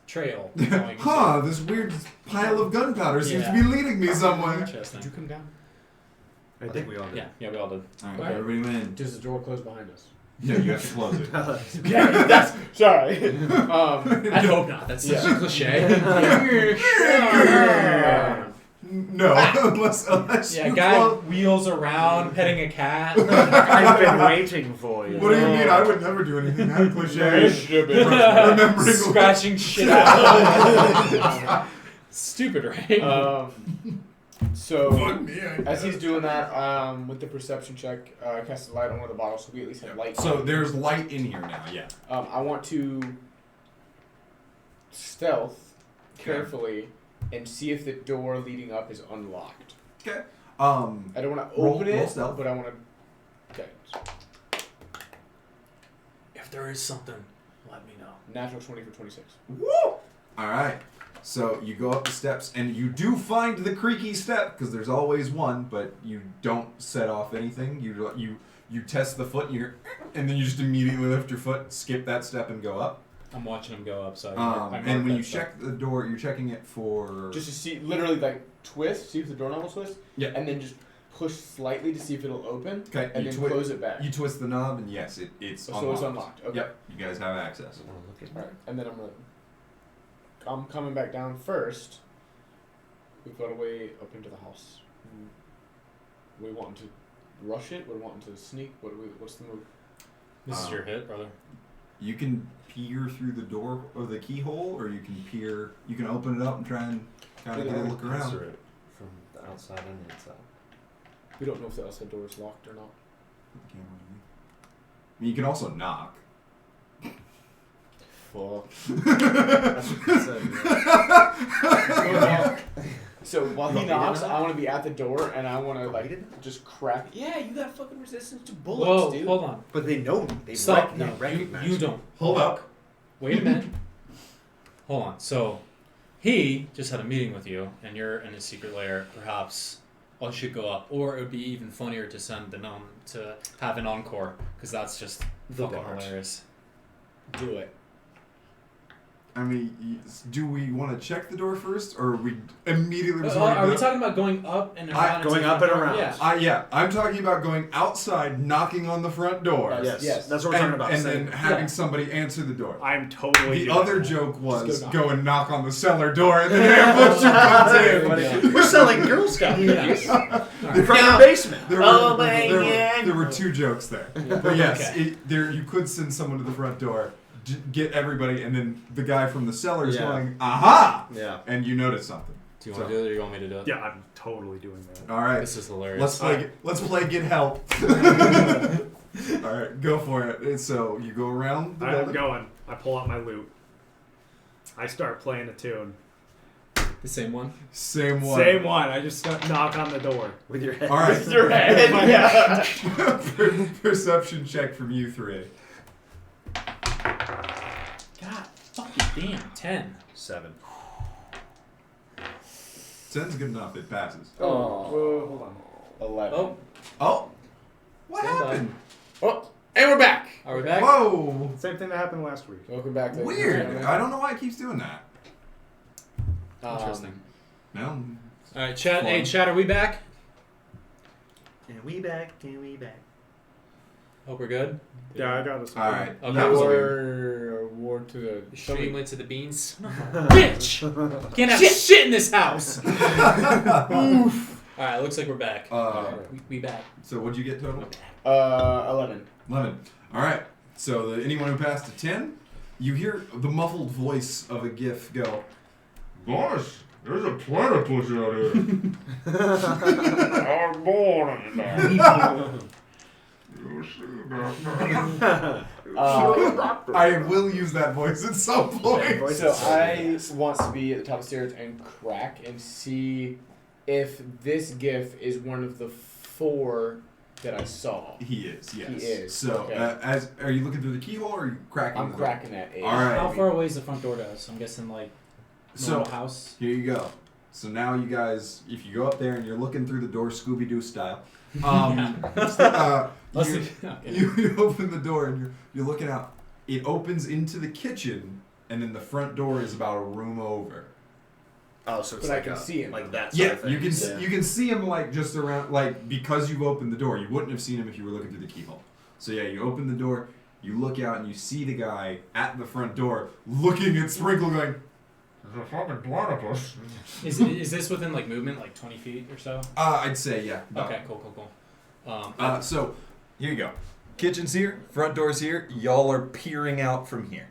trail going. Huh, this weird pile of gunpowder seems to be leading me somewhere. Interesting. Did you come down? I think we all did. Yeah, we all did. Alright, Right. everybody win. Does the door close behind us? No, you have to close it. Yeah, that's sorry. I hope not. That's such a cliche. No, unless Yeah, you guy close. wheels around petting a cat. I've been waiting for you. What do you mean? I would never do anything that cliche. Remembering Scratching shit out. Stupid, right? So Fuck me, as he's doing that, with the perception check, cast a light on one of the bottles, so we at least have light. So there's light in here now. Yeah. I want to stealth carefully and see if the door leading up is unlocked. Okay. I don't want to Roll- open roll it, stealth. but I want to. Okay. If there is something, let me know. Natural 20 for 26. Woo! All right. So you go up the steps, and you do find the creaky step because there's always one, but you don't set off anything. You test the foot, and then you just immediately lift your foot, skip that step, and go up. I'm watching him go up. So I mark and when that you stuff. check the door, you're checking it for. Just to see, literally like twist, see if the doorknob will twist. Yeah. And then just push slightly to see if it'll open. Okay. And you then close it back. You twist the knob, and yes, it's So unlocked. it's unlocked. Okay. Yep. You guys have access. Alright. And then I'm coming back down first. We've got a way up into the house. We wanting to rush it? We're wanting to sneak? What's the move? This is your hit, brother. You can peer through the door or the keyhole, or you can peer. You can open it up and try and kind of get a look around. Answer it from the outside and the inside. We don't know if the outside door is locked or not. I mean, you can also knock. Fuck. That's what he said. So while he He knocks, didn't I want to be at the door and I want to He like didn't? just crack. Yeah, you got fucking resistance to bullets, Whoa, dude. hold on. But they know me. They Stop. they No, recognize you me. don't. Hold up. Wait a minute. Hold on. So, he just had a meeting with you, and you're in his secret lair. Perhaps I should go up, or it would be even funnier to send the gnome to have an encore, because that's just The fucking bars. hilarious. Do it. I mean, do we want to check the door first, or are we immediately Are resorting we to- talking about going up and around? into going the up front and door? around. Yeah. Yeah, I'm talking about going outside, knocking on the front door, Yes. That's what we're talking about. and Saying- then having Yeah. somebody answer the door. I'm totally The doing other that. joke was Just go go, knock. and knock on the cellar door, and then ambush you comes in. We're selling Girl Scout cookies Yeah. from the basement. There were, Oh my there, God. there were two jokes there. But yes, Okay. there you could send someone to the front door, get everybody, and then the guy from the cellar is Yeah. going, aha! Yeah. And you notice something. Do you want to do it, or do you want me to do it? Yeah, I'm totally doing that. All right, This is hilarious. let's play get help. All right, go for it. And so you go around the I'm building. going. I pull out my loot. I start playing a tune. The same one? Same one. Same one. I just knock on the door. With your head. All right. With your head. Yeah. Perception check from you three. God fucking damn. 10. 7. 10's good enough. It passes. Whoa, hold on. 11. Oh, Oh, what Stand by. happened? Oh, and we're back. are we back? Whoa, Same thing that happened last week. Welcome back. ladies and weird. gentlemen. I don't know why it keeps doing that. Interesting. No. Alright, chat. Fun. Hey, chat, are we back? And we back. And we back. Hope we're good. Yeah, I got us. All right. Okay. That was weird. War to the. The stream went to the beans. Bitch! Can't have shit in this house! Alright, looks like we're back. We back. So what'd you get total? 11. 11. All right. So anyone who passed a 10, you hear the muffled voice of a GIF go, "Boss, there's a platypus out here." I'm born in there. You see that? I will use that voice at some point. Voice So is so I good. want to be at the top of the stairs and crack and see if this GIF is one of the 4 that I saw. He is, yes. He is, So, okay. are you looking through the keyhole or are you cracking? I'm the cracking that 8. All right. How far away is the front door to us? I'm guessing like normal So house. here you go. So now you guys, if you go up there and you're looking through the door, Scooby-Doo style, you open the door and you're looking out. It opens into the kitchen, and then the front door is about a room over. Oh, so it's But I like can see him. like that. Yeah, sort of thing. you can Yeah. you can see him like just around, like because you've opened the door. You wouldn't have seen him if you were looking through the keyhole. So yeah, you open the door, you look out, and you see the guy at the front door looking at Sprinkle, going, "There's a fucking platypus." Is this within like movement, like 20 feet or so? I'd say yeah. about. Okay, cool. So here you go. Kitchen's here, front door's here. Y'all are peering out from here.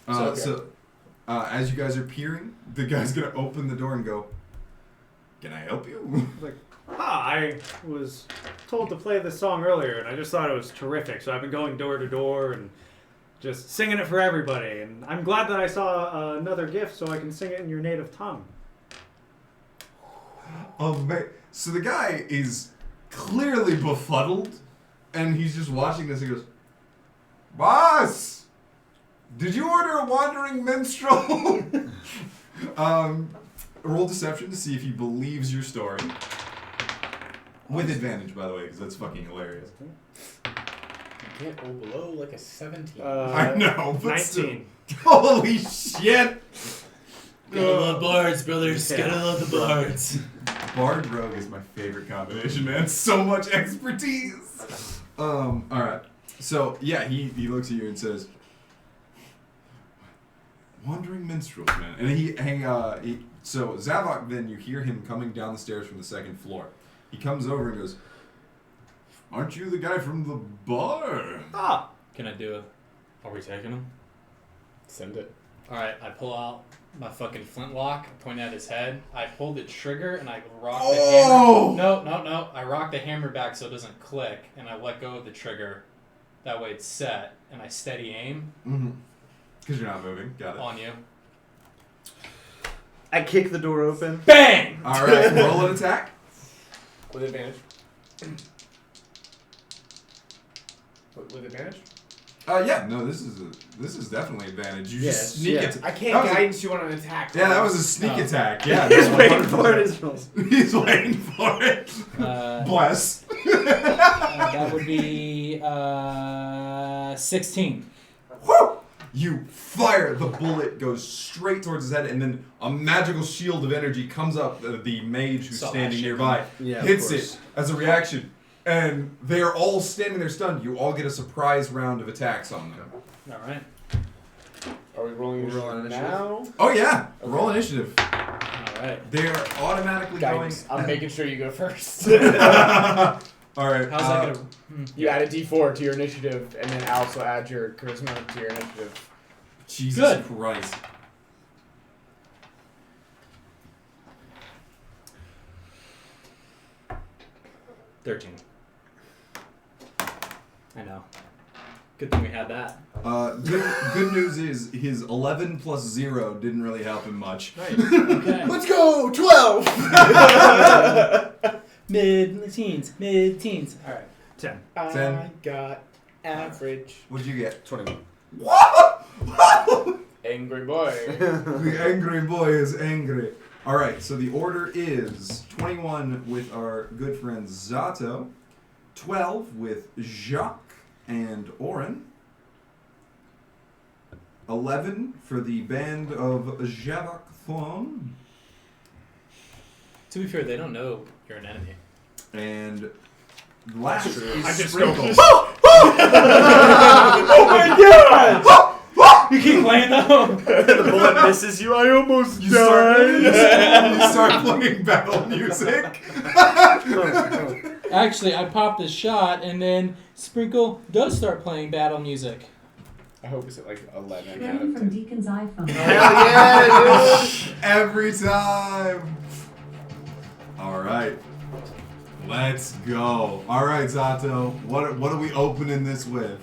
So as you guys are peering, the guy's gonna open the door and go, "Can I help you?" I was told to play this song earlier, and I just thought it was terrific. So I've been going door to door and just singing it for everybody. And I'm glad that I saw another gift, so I can sing it in your native tongue. So the guy is clearly befuddled, and he's just watching this. He goes, "Boss, did you order a wandering minstrel?" Roll deception to see if he believes your story. With advantage, by the way, because that's fucking hilarious. You can't go below like a 17. I know, but still. 19. Holy shit! Gotta love bards, brothers. Gotta love the bards. Bard Rogue is my favorite combination, man. So much expertise. Alright. So, yeah, he looks at you and says, Wandering minstrels, man. And so Zavoc, then you hear him coming down the stairs from the second floor. He comes over and goes, Aren't you the guy from the bar? Ah. Can I do it? Are we taking him? Send it. Alright, I pull out my fucking flintlock, point at his head. I pull the trigger and I rock Oh! the hammer. No. I rock the hammer back so it doesn't click, and I let go of the trigger. That way it's set, and I steady aim Mm-hmm. Because you're not moving. Got it. on you. I kick the door open. Bang! Alright, roll an attack. With advantage. With advantage? Yeah, no, this is definitely advantage. You just sneak it. I can't guidance you on an attack. Yeah, that was a sneak attack. Yeah, He's no, waiting for 100%. it. He's waiting for it. Bless. That would be 16. Woo! You fire. The bullet goes straight towards his head, and then a magical shield of energy comes up. The mage who's Saw that standing shit nearby Yeah, hits of it as a reaction, and they're all standing there stunned. You all get a surprise round of attacks on them. Alright. Are we rolling initiative now? Oh yeah, Okay. roll initiative. Alright. They're automatically Guidance. going. I'm making sure you go first. All right. How's that gonna... You add a d4 to your initiative, and then also add your charisma to your initiative. Jesus Good. Christ. $13. I know. Good thing we had that. Good news is his 11 plus 0 didn't really help him much. Nice. Okay. Let's go! 12! Mid-teens. Alright. 10. 10. I got average. What'd you get? 21. What? Angry boy. The angry boy is angry. Alright, so the order is 21 with our good friend Zato, 12 with Jacques and Oren, 11 for the band of Zavoc Thorne, To be fair, they don't know you're an enemy. and last is I just Sprinkle. Oh my god! You keep playing though? The bullet misses you. I almost You died. start playing battle music. Actually, I popped a shot, and then Sprinkle does start playing battle music. I hope it's at like 11 out Ready of from 10. Deacon's iPhone. Hell yeah, dude. Every time. All right. Let's go. All right, Zato. What are we opening this with?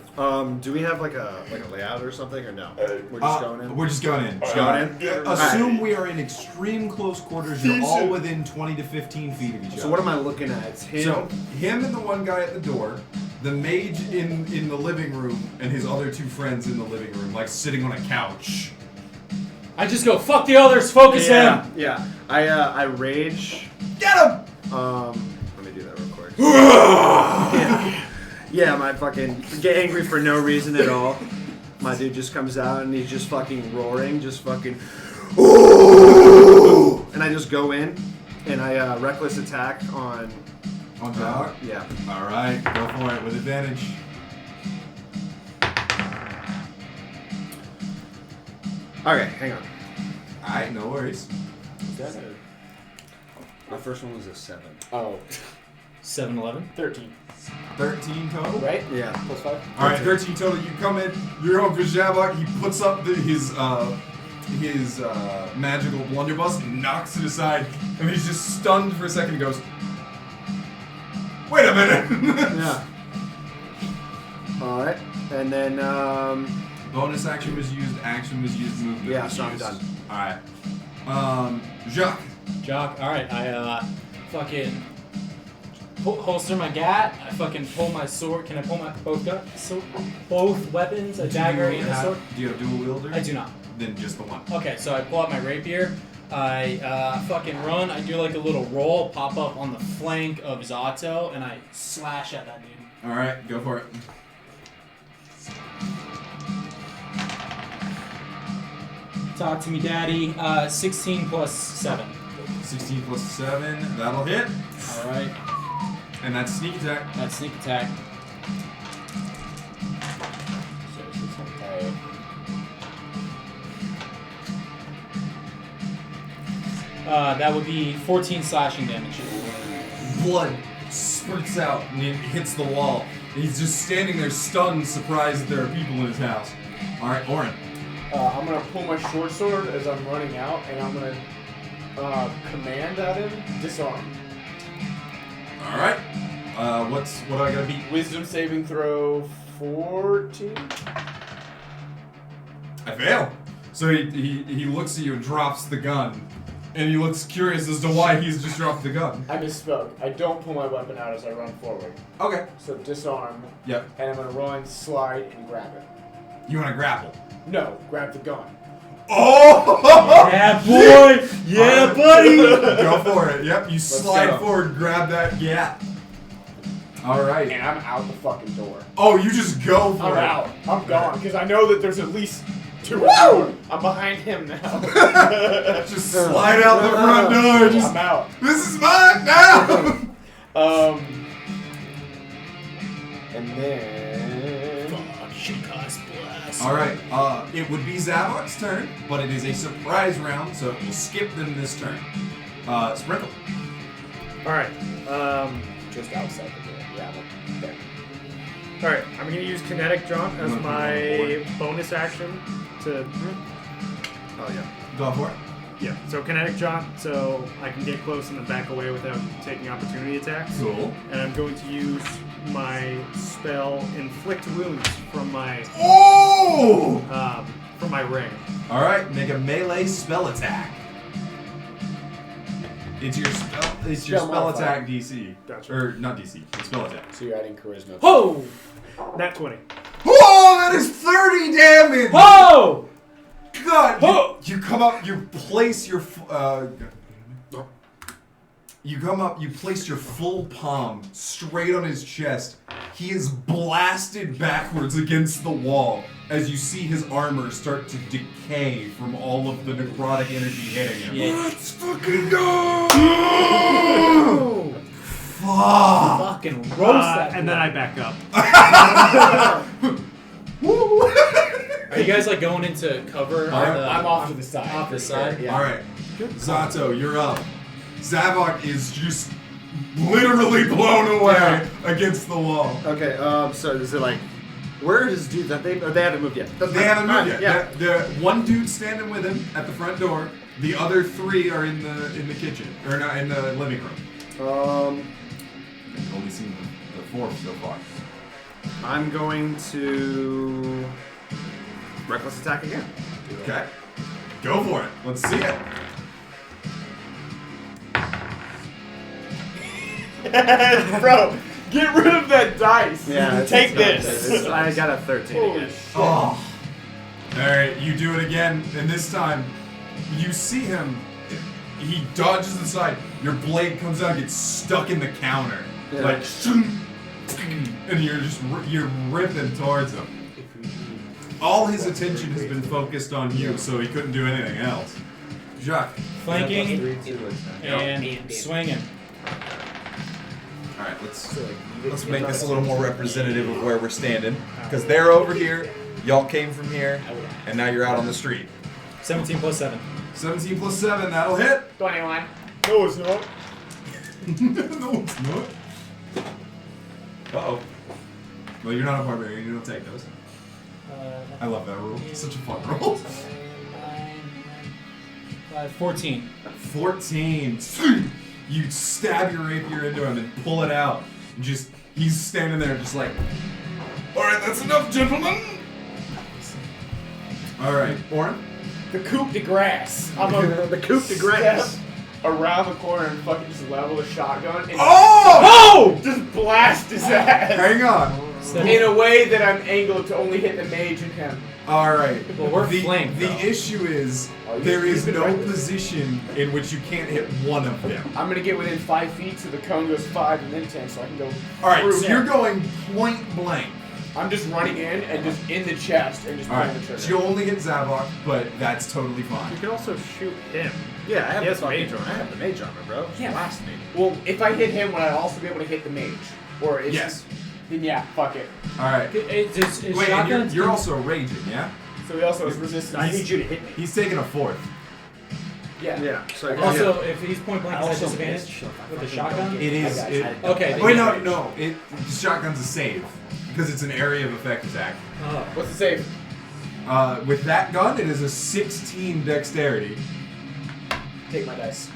Do we have like a layout or something or no? We're just going in. We're just going in. Just going in? Assume we are in extreme close quarters. You're all within 20 to 15 feet of each other. So what am I looking at? It's him. So him and the one guy at the door, the mage in the living room, and his other two friends in the living room, like sitting on a couch. I just go, fuck the others, focus him! Yeah. I rage. Get him! Let me do that real quick. Yeah, my fucking get angry for no reason at all. My dude just comes out and he's just fucking roaring, just fucking ooh! And I just go in and I reckless attack on Zavoc? yeah. All right, go for it with advantage. Okay, hang on. All right, no worries. My first one was a 7. Oh, 7-11. 13. 13 total. Right? Yeah. Plus 5? All right, 13 total. You come in. You're home for Zavoc. He puts up his magical blunderbuss, knocks it aside, and he's just stunned for a second. He goes, "Wait a minute!" Yeah. All right, and then Bonus action was used. Action was used. Movement. Yeah, was so I'm used. done. All right. Jacques. Jock, alright, I fucking holster my gat, I fucking pull my sword. Can I pull my both weapons, a dagger and a sword? Do you have dual wielder? I do not. Then just the one. Okay, so I pull out my rapier, I fucking run, I do like a little roll, pop up on the flank of Zato, and I slash at that dude. All right, go for it. Talk to me, Daddy. 16 plus 7. 16 plus 7, that'll hit. All right. And that's sneak attack. That's sneak attack. That would be 14 slashing damage. Blood spurts out and it hits the wall. He's just standing there stunned, surprised that there are people in his house. Alright, Oren. I'm gonna pull my short sword as I'm running out, and I'm gonna command at him, disarm. Alright. What do I gotta beat? Wisdom saving throw 14. I fail. So he looks at you and drops the gun. And he looks curious as to why he's just dropped the gun. I misspoke. I don't pull my weapon out as I run forward. Okay. So disarm. Yep. And I'm gonna run, slide, and grab it. You wanna grapple? No, grab the gun. Oh! Yeah, boy! Yeah, buddy! Go for it. Yep, you slide go. forward, grab that gap. Alright. And I'm out the fucking door. Oh, you just go for I'm it. out. I'm gone because I know that there's at least 2 or 4. I'm behind him now. Just slide out the front door. Just, I'm out. this is mine now! And then. Fuck, shit cost blast. Alright, it would be Zavoc's turn, but it is a surprise round, so it will skip them this turn. Sprinkle. Alright. Just outside the door. Yeah, I'm there. Alright, I'm going to use Kinetic Jaunt as my bonus action to... Oh, yeah. Go for it. Yeah, so Kinetic Jaunt, so I can get close and then back away without taking opportunity attacks. Cool. And I'm going to use my spell Inflict Wounds from my ring. Alright, make a melee spell attack. It's your spell modifier. attack DC. Gotcha. Or not DC, it's spell attack. So you're adding charisma. Ho! Nat 20. Whoa, that is 30 damage! Ho! God! Ho! You come up, you place your you come up, you place your full palm straight on his chest. He is blasted backwards against the wall as you see his armor start to decay from all of the necrotic energy hitting him. Yeah. Let's fucking go! Fuck! Fucking roast that. And then I back up. Are you guys like going into cover? I'm off to the side. Off the side? Yeah. Alright, Zato, you're up. Zavoc is just literally blown away against the wall. Okay, so is it like, where is dude that they haven't moved yet? They haven't moved yet. Yeah. The one dude standing with him at the front door. The other 3 are in the kitchen or not in the living room. I've only seen the 4 so far. I'm going to reckless attack again. Okay, go for it. Let's see it. Bro, get rid of that dice. Yeah, Take this. I got a 13 Holy again. shit. Oh. Alright, you do it again, and this time you see him. He dodges aside. Your blade comes out and gets stuck in the counter. Yeah. Like, and you're ripping towards him. All his attention has been focused on you, so he couldn't do anything else. Jacques. Flanking Yep. and swinging. Alright, let's make this a little more representative of where we're standing. Because they're over here, y'all came from here, and now you're out on the street. 17 plus 7. 17 plus 7, that'll hit. 21. No, it's not. No, it's not. Uh-oh. Well, you're not a barbarian, you don't take those. I love that rule. It's such a fun rule. 14. 14. You stab your rapier into him and pull it out. And he's standing there just like, alright, that's enough, gentlemen. Alright, Oren? The coup de grace. I'm The coup de grace. around the corner and fucking just level a shotgun and Oh! just blast his ass Hang on. in a way that I'm angled to only hit the mage and him. Alright. Well, we're the flanked, The though. issue is, Oh, there is you've been no right. position in which you can't hit one of them. I'm gonna get within 5 feet so the cone goes 5 and then 10 so I can go. Alright, through so him. you're going point blank I'm just running in and just in the chest and just All pulling right. the trigger. So you only hit Zavoc, but that's totally You fine. can also shoot him. Yeah, I have He the has fucking mage armor. I have the mage armor, bro. Yeah. Blast me. Well, if I hit him, would I also be able to hit the mage? Or is Yes. Then yeah, fuck it. All right. It's Wait, and shotguns. you're also raging, yeah? So he also has resistance. I need you to hit me. He's taking a 4th. Yeah. Yeah. So Also, if he's point blank, I is that also disadvantage missed. with the shotgun? It is. I got It, you. Okay. then wait, yeah. no. Shotgun's a save because it's an area of effect attack. Oh. What's the save? With that gun, it is a 16 dexterity. Take my dice.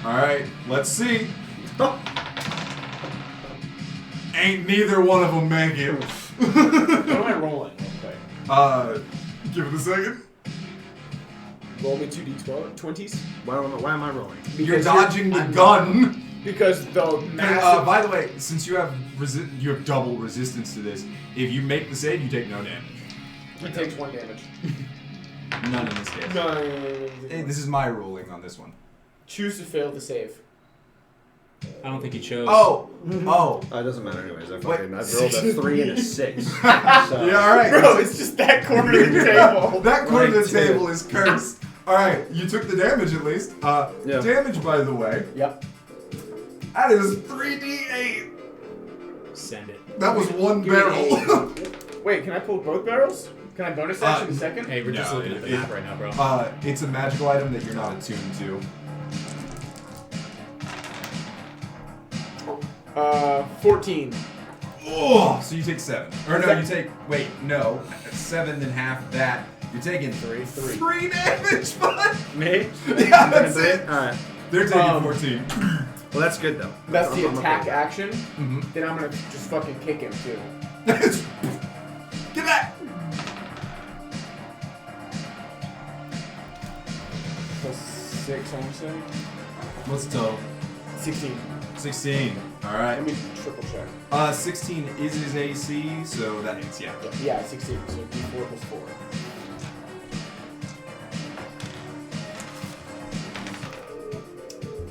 All right, let's see. Ain't neither one of them make it. What am I rolling? Okay. Give it a second. Roll me 2d20s. why am I rolling? You're Because dodging the I'm gun. Because the massive. By the way, since you have double resistance to this, if you make the save, you take no damage. he takes 1 damage. None in this case. No. Hey, this is my ruling on this one. Choose to fail the save. I don't think he chose. Oh. It doesn't matter anyways. I Wait. rolled a 3 and a 6. So. Yeah, all right. Bro, it's just that corner of the table. That corner of the Right, too. table is cursed. All right, you took the damage at least. Yeah. Damage, by the way, Yep. that is 3d8. Send it. That was one Give me barrel. Wait, can I pull both barrels? Can I bonus action a second? Hey, we're just No, looking at the it- map right now, bro. It's a magical item that you're not attuned to. 14. Oh, so you take 7. Or no, you take. Wait, no. 7 then half that. You're taking 3 damage, bud. Me? Yeah, that's it. Alright. They're taking Um, 14. Well, that's good though. That's the I'm attack okay. action. Mm-hmm. Then I'm gonna just fucking kick him too. Get back. Plus 6, I'm saying. What's the total? 16. 16. All right. Let me triple check. 16 is his AC, so that hits. Yeah. Yeah, 16. So d4 plus 4.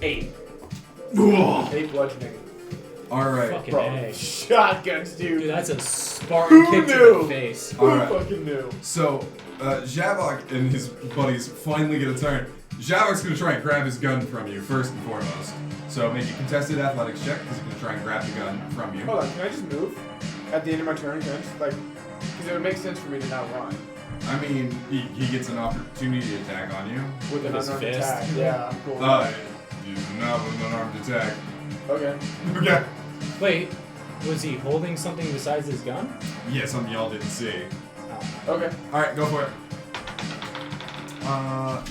Eight. All 8 bludgeoning. right. Fucking Bro, A. shotguns, dude. Dude, that's a Spartan Who kick to knew? the face. Who Alright. fucking knew? So, Zavoc and his buddies finally get a turn. Zavoc's gonna try and grab his gun from you first and foremost. So make a contested athletics check because he's gonna try and grab the gun from you. Hold on, can I just move at the end of my turn? Can I just, like, because it would make sense for me to not run I mean, he gets an opportunity attack on you. with an With his unarmed fist. attack. Yeah, cool. You do not with an unarmed attack. Okay. Okay. Wait, was he holding something besides his gun? Yeah, something y'all didn't see. Okay. All right, go for it.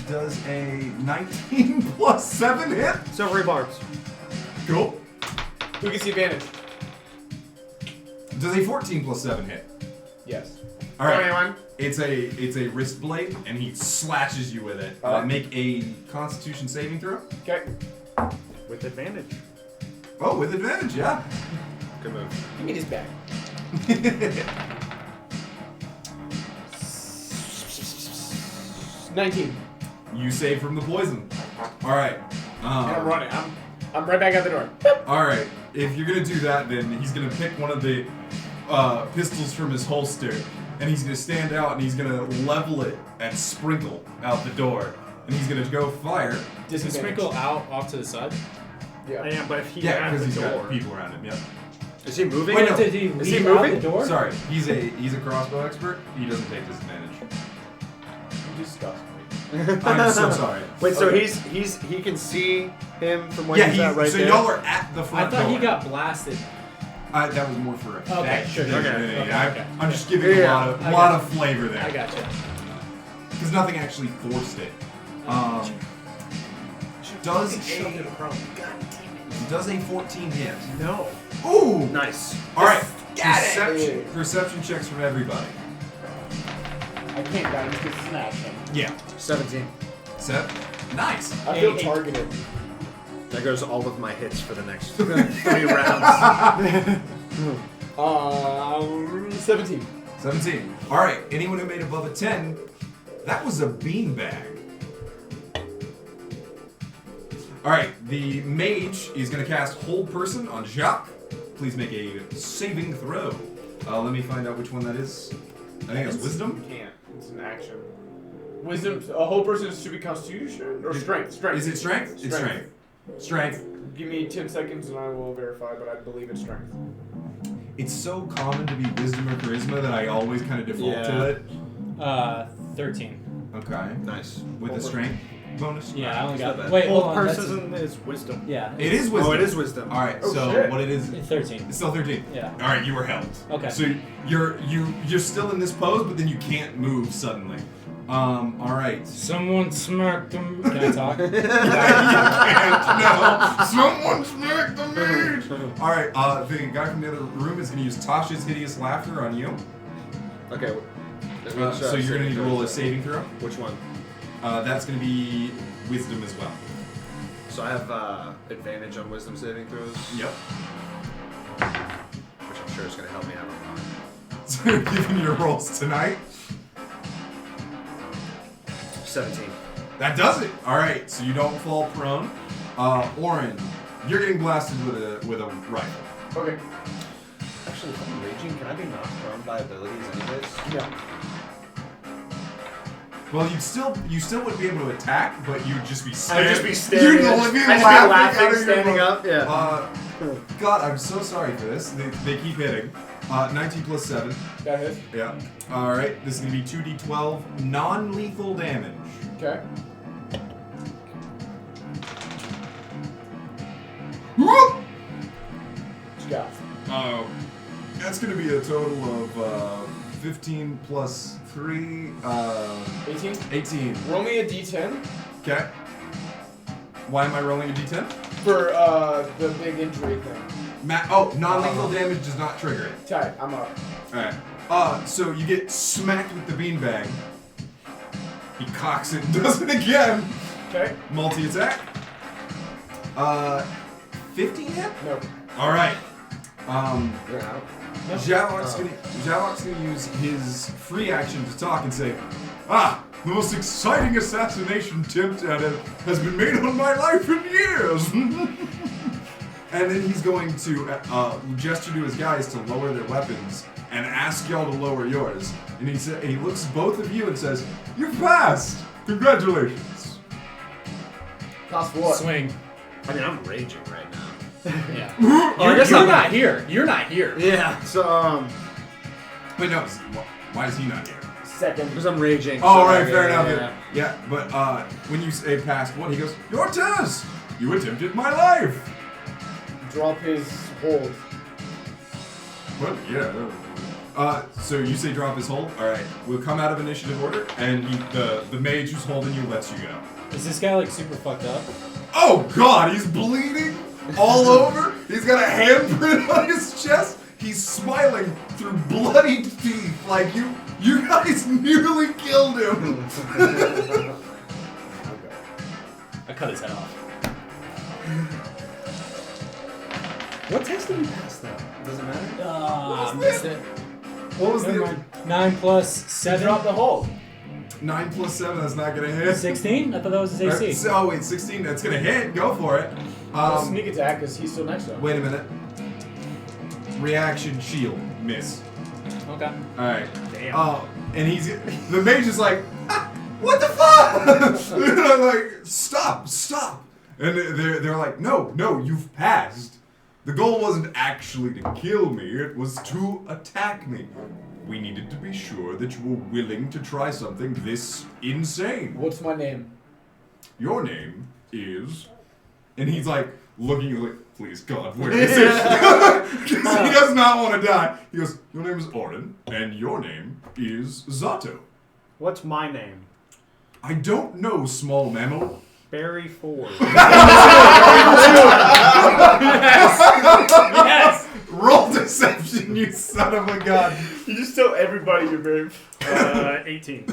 Does a 19 plus 7 hit? Silvery barbs. Cool. Who gets the advantage? Does a 14 plus 7 hit? Yes. All right. 21. It's a wrist blade, and he slashes you with it. Alright. Make a Constitution saving throw. Okay. With advantage. Oh, with advantage, yeah. Good move. Give me this back. 19. You save from the poison. All right. And I'm running. I'm right back out the door. All right. If you're gonna do that, then he's gonna pick one of the pistols from his holster, and he's gonna stand out and he's gonna level it at Sprinkle out the door, and he's gonna go fire. Does he sprinkle out off to the side? Yeah. Yeah, but if he Yeah, has because he's the door, got people around him. Yeah. Is he moving? Wait, no. Did he Is he leave out moving? the door? Sorry, he's a crossbow expert. He doesn't take disadvantage. You disgust me. I'm so sorry. Wait, so Okay. he can see him from where Yeah, he's at right so there? y'all are at the I front thought door. he got blasted. That was more for effect. Okay, sure, than sure, anything. okay, I- okay. I'm just giving Yeah, a lot of I lot got of flavor there. I gotcha. Because nothing actually forced it. Does a 14 hit? no. Ooh! Nice. All right. Got it. Perception checks from everybody. I can't got him because it's an action. Yeah. 17. Set. Nice. I feel Eight. targeted. There goes all of my hits for the next 3 rounds. 17. 17. All right. Anyone who made above a 10, that was a beanbag. All right. The mage is going to cast Hold Person on Jacques. Please make a saving throw. Let me find out which one that is. I think it's wisdom. You can't. It's an action. Wisdom. A whole person should be Constitution or Strength. Strength. Is it strength? It's strength. Strength. Give me 10 seconds and I will verify, but I believe it's Strength. It's so common to be wisdom or charisma that I always kind of default to it. 13. Okay. Nice. With the strength bonus? Yeah, I only It's not got. bad. Wait, hold Full on. that's- person is wisdom. Yeah. It is wisdom. Oh, it is wisdom. Alright, Oh, so shit. what it is, It's 13. it's still 13. Yeah. Alright, you were held. Okay. So you're still in this pose, but then you can't move suddenly. Alright. Someone smacked him. Can I talk? No. Someone smacked the mage! Alright, the guy from the other room is gonna use Tasha's Hideous Laughter on you. Okay. So you're gonna need to roll a saving throw. Which one? That's gonna be wisdom as well. So I have advantage on wisdom saving throws, Yep. which I'm sure is going to help me out a lot. So you're giving your rolls tonight. 17. That does it. All right, so you don't fall prone. Oren, you're getting blasted with a rifle. Okay. Actually, if I'm raging, can I be knocked prone by abilities anyways? Yeah. Well, you still wouldn't be able to attack, but you'd just be I'd staring. just be staring. You'd only be I'd just laughing, be laughing, out of your standing mouth. up. Yeah. God, I'm so sorry for this. They keep hitting. 19 plus 7. That hits. Yeah. All right. This is gonna be 2d12 non-lethal damage. Okay. Whoop! What you got? That's gonna be a total of 15 plus 3. 18? 18. Roll me a d10 Okay. Why am I rolling a d10? for the big injury thing. Non-lethal damage does not trigger it. Tight. I'm up. Alright. So you get smacked with the beanbag. He cocks it and does it again. Okay. Multi-attack. 15 hit? No. Alright. You're out. Zavoc's gonna use his free action to talk and say, the most exciting assassination attempt at it has been made on my life in years! And then he's going to gesture to his guys to lower their weapons and ask y'all to lower yours. And he looks at both of you and says, "You've passed! Congratulations!" Pass what? Swing. I mean, I'm raging right now. Yeah. I guess You're I'm not here. You're not here. Yeah. So Wait, no, why is he not here? Second. because I'm raging. Oh, so right, fair enough. Yeah. Yeah, but when you say past one, he goes, "Your turns! You attempted my life!" Drop his hold. Well, yeah. So you say drop his hold? Alright, we'll come out of initiative order, and the mage who's holding you lets you go. Is this guy like super fucked up? Oh god, he's bleeding all over. He's got a handprint on his chest. He's smiling through bloody teeth. Like you guys nearly killed him. I cut his head off. What test did you pass though? Doesn't matter. Missed it. What was Never the mind. 9 plus 7. Drop the hold. 9 plus 7? That's not gonna hit. 16? I thought that was his AC. Oh wait, 16. That's gonna hit. Go for it. Sneak attack because he's still next to him. Wait a minute. Reaction shield miss. Okay. All right. Damn. And the mage is like, what the fuck? And I'm like, stop. And they're like, no, you've passed. The goal wasn't actually to kill me, it was to attack me. We needed to be sure that you were willing to try something this insane. What's my name? Your name is... And he's like, looking like, please God, where is it? Because he does not want to die. He goes, your name is Oren, and your name is Zato. What's my name? I don't know, small mammal. Barry Ford. Yes! Roll deception, you son of a gun. You just tell everybody you're very. 18.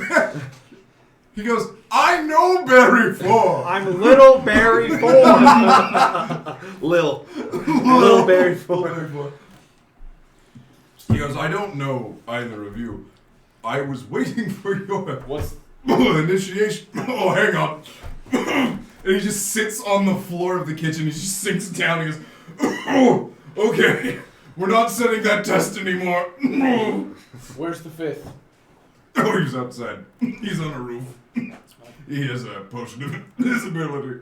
He goes, I know Barry Ford. I'm little Barry Ford. Lil Barry Ford. Barry Ford. He goes, I don't know either of you. I was waiting for your What's initiation. Oh, hang on. And he just sits on the floor of the kitchen. He just sinks down. He goes, oh, okay. We're not setting that test anymore. Where's the 5th? Oh, he's outside. He's on a roof. He has a potion of invisibility.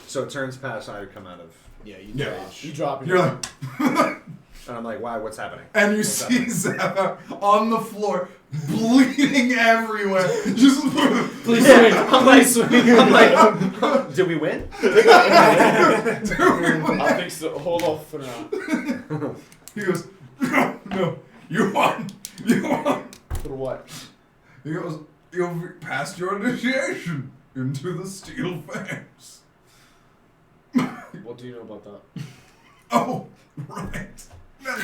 So it turns past, I come out of. Yeah, you Yeah. drop. You drop. You're like, And I'm like, why? What's happening? and you What's see happening? Zavoc on the floor, bleeding everywhere. Just Please Yeah, swing. I'm like, Please swing. I'm like, did we win? I think so. Hold off for now. He goes, no, you won. You won. For what? He goes, you've passed your initiation into the Steele Fangs. What do you know about that? Oh, right. And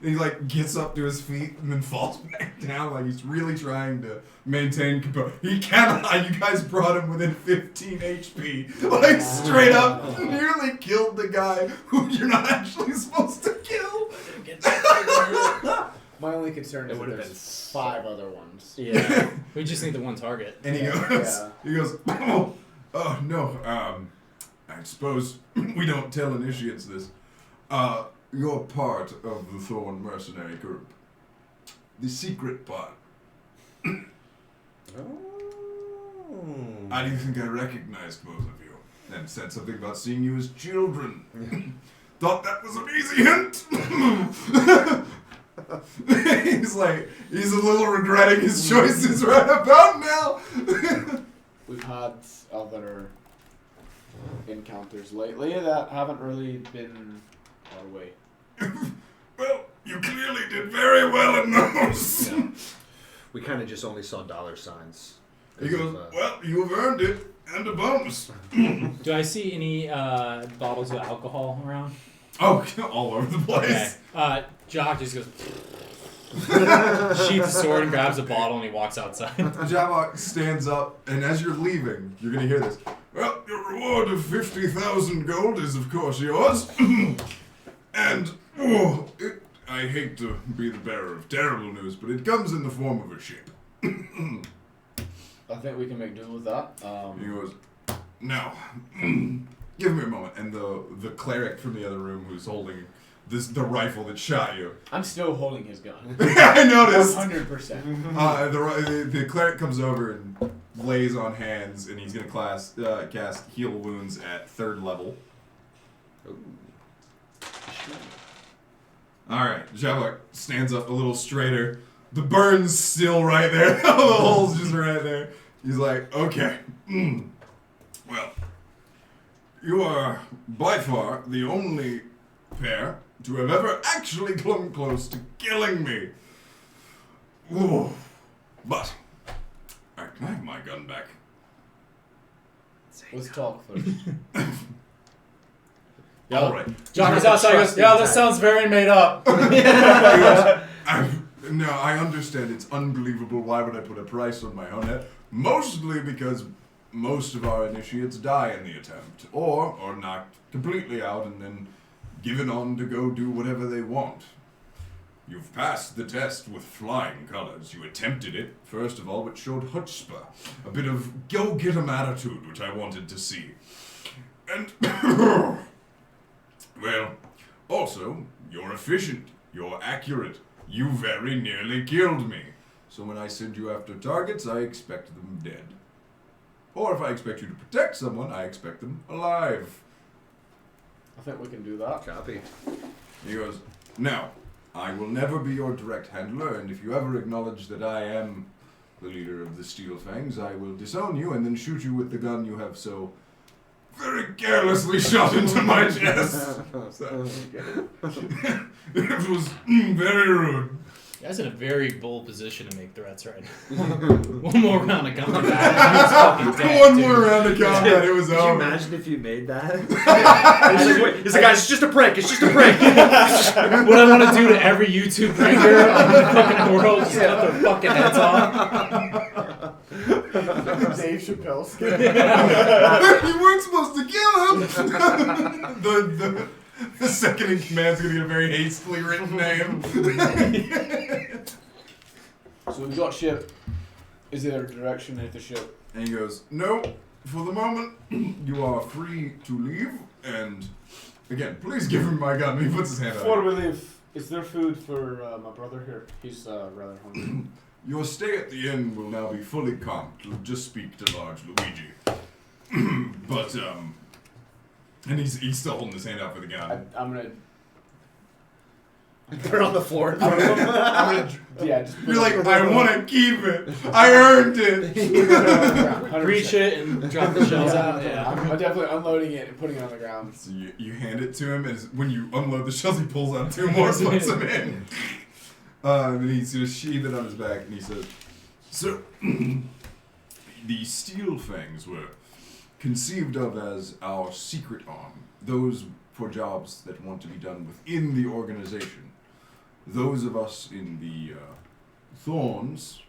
he like gets up to his feet and then falls back down like he's really trying to maintain composure. He cannot. You guys brought him within 15 HP. Like straight up nearly killed the guy who you're not actually supposed to kill. My only concern is It that would've there's been 5 other ones. Yeah. We just need the one target. And he goes, oh no, I suppose we don't tell initiates this. You're part of the Thorne mercenary group. The secret part. How do you think I recognized both of you? And said something about seeing you as children. Thought that was an easy hint. He's a little regretting his choices right about now. We've had other encounters lately that haven't really been our way. Well, you clearly did very well in those. Yeah. We kind of just only saw dollar signs. He goes, well, you've earned it, and a bonus. Do I see any bottles of alcohol around? Oh, all over the place. Okay. Jock just goes, sheaths the sword and grabs a bottle and he walks outside. Zavoc stands up, and as you're leaving, you're going to hear this. Well, your reward of 50,000 gold is, of course, yours. And, I hate to be the bearer of terrible news, but it comes in the form of a ship. I think we can make do with that. He goes, now, give me a moment. And the cleric from the other room who's holding the rifle that shot you. I'm still holding his gun. I noticed. 100%. The cleric comes over and lays on hands, and he's going to cast Heal Wounds at 3rd level. Ooh. Alright, Zavoc stands up a little straighter. The burn's still right there. The hole's just right there. He's like, okay. Well, you are by far the only pair to have ever actually come close to killing me. Ooh. But, alright, can I have my gun back? Let's talk first. Yeah. Alright. Jock is outside goes, yeah, this sounds very made up. No, I understand it's unbelievable. Why would I put a price on my own head? Mostly because most of our initiates die in the attempt, or are knocked completely out and then given on to go do whatever they want. You've passed the test with flying colors. You attempted it, first of all, which showed chutzpah, a bit of go-get-em attitude, which I wanted to see. And, well, also, you're efficient, you're accurate. You very nearly killed me. So when I send you after targets, I expect them dead. Or if I expect you to protect someone, I expect them alive. I think we can do that. Copy. He goes, now, I will never be your direct handler, and if you ever acknowledge that I am the leader of the Steele Fangs, I will disown you and then shoot you with the gun you have so very carelessly shot into my chest. So, it was very rude. You guys in a very bold position to make threats right now. One more round of combat. One more round of combat, it was Could you over. imagine if you made that? He's like, guys, it's just a prank. It's just a prank. What I want to do to every YouTube pranker on the fucking world is cut their fucking heads off. Dave Chappelle skit. You weren't supposed to kill him! The second in command's gonna get a very hastily written name. So we've got ship. Is there a direction at the ship? And he goes, no, for the moment, you are free to leave, and Again, please give him my gun. And he puts his hand Before out. we leave, is there food for my brother here? He's rather hungry. Your stay at the inn will now be fully comped. You'll just speak to large Luigi. But, and he's still holding his hand out for the gun. I'm gonna. Put it on the floor. I'm gonna. Yeah, just. You're like, I want to keep it. I earned it. Reach it and drop the shells out. Yeah. I'm definitely unloading it and putting it on the ground. So you hand it to him, and when you unload the shells, he pulls out 2 more, puts them in. And then he's going to sheathe it on his back, and he says, "So, the Steele Fangs were conceived of as our secret arm. Those for jobs that want to be done within the organization. Those of us in the Thornes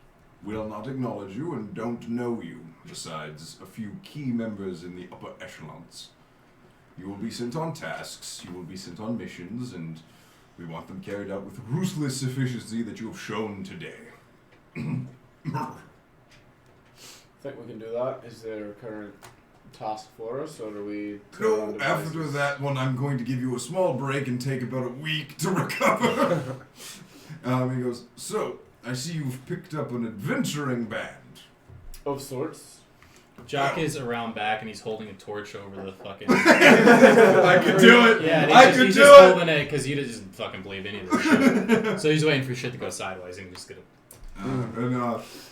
will not acknowledge you and don't know you, besides a few key members in the upper echelons. You will be sent on tasks, you will be sent on missions, and we want them carried out with ruthless efficiency that you have shown today." Think we can do that? Is there a current task for us, or do we? No, after that one, I'm going to give you a small break and take about a week to recover. He goes, "So, I see you've picked up an adventuring band." Of sorts. Jock is around back and he's holding a torch over the fucking. I could do it. Yeah, and I he's could just do it. holding it because he doesn't fucking believe any of this shit. So he's waiting for shit to go sideways and he's just gonna.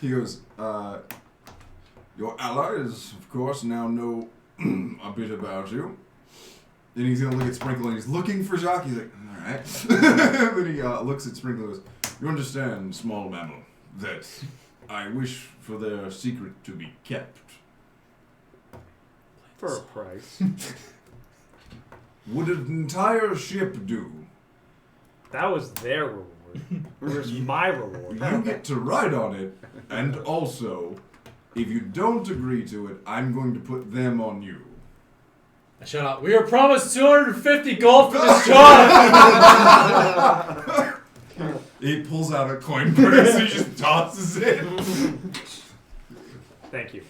He goes, "Your allies, of course, now know a bit about you." Then he's gonna look at Sprinkle and he's looking for Jacques. He's like, "Alright." Then he looks at Sprinkle and goes, "You understand, small mammal, that I wish for their secret to be kept. For a price. Would an entire ship do? That was their reward. Where's my reward? You get to ride on it, and also, if you don't agree to it, I'm going to put them on you." Shut up. We were promised 250 gold for this job. He pulls out a coin purse and he just tosses it. Thank you.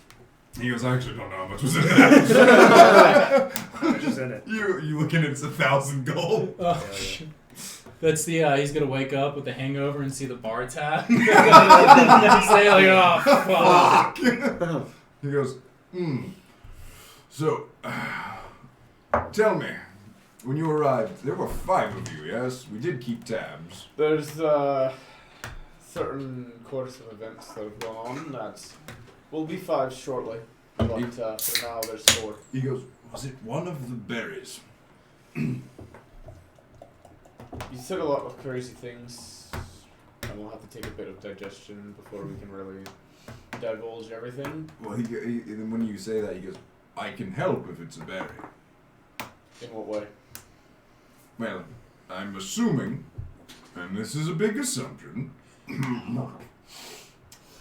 He goes, "I actually don't know how much was in that." How much is in it? You look at it, it's 1,000 gold. Oh, that's the, he's gonna wake up with a hangover and see the bar tab. Next day, like, oh, fuck. He goes, So, tell me, when you arrived, there were 5 of you, yes? We did keep tabs. There's certain course of events that have gone on that will be 5 shortly, but for now there's 4. He goes, "Was it one of the berries?" You said a lot of crazy things, and we'll have to take a bit of digestion before we can really divulge everything. Well, and when you say that, he goes, "I can help if it's a berry." In what way? Well, I'm assuming, and this is a big assumption,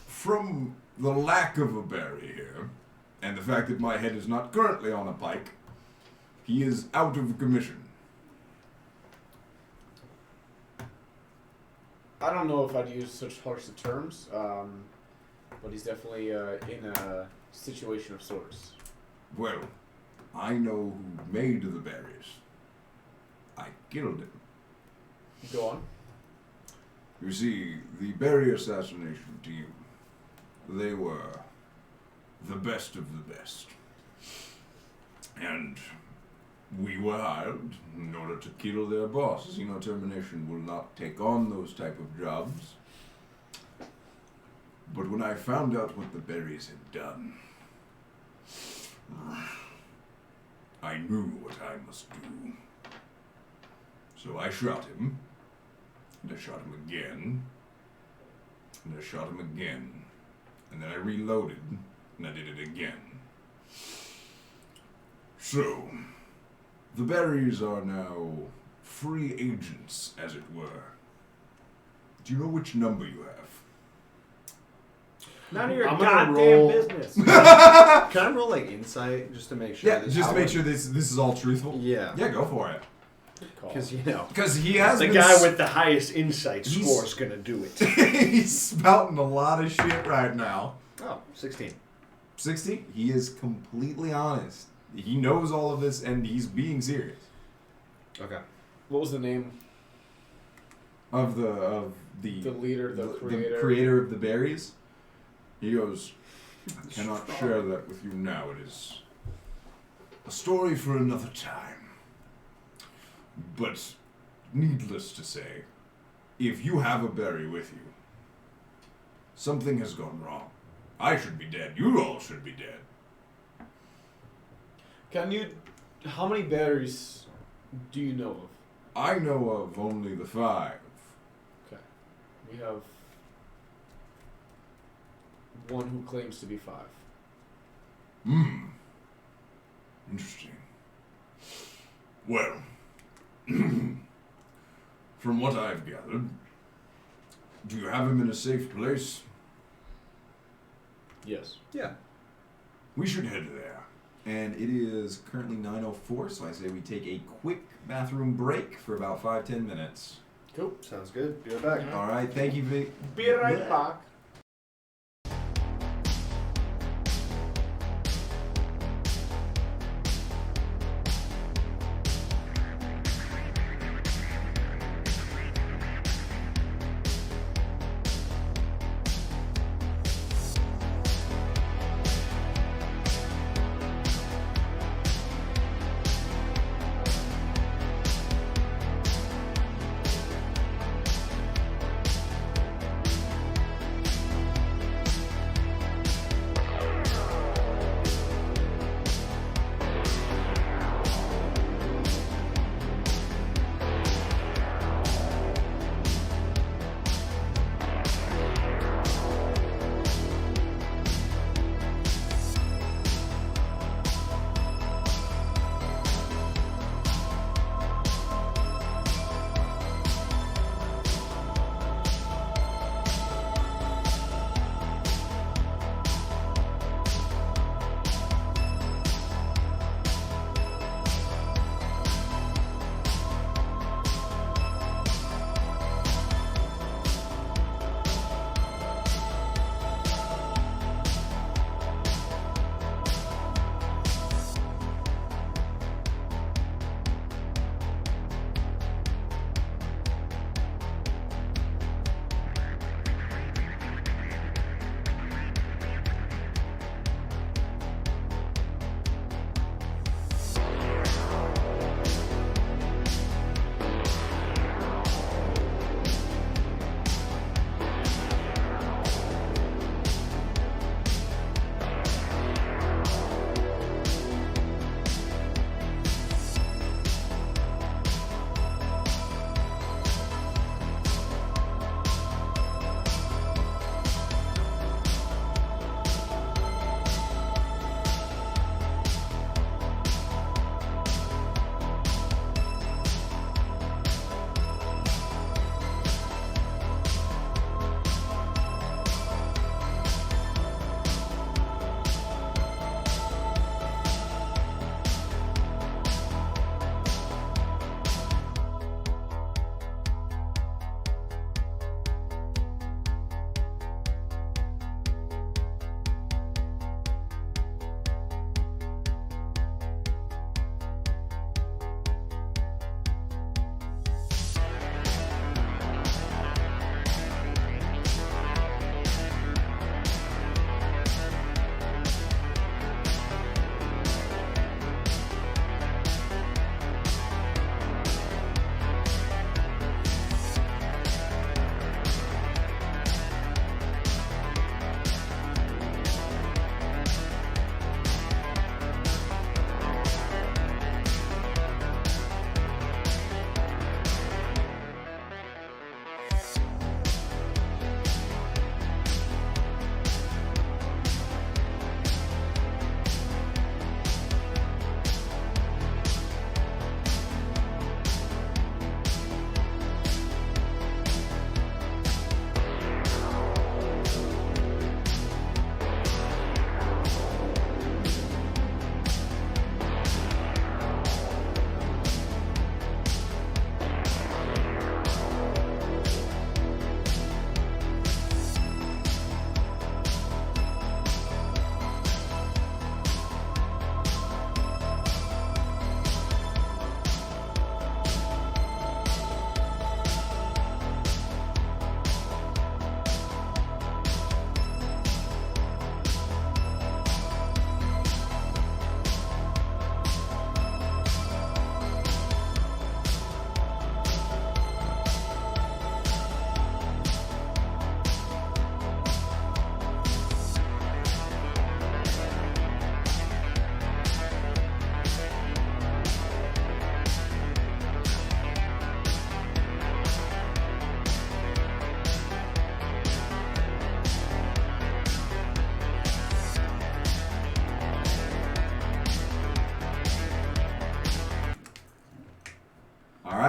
from the lack of a berry here, and the fact that my head is not currently on a pike, he is out of commission. I don't know if I'd use such harsh terms, but he's definitely in a situation of sorts. Well, I know who made the berries. I killed him. Go on. You see, the berry assassination team, they were the best of the best. And we were hired in order to kill their boss. Xeno Termination will not take on those type of jobs. But when I found out what the berries had done, I knew what I must do. So I shot him, and I shot him again, and I shot him again, and then I reloaded, and I did it again. So, the berries are now free agents, as it were. Do you know which number you have? None of your I'm gonna goddamn roll- business. Can I roll like insight just to make sure? Yeah, this just to make outward- sure this is all truthful. Yeah. Yeah, go for it. Good call. Because you know. Because he has The been guy with the highest insight He's- score is gonna do it. he's spouting a lot of shit right now. Oh, 16. 60, he is completely honest. He knows all of this and he's being serious. Okay. What was the name? Of the The leader, the creator. the creator of the berries. He goes, I cannot share that with you now. It is a story for another time. But needless to say, if you have a berry with you, something has gone wrong. I should be dead. You all should be dead. How many berries do you know of? I know of only the 5. Okay. We have one who claims to be 5. Interesting. Well, from what I've gathered, do you have him in a safe place? Yes. Yeah. We should head there. And it is currently 9:04, so I say we take a quick bathroom break for about 5-10 minutes. Cool. Sounds good. Be right back. All right, thank you, Vic. Be right back.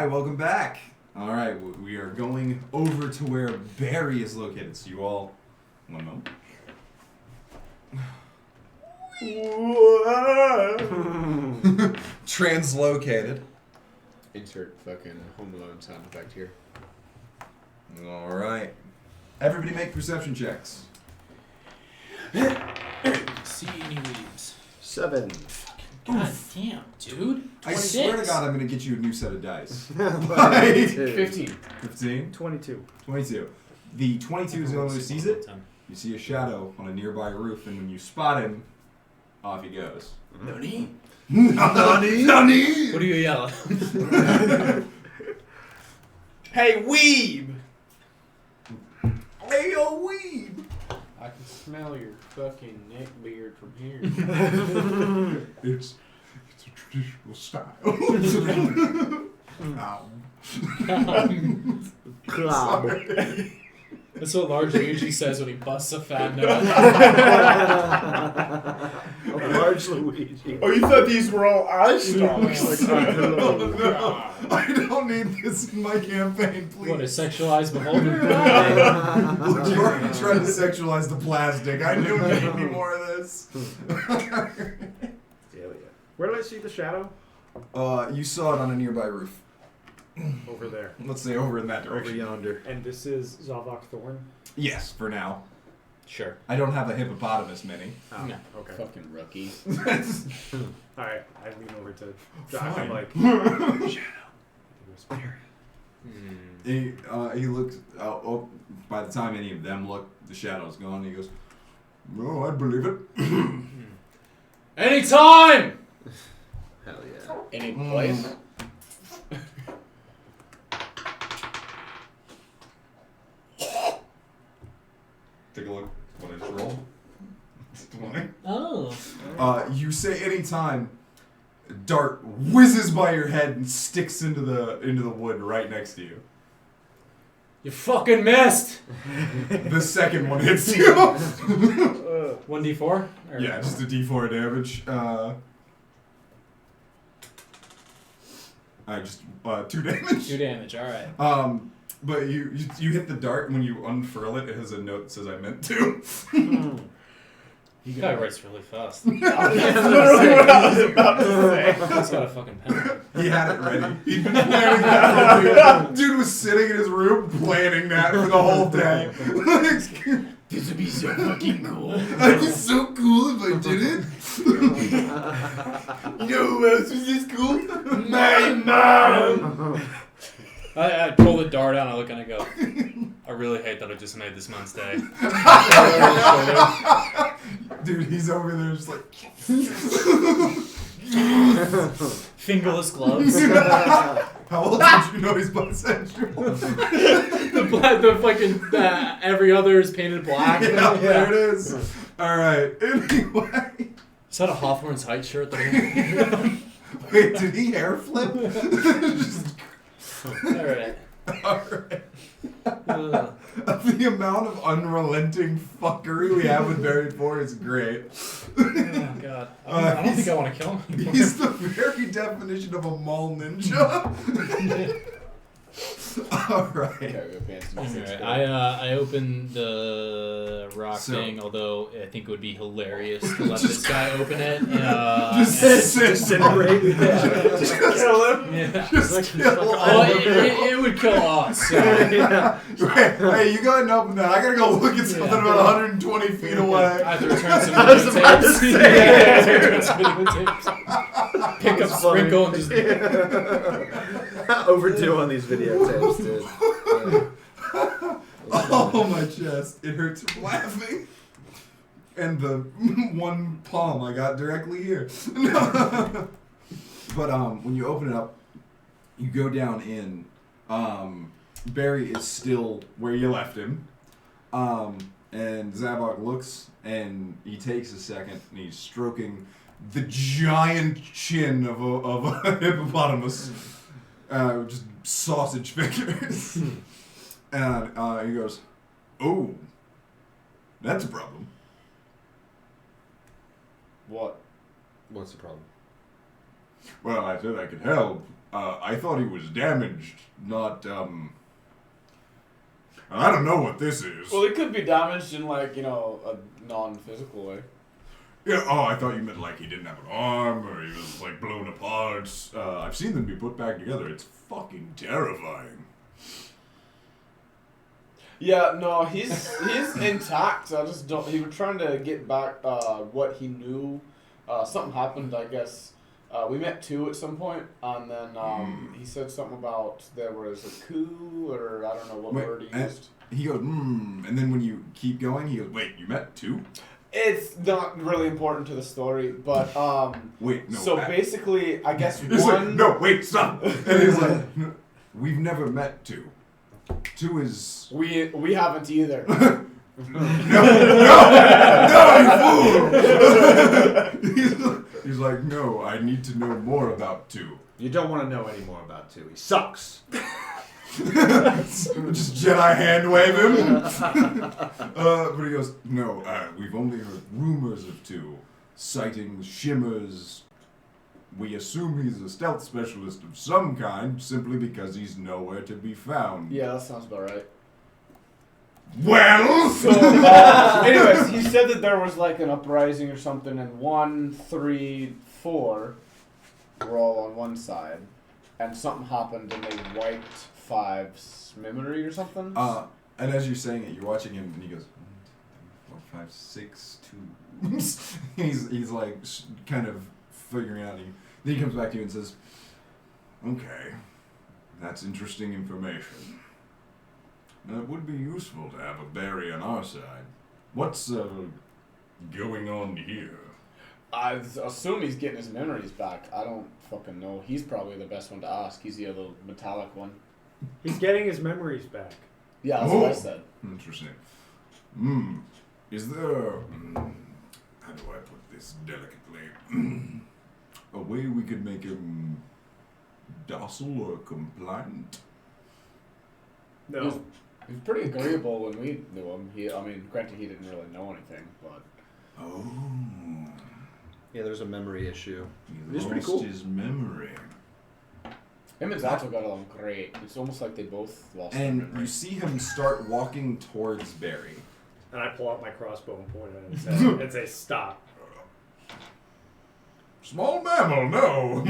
welcome back. All right, we are going over to where Barry is located. So you all, one moment. Translocated. Insert fucking Home Alone sound effect here. All right. Everybody make perception checks. See any leaves? 7. God damn, dude. I swear to 26. God, I'm going to get you a new set of dice. 15. 15? 22. 22. The 22 is the only one who sees it. You see a shadow on a nearby roof, and when you spot him, off he goes. Nani? Nani? Nani? What do you yell? Hey, weeb! Hey, yo, weeb! I can smell your fucking neck beard from here. It's a traditional style. Sorry. That's what Large Luigi says when he busts a fat nut. A large Luigi. Oh, you thought these were all eye stalks? No, I don't need this in my campaign, please. What, a sexualized beholder? Look, you already tried to sexualize the plastic. I knew we need more of this. Hell yeah. Where did I see the shadow? You saw it on a nearby roof. Over there. Let's say over in that Over direction. yonder. And this is Zavoc Thorne? Yes, for now. Sure. I don't have a hippopotamus mini. Oh, No. okay. Fucking rookie. Alright, I lean over to Fine. I'm like, He looks. Oh, by the time any of them look, the shadow's gone. He goes, "No, I believe it." Anytime! Hell yeah. Any place? Take a look. What I just rolled. 20. Oh. You say anytime. Dart whizzes by your head and sticks into the wood right next to you. You fucking missed! The second one hits you. 1d4? Or- Yeah, just a D4 damage. Just 2 damage. 2 damage, alright. But you hit the dart, and when you unfurl it, it has a note that says "I meant to." You guy writes really fast. That's literally what I was about to say. He's got a fucking pen. He had it ready. He'd been planning that. Dude was sitting in his room planning that for the whole day. This would be so fucking cool. I'd be so cool if I did it. You know who else was this cool? My mom. I pull the dart out and I look and I go, I really hate that I just made this man's day. Dude, he's over there just like. Fingerless gloves. How old did you know he's bisexual? the fucking every other is painted black. Yeah, there it is. All right. Anyway, Is that a Hawthorne's Heights shirt? wait, did he hair flip? Just, Alright. all right. The amount of unrelenting fuckery we have with Barry 4 is great. Oh god. I don't think I want to kill him anymore. He's the very definition of a mall ninja. Alright. Cargo pants. Alright, I opened the rock So- thing, although I think it would be hilarious to let this guy open it. Just Disintegrate. Just kill him. Yeah. Just kill him. Well, it would kill us. So. Yeah. Hey, you go ahead and open that. I gotta go look at something about 120 feet away. I have to return some I was about to videotapes. say. Yeah, I have to return some videotapes. Pick up That's funny. Sprinkle and just. Overdue on these videotapes, dude. Oh, my chest. It hurts from laughing. And the one palm I got directly here. But when you open it up, you go down in. Barry is still where you left him. And Zavoc looks and he takes a second and he's stroking the giant chin of a hippopotamus. Just sausage fingers. And he goes, "Oh, that's a problem." What? What's the problem? Well, I said I could help. I thought he was damaged, not, I don't know what this is. Well, it could be damaged in like, you know, a non-physical way. Yeah, oh, I thought you meant like he didn't have an arm, or he was like blown apart. I've seen them be put back together. It's fucking terrifying. Yeah, no, he's intact. I just don't. He was trying to get back what he knew. Something happened, I guess. We met two at some point, and then he said something about there was a coup, or I don't know what word he used. He goes, and then when you keep going, he goes, wait, you met two? It's not really important to the story, but wait, no. So basically, I guess It's one. like, no, wait, stop. And he's like, we've never met two. Two is. We haven't either. No, you fool! He's like, no, I need to know more about two. You don't want to know any more about two. He sucks. Just Jedi hand wave him. But he goes, no, we've only heard rumors of two. Sightings, shimmers. We assume he's a stealth specialist of some kind, simply because he's nowhere to be found. Yeah, that sounds about right. Well! So, anyways, he said that there was like an uprising or something, and 1, 3, 4 were all on one side, and something happened, and they wiped 5's memory or something. And as you're saying it, you're watching him, and he goes, 1, 2, 3, 4, 5, 6, 2. he's like kind of figuring out. Then he comes back to you and says, okay, that's interesting information. It would be useful to have a berry on our side. What's going on here? I assume he's getting his memories back. I don't fucking know. He's probably the best one to ask. He's the other metallic one. He's getting his memories back. Yeah, that's what I said. Interesting. Is there, how do I put this delicately? A way we could make him docile or compliant? No. He was pretty agreeable when we knew him. Granted, he didn't really know anything, but... Oh. Yeah, there's a memory issue. He It's pretty lost cool. his memory. Him and Zato got along great. It's almost like they both lost their And memory. you see him start walking towards Barry. And I pull out my crossbow and point at it and say, stop. Small mammal, no.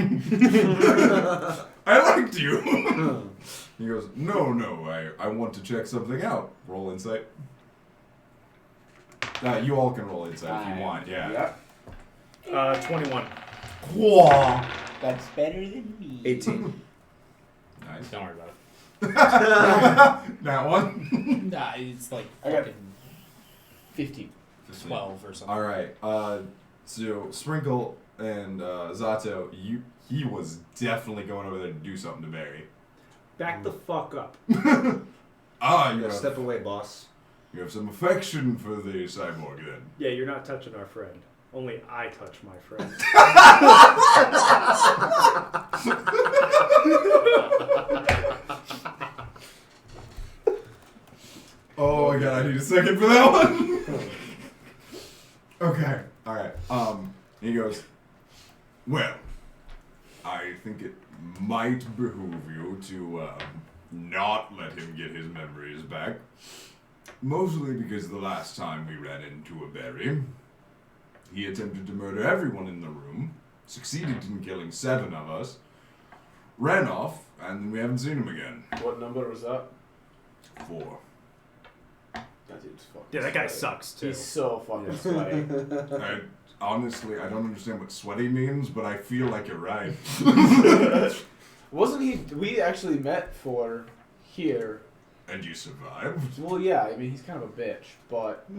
I liked you. He goes, no, I want to check something out. Roll insight. You all can roll insight if you want, yeah. 21. Whoa. That's better than me. 18. Nice. Don't worry about it. That one. Nah, it's like I got fucking 15. 12 or something. All right. So Sprinkle and Zato, he was definitely going over there to do something to Barry. Back the fuck up. You have, Step away, boss. you have some affection for the cyborg then. Yeah, you're not touching our friend. Only I touch my friend. Oh my god, I need a second for that one. Okay, alright. He goes, well, I think it might behoove you to not let him get his memories back. Mostly because the last time we ran into a berry, he attempted to murder everyone in the room, succeeded in killing 7 of us, ran off, and we haven't seen him again. What number was that? 4. That dude's fucking Yeah, that guy sweaty. sucks too. He's so fucking sweaty. Honestly, I don't understand what sweaty means, but I feel like you're right. Wasn't he... We actually met for here. And you survived? Well, yeah, I mean, he's kind of a bitch, but...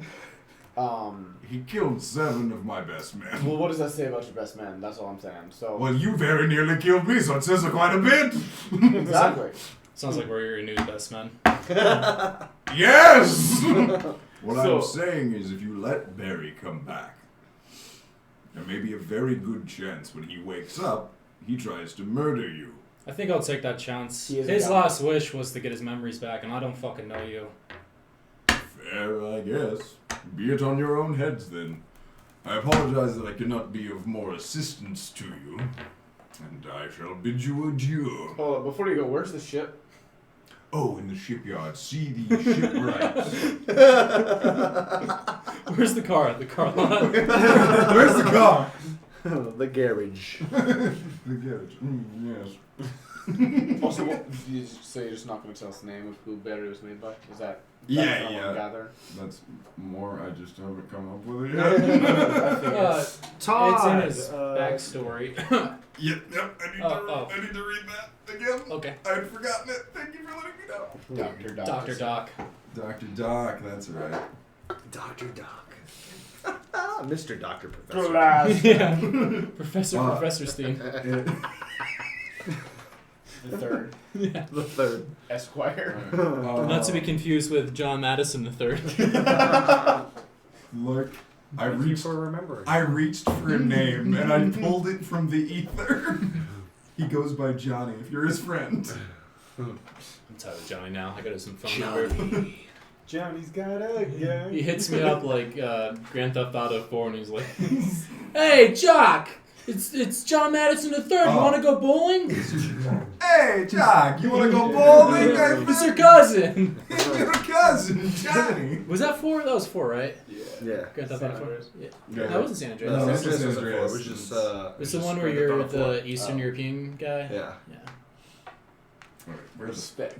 He killed 7 of my best men. Well, what does that say about your best man? That's all I'm saying. So... Well, you very nearly killed me, so it says quite a bit. Exactly. Sounds like we're your new best men. Yes! What So- I'm saying is if you let Barry come back, there may be a very good chance when he wakes up, he tries to murder you. I think I'll take that chance. He is a His guy. last wish was to get his memories back, and I don't fucking know you. Fair, I guess. Be it on your own heads, then. I apologize that I cannot be of more assistance to you. And I shall bid you adieu. Hold on, before you go, where's the ship? Oh, in the shipyard. See the shipwrights. Where's the car? The car lot. Where's the car? The garage. The garage. Yes. Also, so you're just not going to tell us the name of who battery was made by? Is that? Yeah, that's not what yeah. I gather? That's more. I just haven't come up with it I yet. think Todd. It's in his backstory. Yep. I need to read that again. Okay. I'd forgotten it. Thank you for letting me know. Dr. Dr. Doc. Dr. Doc, that's right. Dr. Doc. Mr. Dr. Professor. Class. Yeah. Professor Steam. The third. Yeah. The third. Esquire. Not to be confused with John Madison III. Look, I Thank you reached for remembering. I reached for a name and I pulled it from the ether. He goes by Johnny, if you're his friend. I'm tired of Johnny now. I got his phone number. Johnny's got a gun. He hits me up like Grand Theft Auto 4 and he's like, "Hey, Jock! It's John Madison III. You want to go bowling? Hey, Jock, you want to go bowling? It's your cousin." Your cousin, Johnny. Was that 4? That was 4, right? Yeah. Grand Theft San Auto 4? Andreas. Yeah. Yeah. That wasn't San Andreas. No, No, it's this just is it Andreas. was just It's the one where you're the Eastern European guy? Yeah. Yeah. Where's Respect.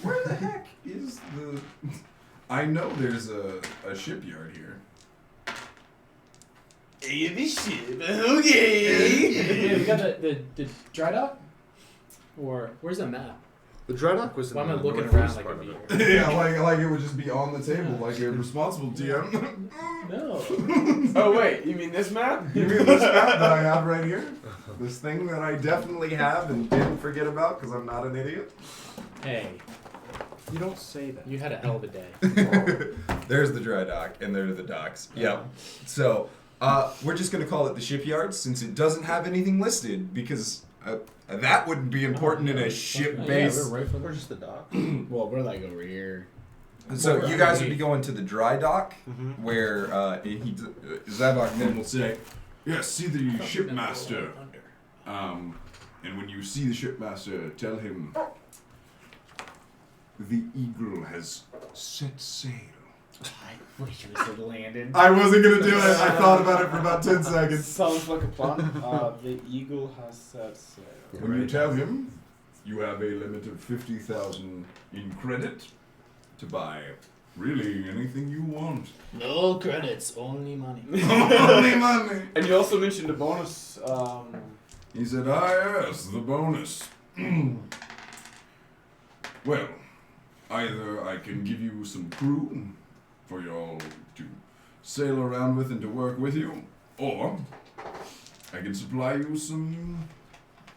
Where the heck is the... I know there's a shipyard here. Hey, this ship. Okay. Yeah, you got the dry dock? Or where's the map? The dry dock was in Why am I the looking northeast around like part a of it. beaver? Yeah, like it would just be on the table, like a responsible DM. No. Oh, wait. You mean this map? You mean this map that I have right here? This thing that I definitely have and didn't forget about because I'm not an idiot? Hey, You don't say that. you had a hell of a day. There's the dry dock, and there are the docks. Yep. So, we're just going to call it the shipyard since it doesn't have anything listed because that wouldn't be important in a ship base. Yeah, we're right from Or just the dock. Well, we're like over here. So you guys would be going to the dry dock, Mm-hmm. where Zavoc then will say, "Yes, see the shipmaster. And when you see the shipmaster, tell him the eagle has set sail." I wish it was landed. I wasn't gonna do it. I thought about it for about 10 seconds. Sounds like a plan. The eagle has set sail. When you tell him, you have a limit of 50,000 in credit to buy really anything you want. No credits, only money. Only money. And you also mentioned a bonus. He said, yes, the bonus. Well, either I can give you some crew for y'all to sail around with and to work with you, or I can supply you some,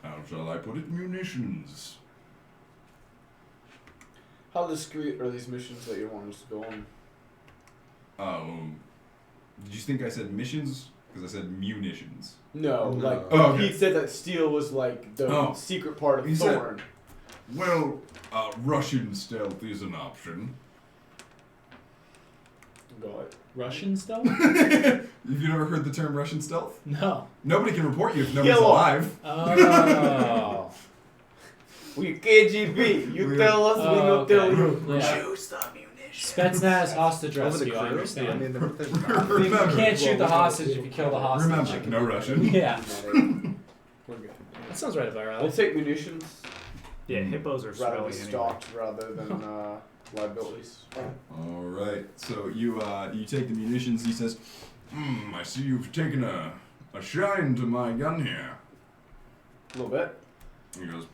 how shall I put it, munitions. How discreet are these missions that you want us to go on? Did you think I said missions? Because I said munitions. No, No. like Oh, okay. he said that Steele was like the Oh. secret part of He said- Thorne. Well, Russian stealth is an option. God. Russian stuff? Have you never heard the term Russian stealth? No. Nobody can report you if nobody's Yellow. alive. Oh. We KGB. You We- tell us, we don't tell you. Yeah. Choose the munition. Spetsnaz hostage Over the rescue, I crew? I understand. mean, there's You can't shoot the hostage if you kill the hostage. Remember, no Russian. Yeah. We're good. That sounds right about We'll right. take munitions Yeah, hippos are rather smelly than anyway. stocks rather than liabilities. All right. So you take the munitions. He says, I see you've taken a shine to my gun here." A little bit. He goes,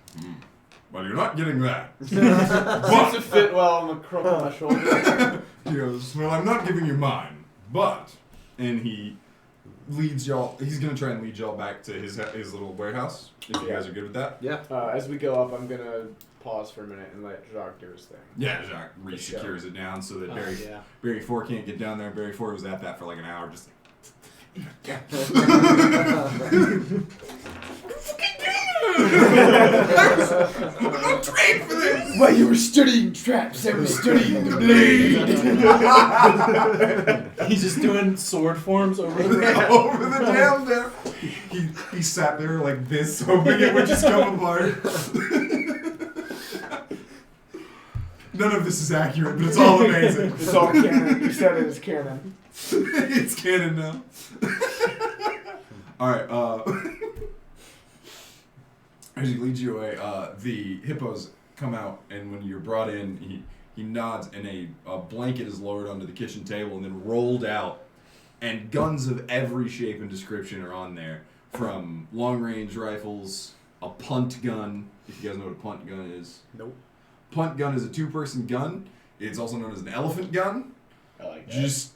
"Well, you're not getting that." Seems to fit well on the crook of my shoulder. He goes, "Well, I'm not giving you mine, but," and he leads y'all. He's gonna try and lead y'all back to his little warehouse. If you guys are good with that. Yeah. As we go up, I'm gonna pause for a minute and let Jacques do his thing. Yeah, Jacques re-secures it down so that Yeah. Barry 4 can't get down there. Barry 4 was at that for like an hour, just I'm not trained for this. While you were studying traps, I was studying the blade. He's just doing sword forms over the Over the damn there. he sat there like this, hoping it would just come apart. None of this is accurate, but it's all amazing. It's all canon. You said it is canon. It's canon now. Alright, as he leads you away, the hippos come out, and when you're brought in, he nods, and a blanket is lowered onto the kitchen table and then rolled out, and guns of every shape and description are on there, from long-range rifles, a punt gun, if you guys know what a punt gun is. Nope. Punt gun is a two-person gun. It's also known as an elephant gun. I like that. Just,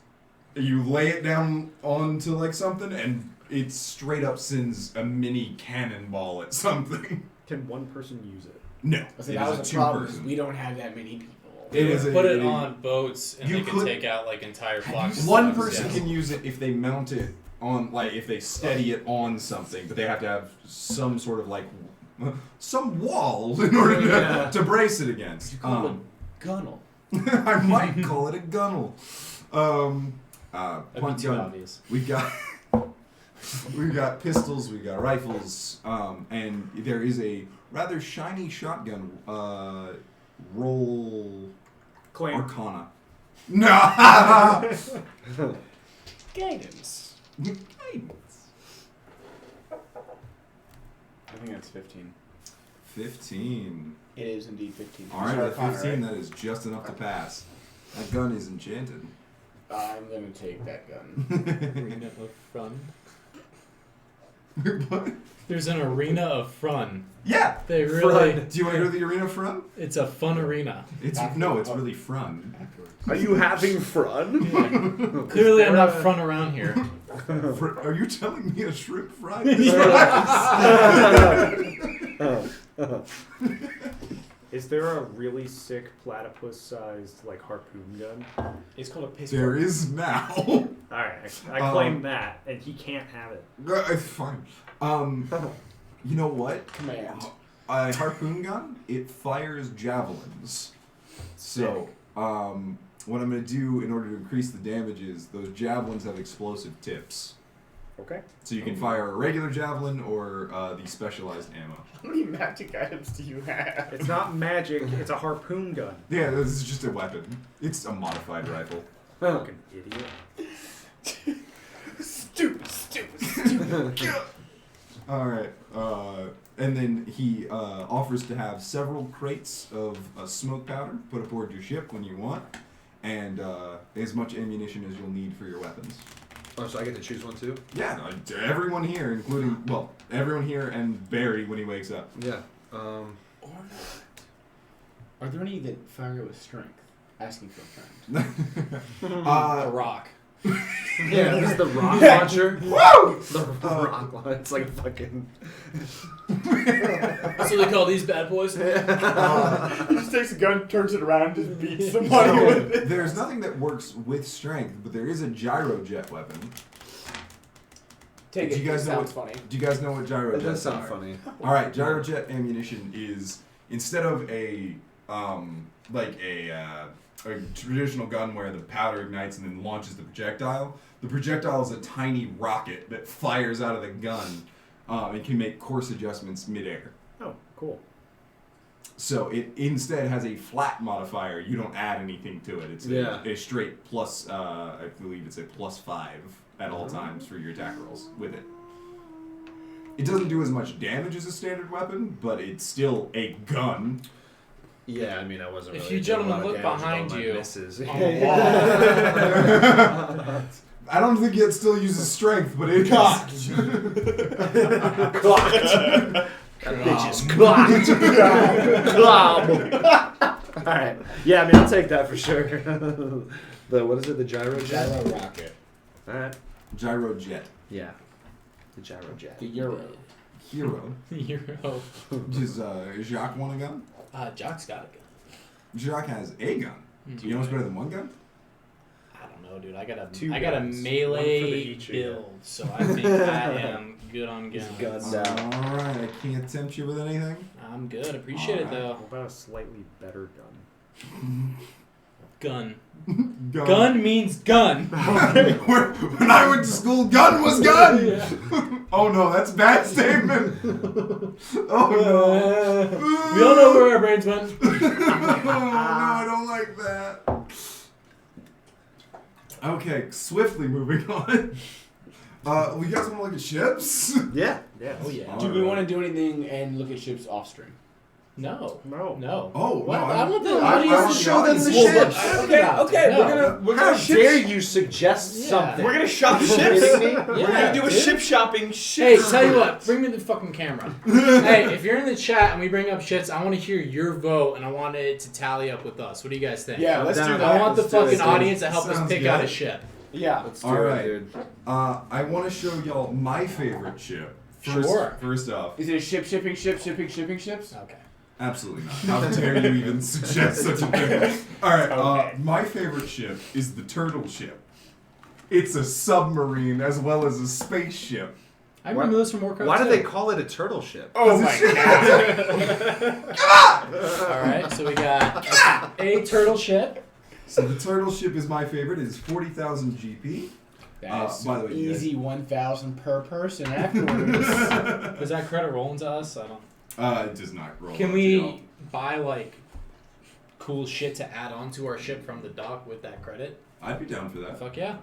you lay it down onto like something, and it straight up sends a mini cannonball at something. Can one person use it? No, I think it that is was a the problem. Is two-person. we don't have that many people. It is put it a- on boats, and You they can could- take out like entire flocks. of One slugs, person yes. can use it if they mount it on, like, if they steady it on something, but they have to have some sort of, like, some wall in order to brace it against. You call it a gunnel. I might call it a gunnel. That'd be Punt too gun. obvious. We've got pistols, we've got rifles, and there is a rather shiny shotgun. Roll Claim. Arcana. No. Guidance. I think that's 15. 15. It is indeed 15. All right, Sorry, at Connor, 15, right? that is just enough to pass. That gun is enchanted. I'm gonna take that gun. Arena of Fun. What? There's an arena of fun. Yeah. They really. Do you want to go to the arena front? It's a fun arena. It's really front. Are you having fun? Clearly, I'm not front around here. Are you telling me a shrimp fry? Is there a really sick platypus-sized like harpoon gun? It's called a pistol. There is now. All right, I claim that, and he can't have it. It's fine. You know what? Command. A harpoon gun, it fires javelins. So, what I'm going to do in order to increase the damage is those javelins have explosive tips. Okay. So you can fire a regular javelin or the specialized ammo. How many magic items do you have? It's not magic. It's a harpoon gun. Yeah, this is just a weapon. It's a modified rifle. Fucking idiot. Stupid. Alright, and then he offers to have several crates of smoke powder put aboard your ship when you want, and as much ammunition as you'll need for your weapons. Oh, so I get to choose one too? Yeah, everyone here, including, well, everyone here and Barry when he wakes up. Yeah. Or not. Are there any that fire with strength? Asking for a friend. A rock. Yeah, this is the rock launcher. Woo! The rock launcher. It's like fucking. That's what they call these bad boys. He just takes a gun, turns it around, and just beats somebody with it. There's nothing that works with strength, but there is a gyrojet weapon. Take Do it. you guys It know sounds what- funny. Do you guys know what gyrojet It does sound are? funny. All right, gyrojet ammunition is instead of a traditional gun where the powder ignites and then launches the projectile. The projectile is a tiny rocket that fires out of the gun and can make course adjustments midair. Oh, cool. So it instead has a flat modifier. You don't add anything to it. It's a straight plus. I believe it's a +5 at all times for your attack rolls with it. It doesn't do as much damage as a standard weapon, but it's still a gun. Yeah, I mean, I wasn't If really you doing a gentlemen lot of look damage with all behind my you misses. on the wall, I don't think it still uses strength, but it Cocked. That bitch is clocked. Alright. Yeah, I mean, I'll take that for sure. What is it? The gyrojet? Gyro rocket. Alright. gyrojet. Yeah. The gyrojet. The Euro. Hero. Hero. Does Jacques want a gun? Jock's got a gun. Jacques has a gun. Do you know what's better than one gun? I don't know, dude. I got a Two I got a guns. One for melee each of you. build, so I think I am good on guns. guns out. Alright, I can't tempt you with anything. I'm good. Appreciate it Alright. though. What about a slightly better gun? Gun. Gun. Gun means gun. When I went to school, gun was gun. Yeah. Oh no, that's a bad statement. Oh no. We all know where our brains went. Oh no, I don't like that. Okay, swiftly moving on. We guys want to look at ships? Yeah. Yeah. Oh yeah. Do we want to do anything and look at ships off stream? No. No. No. Oh, What? no. I want the I audience want to the show them audience the to ships. look. Okay, No. we're How gonna dare ship. you suggest Yeah. something? We're gonna shop Are you ships. kidding me? We're gonna do a dude. ship shopping. Hey, Ship. tell you what, bring me the fucking camera. Hey, if you're in the chat and we bring up shits, I want to hear your vote and I want it to tally up with us. What do you guys think? Yeah, let's do down. that. I want the Let's do it, fucking dude. audience to help us Sounds pick good. out a ship. Yeah. Let's do All it, right. dude. I want to show y'all my favorite ship. Sure. First off, Is it a shipping ships? Okay. absolutely not. How dare you even suggest such a thing? All right. Okay. My favorite ship is the turtle ship. It's a submarine as well as a spaceship. I remember those from Warcraft Why do 2. they call it a turtle ship? Oh my god. Alright, so we got a turtle ship. So the turtle ship is my favorite. It's 40,000 GP. That's by the way, you easy 1,000 per person afterwards. Does that credit roll into us? I don't. It does not roll. Can up we to y'all. buy like cool shit to add on to our ship from the dock with that credit? I'd be down for that. Fuck yeah.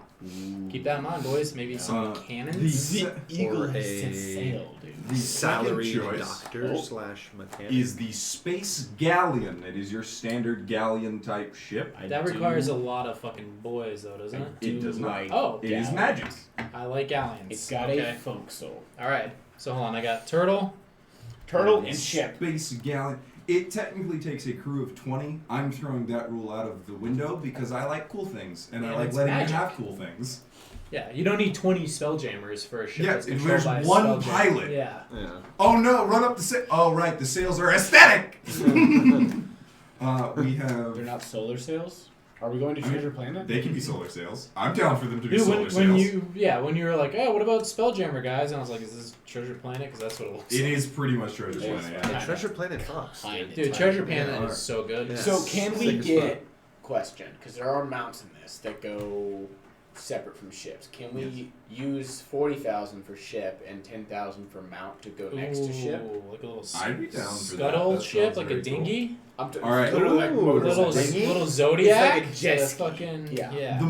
Keep that in mind, boys. Maybe some cannons. The Eagle Or has a- set sail, dude. The Salaried second choice doctor Oh. / mechanic. is the Space Galleon. It is your standard galleon type ship. That requires a lot of fucking boys, though, doesn't it? It does not. Oh, It is galleons. magic. I like galleons. It's got okay. a forecastle. All right. So hold on. I got turtle. Turtle and ship. Space Galleon. It technically takes a crew of 20. I'm throwing that rule out of the window because I like cool things and I Man, like it's letting magic. you have cool things. Yeah, you don't need 20 spelljammers for a ship Yeah, that's if controlled there's by a one spelljammer. pilot. Yeah. Yeah. Oh no! Run up the sail. Oh right, the sails are aesthetic. We have. They're not solar sails? Are we going to Treasure Planet? They can be solar sails. I'm down for them to be Dude, solar when sails. you were like, oh, what about Spelljammer, guys? And I was like, is this Treasure Planet? Because that's what it looks It like. is pretty much Treasure It is. Planet. The Yeah. Treasure Planet fucks. Kinda. Dude, Treasure Planet Yeah. is so good. Yeah. So can we Sick as get question? Because there are mounts in this that go separate from ships. Can we use 40,000 for ship and 10,000 for mount to go next to ship? Ooh, like a little I'd be down for that. scuttle That ship, sounds like a very cool. dinghy. I'm All right. literally like Ooh, motors Little, and dinghy? little Zodiac. It's like a jet to ski. fucking, Yeah. The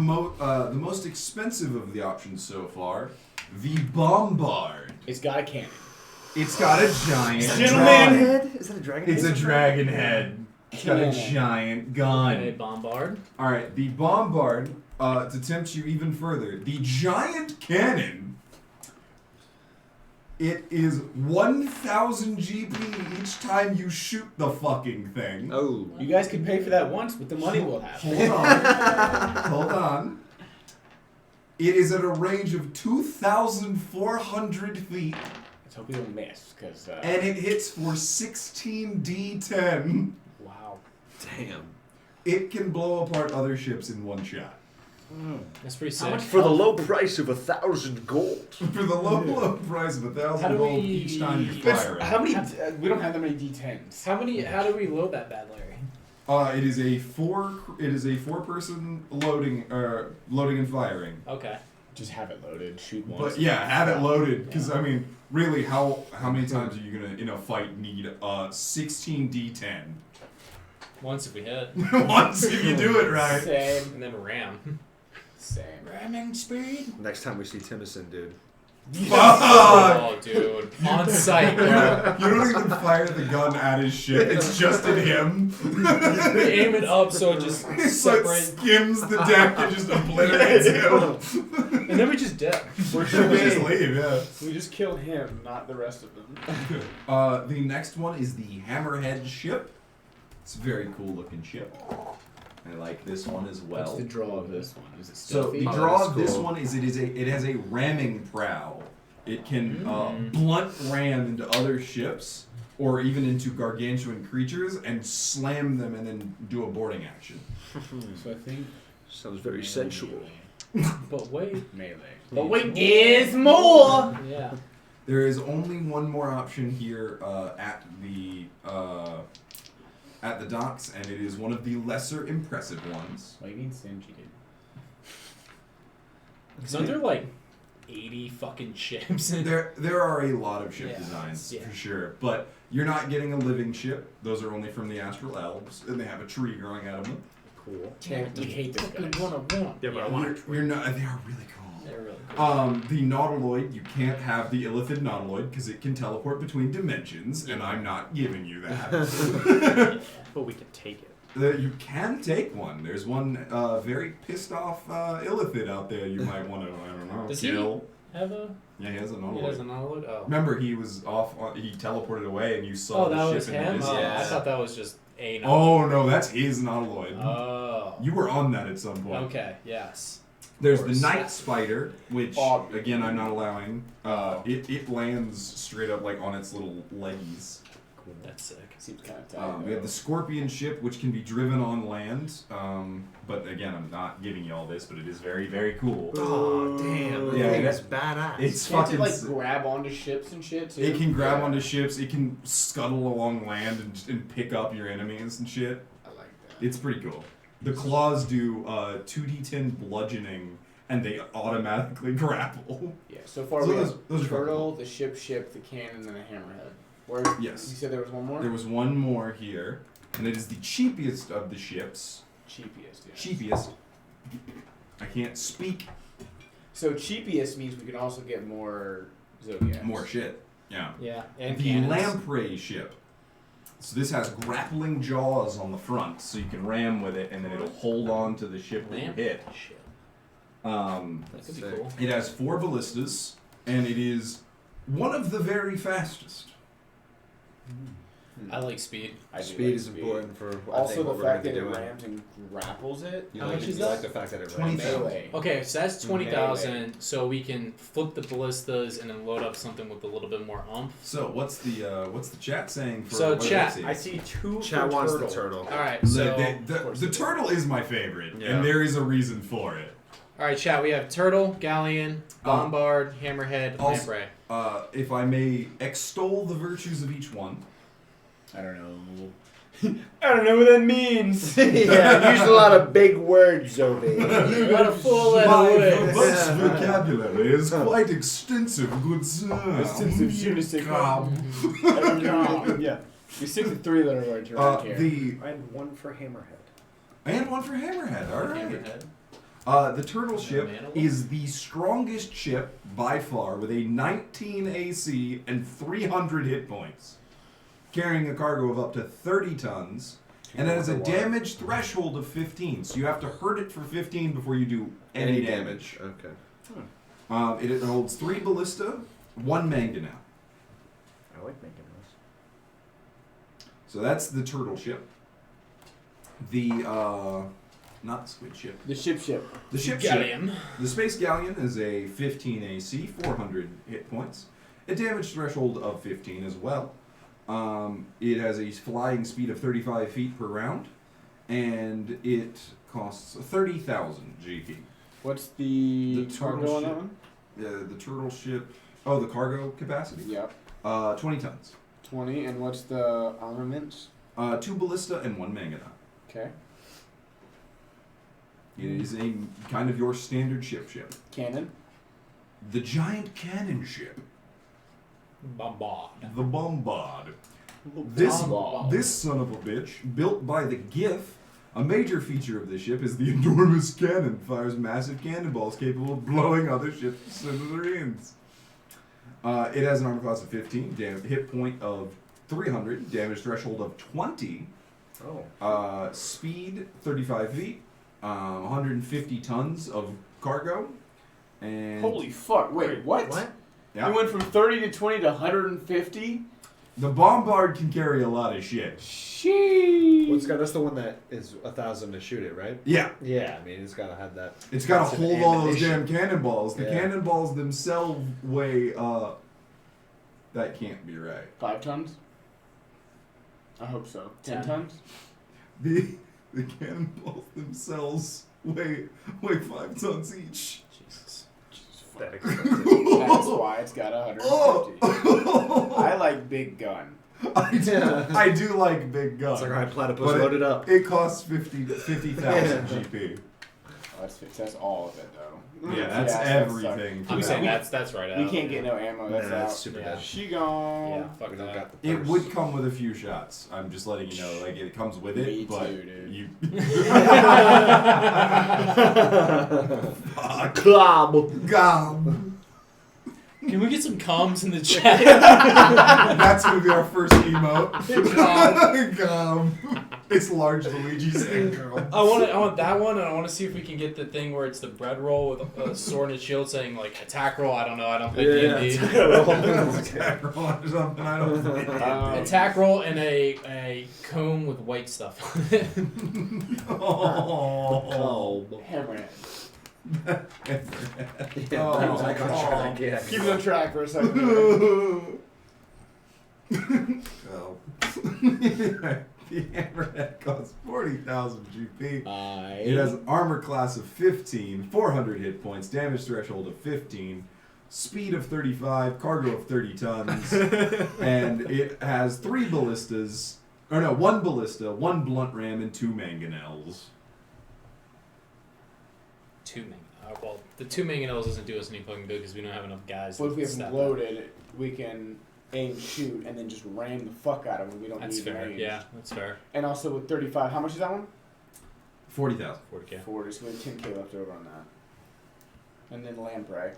most expensive of the options so far, the Bombard. It's got a cannon. It's got a giant Gentlemen. dragon. Head? Is that a dragon? It's a dragon head. It's got a Cannon. giant Okay, gun. bombard. All right, the Bombard. To tempt you even further, the giant cannon. It is 1,000 GP each time you shoot the fucking thing. Oh. You guys can pay for that once with the money we'll have. Hold on. Hold on. It is at a range of 2,400 feet, Let's hope we don't miss, because and it hits for 16 D10. Wow. Damn. It can blow apart other ships in one shot. That's pretty sick. How much For the low price of 1,000 gold. For the low price of How 1,000 do gold we- each time you That's- fire it. how many? We don't have that many D10s. How do we load that bad, Larry? It is a four-person loading and firing. Okay. Just have it loaded. Shoot once. But yeah, have it loaded because I mean, really, how many times are you gonna in a fight need 16 D10? Once if we hit. Once if you do it right. Same. And then ram. Same. Ramming speed. Next time we see Timison, dude. Fuck! Oh, dude. On site, bro. You don't even fire the gun at his ship. It's just at him. We aim it up so it just So it separates. skims the deck and just obliterates him. And then we just dip. We just leave, yeah. We just kill him, not the rest of them. The next one is the Hammerhead ship. It's a very cool looking ship. I like this one as well. What's the draw of this one? Is it So stealthy? the Oh, draw that's of this cool. one is it has a ramming prow. It can blunt ram into other ships or even into gargantuan creatures and slam them and then do a boarding action. So I think Sounds very sensual. But wait. melee. But wait, Is more. Yeah. There is only one more option here at the at the docks, and it is one of the lesser impressive ones. What do you mean stingy, dude? Isn't there like 80 fucking ships? There are a lot of ship Yeah, designs, yeah. for sure, but you're not getting a living ship. Those are only from the Astral Elves, and they have a tree growing out of them. Cool. Damn, we hate this guy. Yeah, but I want it. You're not. They are really cool. They're really cool. The Nautiloid, you can't have the Illithid Nautiloid because it can teleport between dimensions, and I'm not giving you that. But we can take it. You can take one. There's one very pissed off Illithid out there you might want to, I don't know, Does kill. he have a? Yeah, he has a He Nautiloid. has an Nautiloid? Oh. Remember, he was off. He teleported away, and you saw Oh, the that ship was in him? the Oh, distance. I thought that was just a Nautiloid. Oh no, that's his Nautiloid. Oh. You were on that at some point. Okay, yes. There's the course. Night Spider, which Obviously. again I'm not allowing. It lands straight up like on its little leggies. Cool. That's sick. Seems kind of tight. We have the Scorpion ship, which can be driven on land. But again, I'm not giving you all this, but it is very, very cool. Oh, damn. Yeah, Yeah, thing that- is badass. It's Can't fucking. it like grab onto ships and shit too? It can grab onto ships. It can scuttle along land and pick up your enemies and shit. I like that. It's pretty cool. The claws do 2d10 bludgeoning, and they automatically grapple. Yeah. So far So we those- have those are turtle, the ship, the cannon, and the hammerhead. Where? Yes. You said there was one more. There was one more here, and it is the cheapest of the ships. Cheapiest. Yeah. Cheapiest. I can't speak. So cheapiest means we can also get more zodiacs. More shit. Yeah. Yeah, and The cannons. lamprey ship. So this has grappling jaws on the front, so you can ram with it, and then it'll hold on to the ship that you hit. Shit. That could be sick. cool. It has 4 ballistas, and it is one of the very fastest. I like speed. I do Speed like is speed. important for Also, what the we're fact gonna that be it doing. rams and grapples it. You How like, much it, is you like that? the fact that it 20. rams. Melee. Okay, so that's Melee. 20,000. So we can flip the ballistas and then load up something with a little bit more oomph. So what's the chat saying for So what do chat, they see? I see 2 Chat for wants turtle. the turtle. All right, The, so the turtle is my favorite, Yeah. and there is a reason for it. all right, chat. We have turtle, galleon, bombard, hammerhead, also- lamprey. If I may extol the virtues of each one. I don't know. I don't know what that means. Yeah, use a lot of big words, Zoe. You got a full letter My words. verbose vocabulary is quite extensive, good sir. Extensive je ne sais quoi. Yeah. We stick to 3-letter words around here. And 1 for hammerhead. And one for Hammerhead, alright. Hammerhead. The turtle ship Manimal? is the strongest ship by far with a 19 AC and 300 hit points. Carrying a cargo of up to 30 tons. And it has a damage threshold of 15, so you have to hurt it for 15 before you do any damage. Okay. It holds 3 ballista, 1 mangonel. I like making those. So that's the turtle ship. The not the squid ship. The ship. The ship. Galleon. The space galleon is a 15 AC, 400 hit points, a damage threshold of 15 as well. It has a flying speed of 35 feet per round, and it costs 30,000 GP. What's the The cargo turtle on that ship. one? The turtle ship. Oh, the cargo capacity. Yep. 20 tons. 20. And what's the armaments? 2 ballista and 1 mangonel. Okay. It is a kind of your standard ship. Cannon. The giant cannon ship, Bombard. the Bombard. This son of a bitch, built by the GIF. A major feature of this ship is the enormous cannon. Fires massive cannonballs capable of blowing other ships to smithereens. It has an armor class of 15, hit point of 300, damage threshold of 20, speed 35 feet, 150 tons of cargo, and Holy fuck! Wait, what? yeah, You went from 30 to 20 to 150. the Bombard can carry a lot of shit. Sheesh. That's the one that is 1,000 to shoot it, right? Yeah, Yeah, I mean, it's gotta have that. it's got to massive hold all those ammunition. damn cannonballs. The Yeah. cannonballs themselves weigh. That can't be right. 5 tons. I hope so. 10 tons. The cannonballs themselves weigh 5 tons each. Jesus. That expensive. That's why it's got 150. Oh! I like big gun. I do like big guns. It's like, alright, platypus, But load it up. It costs 50,000 GP. Oh, that's all of it though. Yeah, that's everything. I'm for saying that. that's right out. We can't get no ammo. That's Nah, out. that's super Yeah. dead. She gone. Yeah, fuck We don't that. got the It purse. would come with a few shots. I'm just letting you know, like it comes with it, Me but too, dude. you. Club. Gum. Can we get some comms in the chat? That's gonna be our first emote. Gum. It's large Luigi saying girl. I want that one, and I want to see if we can get the thing where it's the bread roll with a sword and shield saying like attack roll. I don't know. I don't play D&D. Attack roll or something. I don't know. Attack roll and a comb with white stuff on it. Oh. Hammerhead. Yeah, Oh. that was like on track, yeah. Keep it on track for a second. Oh. The Hammerhead costs 40,000 GP. It has an armor class of 15, 400 hit points, damage threshold of 15, speed of 35, cargo of 30 tons, and it has 3 ballistas, or no, 1 ballista, 1 blunt ram, and 2 mangonels. 2 mangonels. Well, the 2 mangonels doesn't do us any fucking good because we don't have enough guys. But if to we have step them up. loaded, we can aim, shoot, and then just ram the fuck out of them. We don't That's need fair. range. Yeah, that's fair. And also with 35, how much is that one? 40,000. 40k. 40, so we have 10k left over on that. And then lamprey.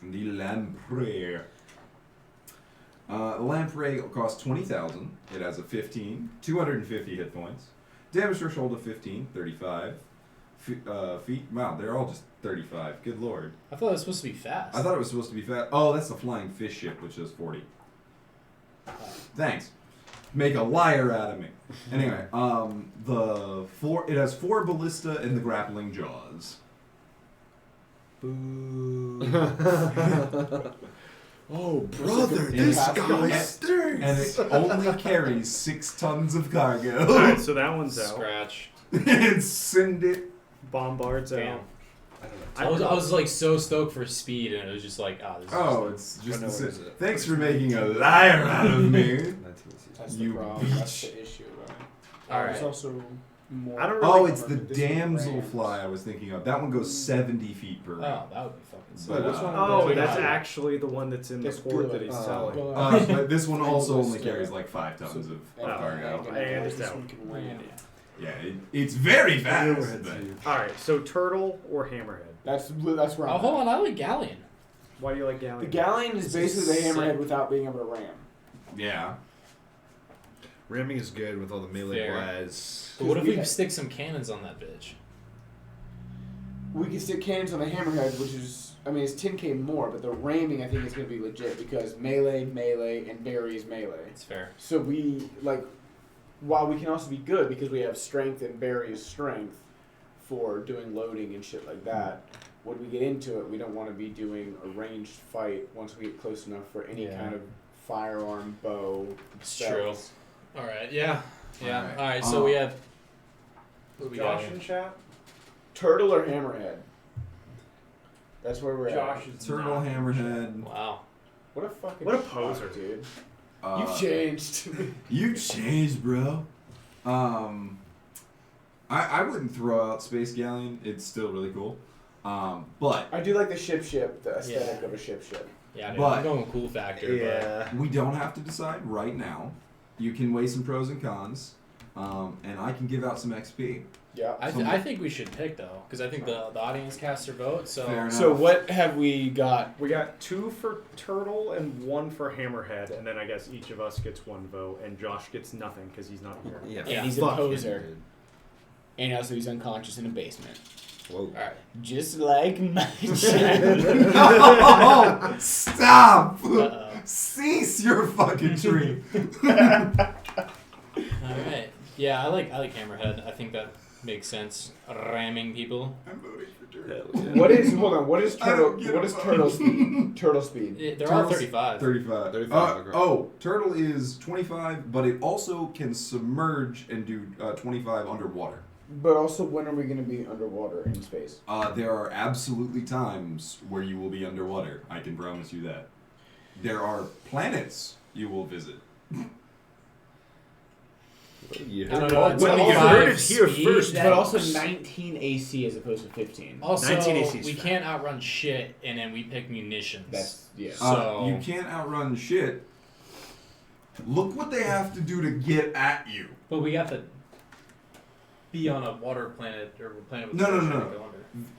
The Lamprey. Lamprey costs 20,000. It has a 15, 250 hit points, damage threshold of 15, 35. Feet. Wow, they're all just 35. Good lord. I thought it was supposed to be fast. I thought it was supposed to be fast. Oh, that's the flying fish ship, which is 40. Thanks. Make a liar out of me. Anyway, it has 4 ballista and the grappling jaws. Boo. Oh, brother, this guy stinks. And it only carries 6 tons of cargo. Alright, so that one's out. Scratch. And send it. Bombard's Damn. out. I was like so stoked for speed, and it was just like, this is Oh, it's just no, the what is it? Thanks for making a liar out of me. That's You the problem. That's beach. the issue, right? Alright. There's also more. I don't really Oh, it's the This one damsel rams. fly I was thinking of. That one goes 70 feet per Oh, round. that would be fucking sick. But, Which one? Oh, That's that's good. actually the one that's in the That's port good. that he's Oh. selling. But this one also only Ballista. carries like 5 tons of And cargo. and it's this out. one can ram. Yeah, it's very fast. but- Alright, so turtle or hammerhead? That's where Oh, I'm hold at. on, I like Galleon. Why do you like The galleon? galleon is basically the Sick. hammerhead without being able to ram. Yeah. Ramming is good with all the melee Fair. blasts. But what if we we had- stick some cannons on that bitch? We can stick cannons on the hammerhead, which is, I mean, it's 10k more, but the ramming I think is going to be legit because melee, and berry is melee. It's fair. So we, like, while we can also be good because we have strength and berry is strength for doing loading and shit like that, when we get into it, we don't want to be doing a ranged fight once we get close enough for any Yeah. kind of firearm, bow, It's spells. All right, yeah. Alright. All right, so we have. What do we got Josh here? in chat? Turtle or hammerhead? That's where we're Josh at. is Turtle not in hammerhead. Wow. What a fucking What a schmuck, poser. dude. Uh, You've changed. You changed, bro. I wouldn't throw out Space Galleon. It's still really cool. But I do like the ship, the aesthetic Yeah. of a ship. Yeah, dude, But- I'm going with cool factor. Yeah. we don't have to decide right now. You can weigh some pros and cons, and I can give out some XP. Yeah. But I think we should pick though, because I think the audience cast their vote. So Fair enough. So what have we got? We got 2 for turtle and 1 for hammerhead, and then I guess each of us gets 1 vote, and Josh gets nothing because he's not here. Yeah, Yeah, he's a fuck him, poser. dude. And also he's unconscious in a basement. Whoa. all right. Just like my channel. Oh, stop! Uh-oh. Cease your fucking tree. All right. Yeah, I like Hammerhead. I think that makes sense. Ramming people. I'm voting for Dirt. Hell yeah. What is I don't get what is it. turtle speed? Turtle speed. They're all Turtles- 35. 35. 35, okay. Turtle is 25, but it also can submerge and do 25 underwater. But also, when are we going to be underwater in space? There are absolutely times where you will be underwater. I can promise you that. There are planets you will visit. You I don't heard know. it. Well, you 25 heard it here speed, first, that- But also 19 AC as opposed to 15. Also, 19 AC is we fine. can't outrun shit, and then we pick munitions. That's yeah. So- You can't outrun shit. Look what they have to do to get at you. But we got to be on a water planet or a planet with No, no, pressure no. to go under.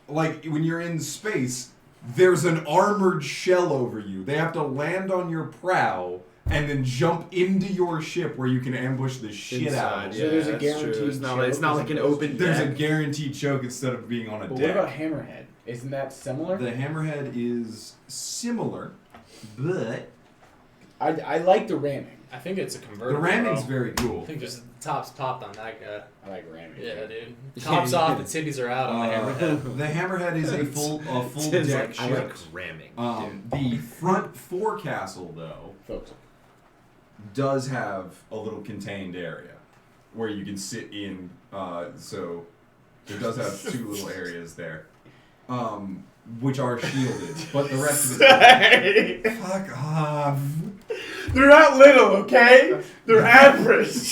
Like, when you're in space, there's an armored shell over you. They have to land on your prow and then jump into your ship where you can ambush the shit out of Inside, it. So there's a that's true. guaranteed It's not, choke it's not like an as opposed open There's a deck. guaranteed choke instead of being on a But what deck. about Hammerhead? Isn't that similar? The Hammerhead is similar, but I like the ramming. I think it's a the convertible. ramming's bro. very I cool. think just the tops popped on that guy. I like ramming. Yeah, dude. Tops off and titties are out on the Hammerhead. The Hammerhead is a full Tim's deck like, I ship. like ramming. The front forecastle, though, Folks. does have a little contained area where you can sit in. So it does have two little areas there, which are shielded, but the rest of it. Fuck off. They're not little, okay? They're average.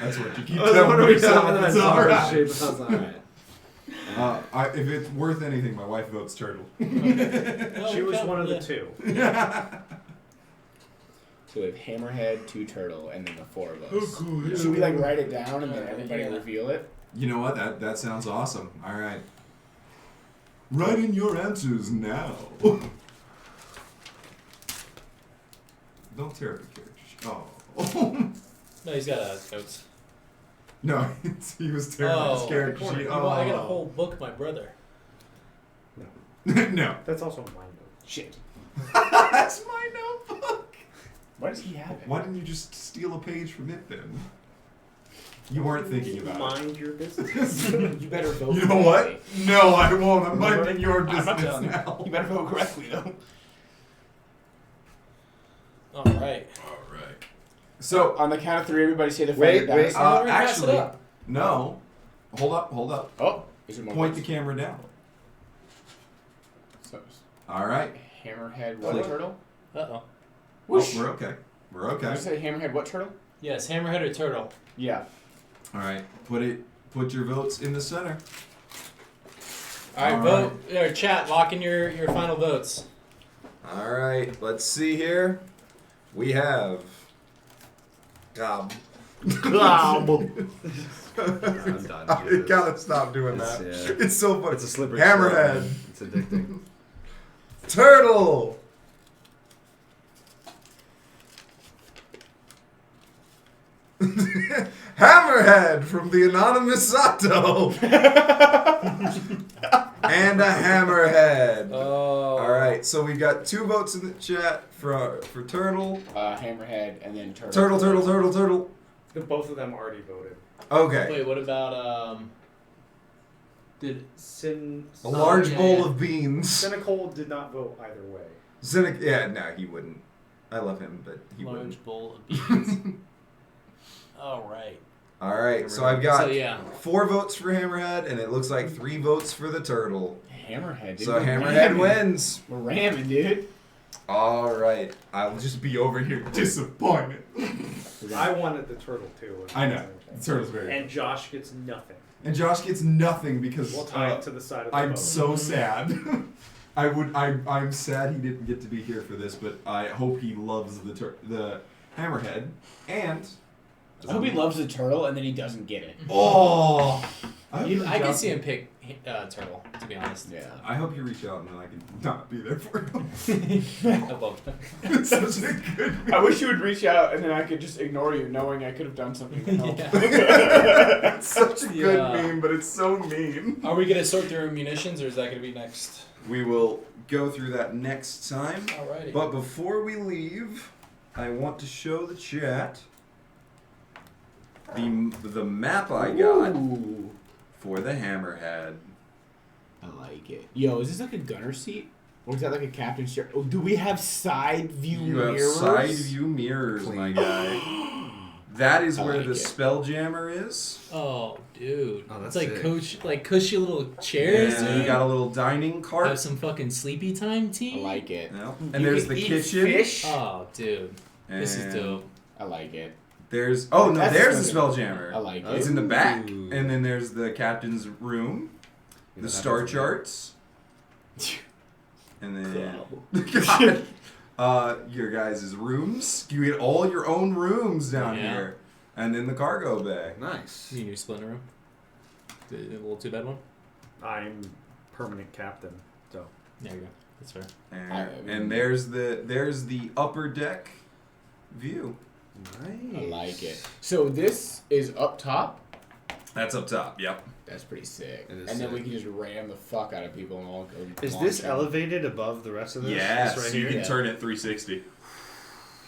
That's what you keep I was telling wondering yourself. something It's that's all right. shape. Sounds alright. If it's worth anything, my wife votes turtle. She was one of the two. So we have Hammerhead, 2 turtle, and then the 4 of us. Should we like write it down and then everybody reveal it? You know what? That sounds awesome. All right. Write in your answers now. Don't tear up the character. Oh. No, he's got goats. No, he was tearing up his character sheet. Well, I got a whole book, my brother. No. That's also my note. Shit. That's my notebook. Why does he have it? Why didn't you just steal a page from it then? You weren't thinking about it. Mind your business. You better vote. You know what? correctly. No, I won't. I'm Remember? minding your I'm not business telling you. now. You better vote correctly though. All right. All right. So on the count of 3, everybody say the Wait, finger wait. down. Actually, no. Hold up. Oh, is there more? Point the votes? camera down. So, All right. Hammerhead, what Click. turtle? Uh-oh. Oh, Whoosh. we're okay. We're Did you okay. say Hammerhead, what turtle? Yes, Hammerhead or Turtle? Yeah. All right. Put your votes in the center. All right, All vote. Or chat, lock in your final votes. All right. Let's see here. We have. Gob. I'm done. I gotta stop doing that. Yeah. It's so funny. It's a slippery Hammerhead. slope. It's addicting. Turtle. Hammerhead from the anonymous Zato. And a Hammerhead. Oh. All right, so we got 2 votes in the chat for Turtle. Hammerhead and then turtle. Turtle. Both of them already voted. Okay. Wait, what about Did A large yeah, bowl yeah. of beans. Cynical did not vote either way. Cynic, yeah, no, he wouldn't. I love him, but he wouldn't. large bowl of beans? All right. All right, so I've got So yeah. 4 votes for Hammerhead, and it looks like 3 votes for the Turtle. Hammerhead, dude. So We're Hammerhead ramming. wins. We're ramming, dude. All right, I'll just be over here disappointed. I wanted the turtle too. I know. The Turtle's very And Josh gets nothing. And Josh gets nothing because We'll tie it to the side of the I'm boat. so sad. I'm sad he didn't get to be here for this, but I hope he loves the Hammerhead. And I hope he loves the turtle and then he doesn't get it. oh, I can see him pick Turtle, to be honest. Yeah. I hope you reach out and then I can not be there for you. Above. It's such a good. I wish you would reach out and then I could just ignore you, knowing I could have done something to help. It's such a good Yeah. meme, but it's so mean. Are we gonna sort through munitions, or is that gonna be next? We will go through that next time. Alrighty. But before we leave, I want to show the chat the map I got Ooh. for the Hammerhead. I like it. Yo, is this like a gunner seat? Or is that like a captain's chair? Oh, do we have side view You have mirrors? side view mirrors, my guy. That is I where like the it. Spelljammer is. Oh, dude. Oh, it's that's like sick. cushy little chairs, And dude. you got a little dining Have cart. some fucking sleepy time I tea. like it. Yeah. You And there's can the eat kitchen. Fish. Oh, dude. And This is dope. I like it. There's That's there's the slogan. Spelljammer. I like It's it. in the back, Ooh. and then there's the captain's room, the star charts, and then your guys' rooms. You get all your own rooms down Yeah. here, and then the cargo bay. Nice. You need your splinter room. The little 2-bed one. I'm permanent captain, so There you go. That's fair. And there's the upper deck view. Nice. I like it. So this is up top. That's up top. Yep. That's pretty sick. It is And then sick. we can just ram the fuck out of people and all go. Is launch this them. elevated above the rest of this? Yes. This right You here? can Yeah. turn it 360.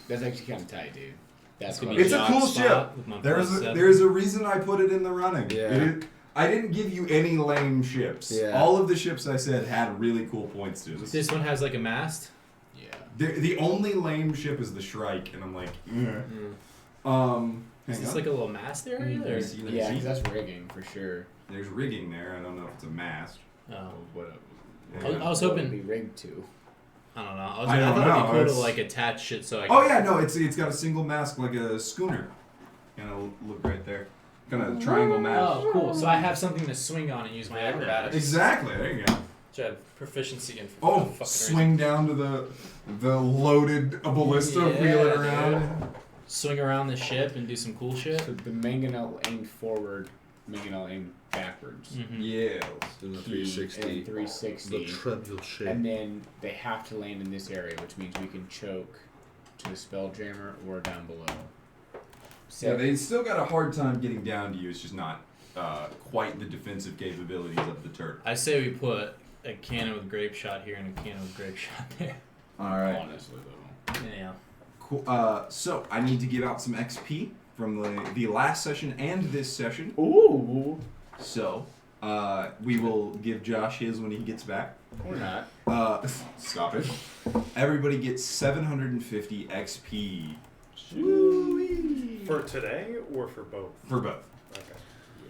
That's actually kind of tight, dude. That's gonna what be It's a jock cool spot ship. with my There's +7. a reason I put it in the running. Yeah. I didn't give you any lame ships. Yeah. All of the ships I said had really cool points to them. This one has like a mast. Yeah. The only lame ship is the Shrike, and I'm like, Is hang this on. like a little mast area? Or? Let me Yeah, see. 'cause that's rigging for sure. There's rigging there. I don't know if it's a mast. Oh. What? I was what would hoping. it be rigged to? I don't know. I don't thought it'd know, be cool it's- to like attach shit so I. Oh yeah, no, it's got a single mast like a schooner. Gonna look right there. Kind of triangle mast. Oh, cool. So I have something to swing on and use my acrobatics. Exactly. There you go. Which I have proficiency in. For Oh, no fucking swing down to the loaded ballista, wheel it Yeah, around. reason. Swing around the ship and do some cool shit. So the mangonel aimed forward, mangonel aimed backwards. Mm-hmm. Yeah. Doing the Key 360. and 360. The treadmill shape. And then they have to land in this area, which means we can choke to the Spelljammer or down below. Yeah, they still got a hard time getting down to you. It's just not quite the defensive capabilities of the turret. I say we put a cannon with grape shot here and a cannon with grape shot there. All right. Honestly, though. Yeah. Cool. So I need to give out some XP from the last session and this session. Ooh. So we will give Josh his when he gets back. Or not. Stop it. Everybody gets 750 XP for today or for both? for both. Okay.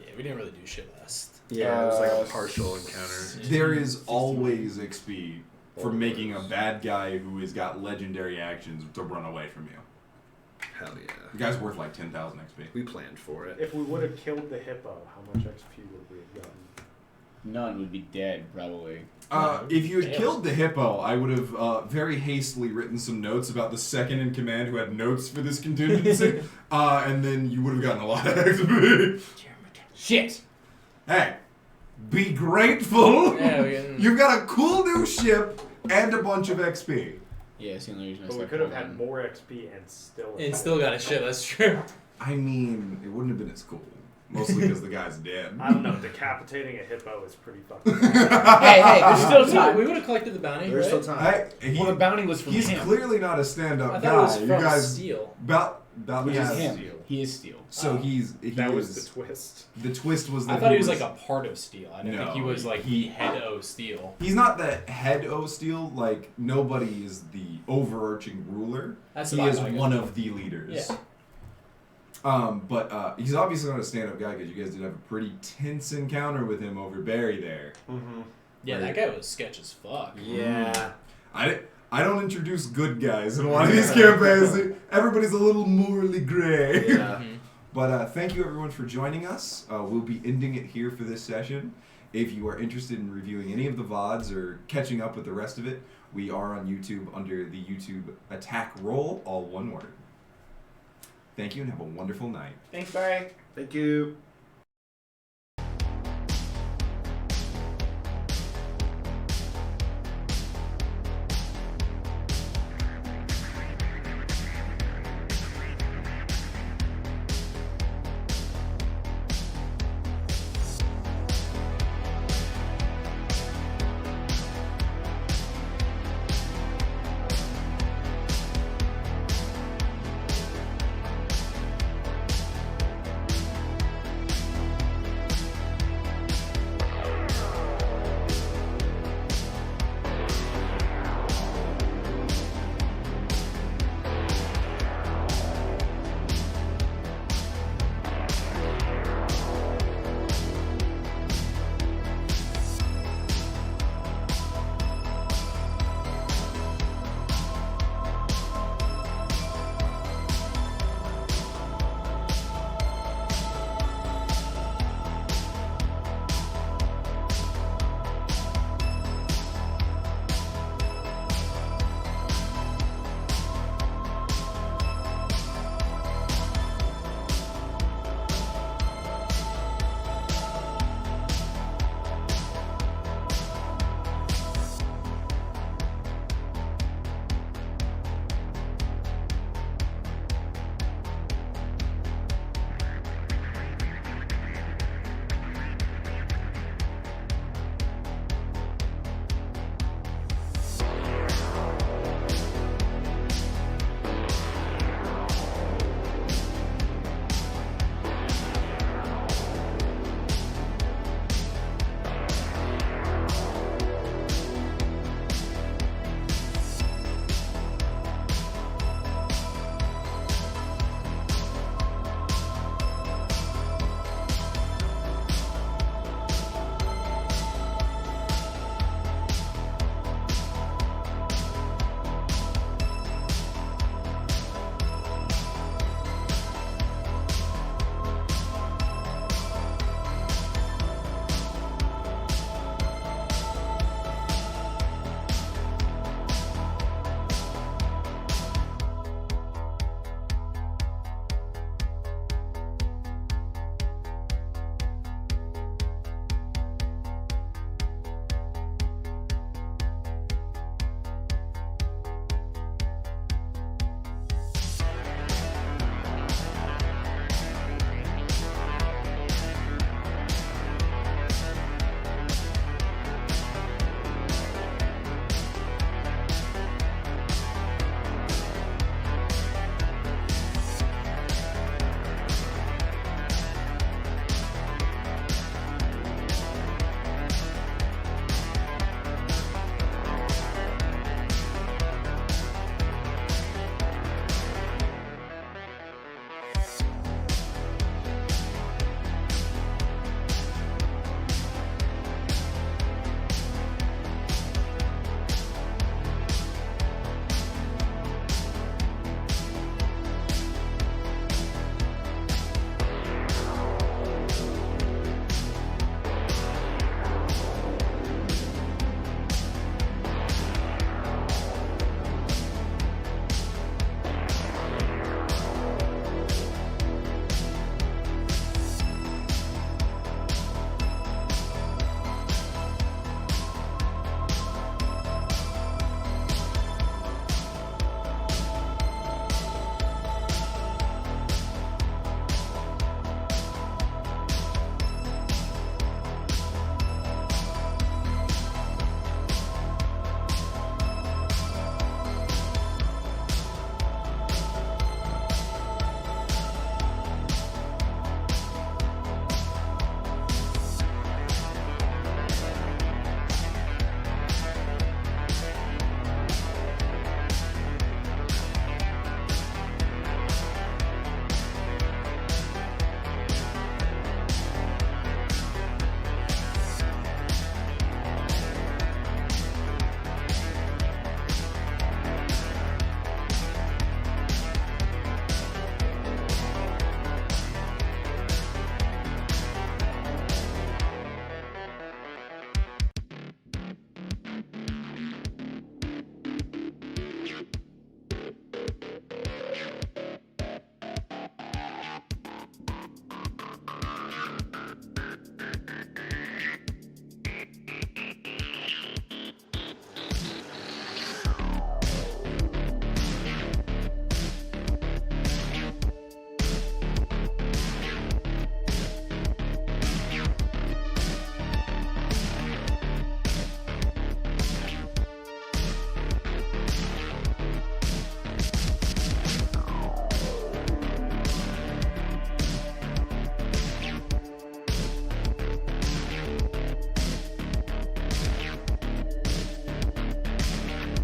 Yeah, we didn't really do shit last. Yeah, it was like a partial encounter. There is always XP for making a bad guy who has got legendary actions to run away from you. Hell yeah. The guy's worth like 10,000 XP. We planned for it. If we would have killed the hippo, how much XP would we have gotten? None would be dead, probably. If you had Damn. killed the hippo, I would have very hastily written some notes about the second in command who had notes for this contingency, and then you would have gotten a lot of XP. Shit! Hey, be grateful. Yeah, we can- You've got a cool new ship and a bunch of XP. Yeah, it's the only reason I But we stopped could have holding. had more XP and still. And still got a ship. That's true. I mean, it wouldn't have been as cool. Mostly because the guy's dead. I don't know. Decapitating a hippo is pretty fucking. Hey, there's still time. We would have collected the bounty, There's right? still time. Well, the bounty was from he's him. clearly not a stand-up I guy. thought it was You from guys Steele. about He yeah. is him. He is Steele. So he That was was the twist. the twist was that I thought he was like a part of Steele. I didn't think he No, was like the head of Steele. He's not the head of Steele. Like nobody is the overarching ruler. That's He the vibe is I got. one of the leaders. Yeah. But he's obviously not a stand-up guy because you guys did have a pretty tense encounter with him over Barry there. Mm-hmm. Yeah, that guy was sketch as fuck. Yeah. I don't introduce good guys in one of these campaigns. Everybody's a little morally gray. Yeah. Mhm. But thank you everyone for joining us. We'll be ending it here for this session. If you are interested in reviewing any of the VODs or catching up with the rest of it, we are on YouTube under the YouTube Attack Roll, all one word. Thank you and have a wonderful night. Thanks, Barry. Thank you.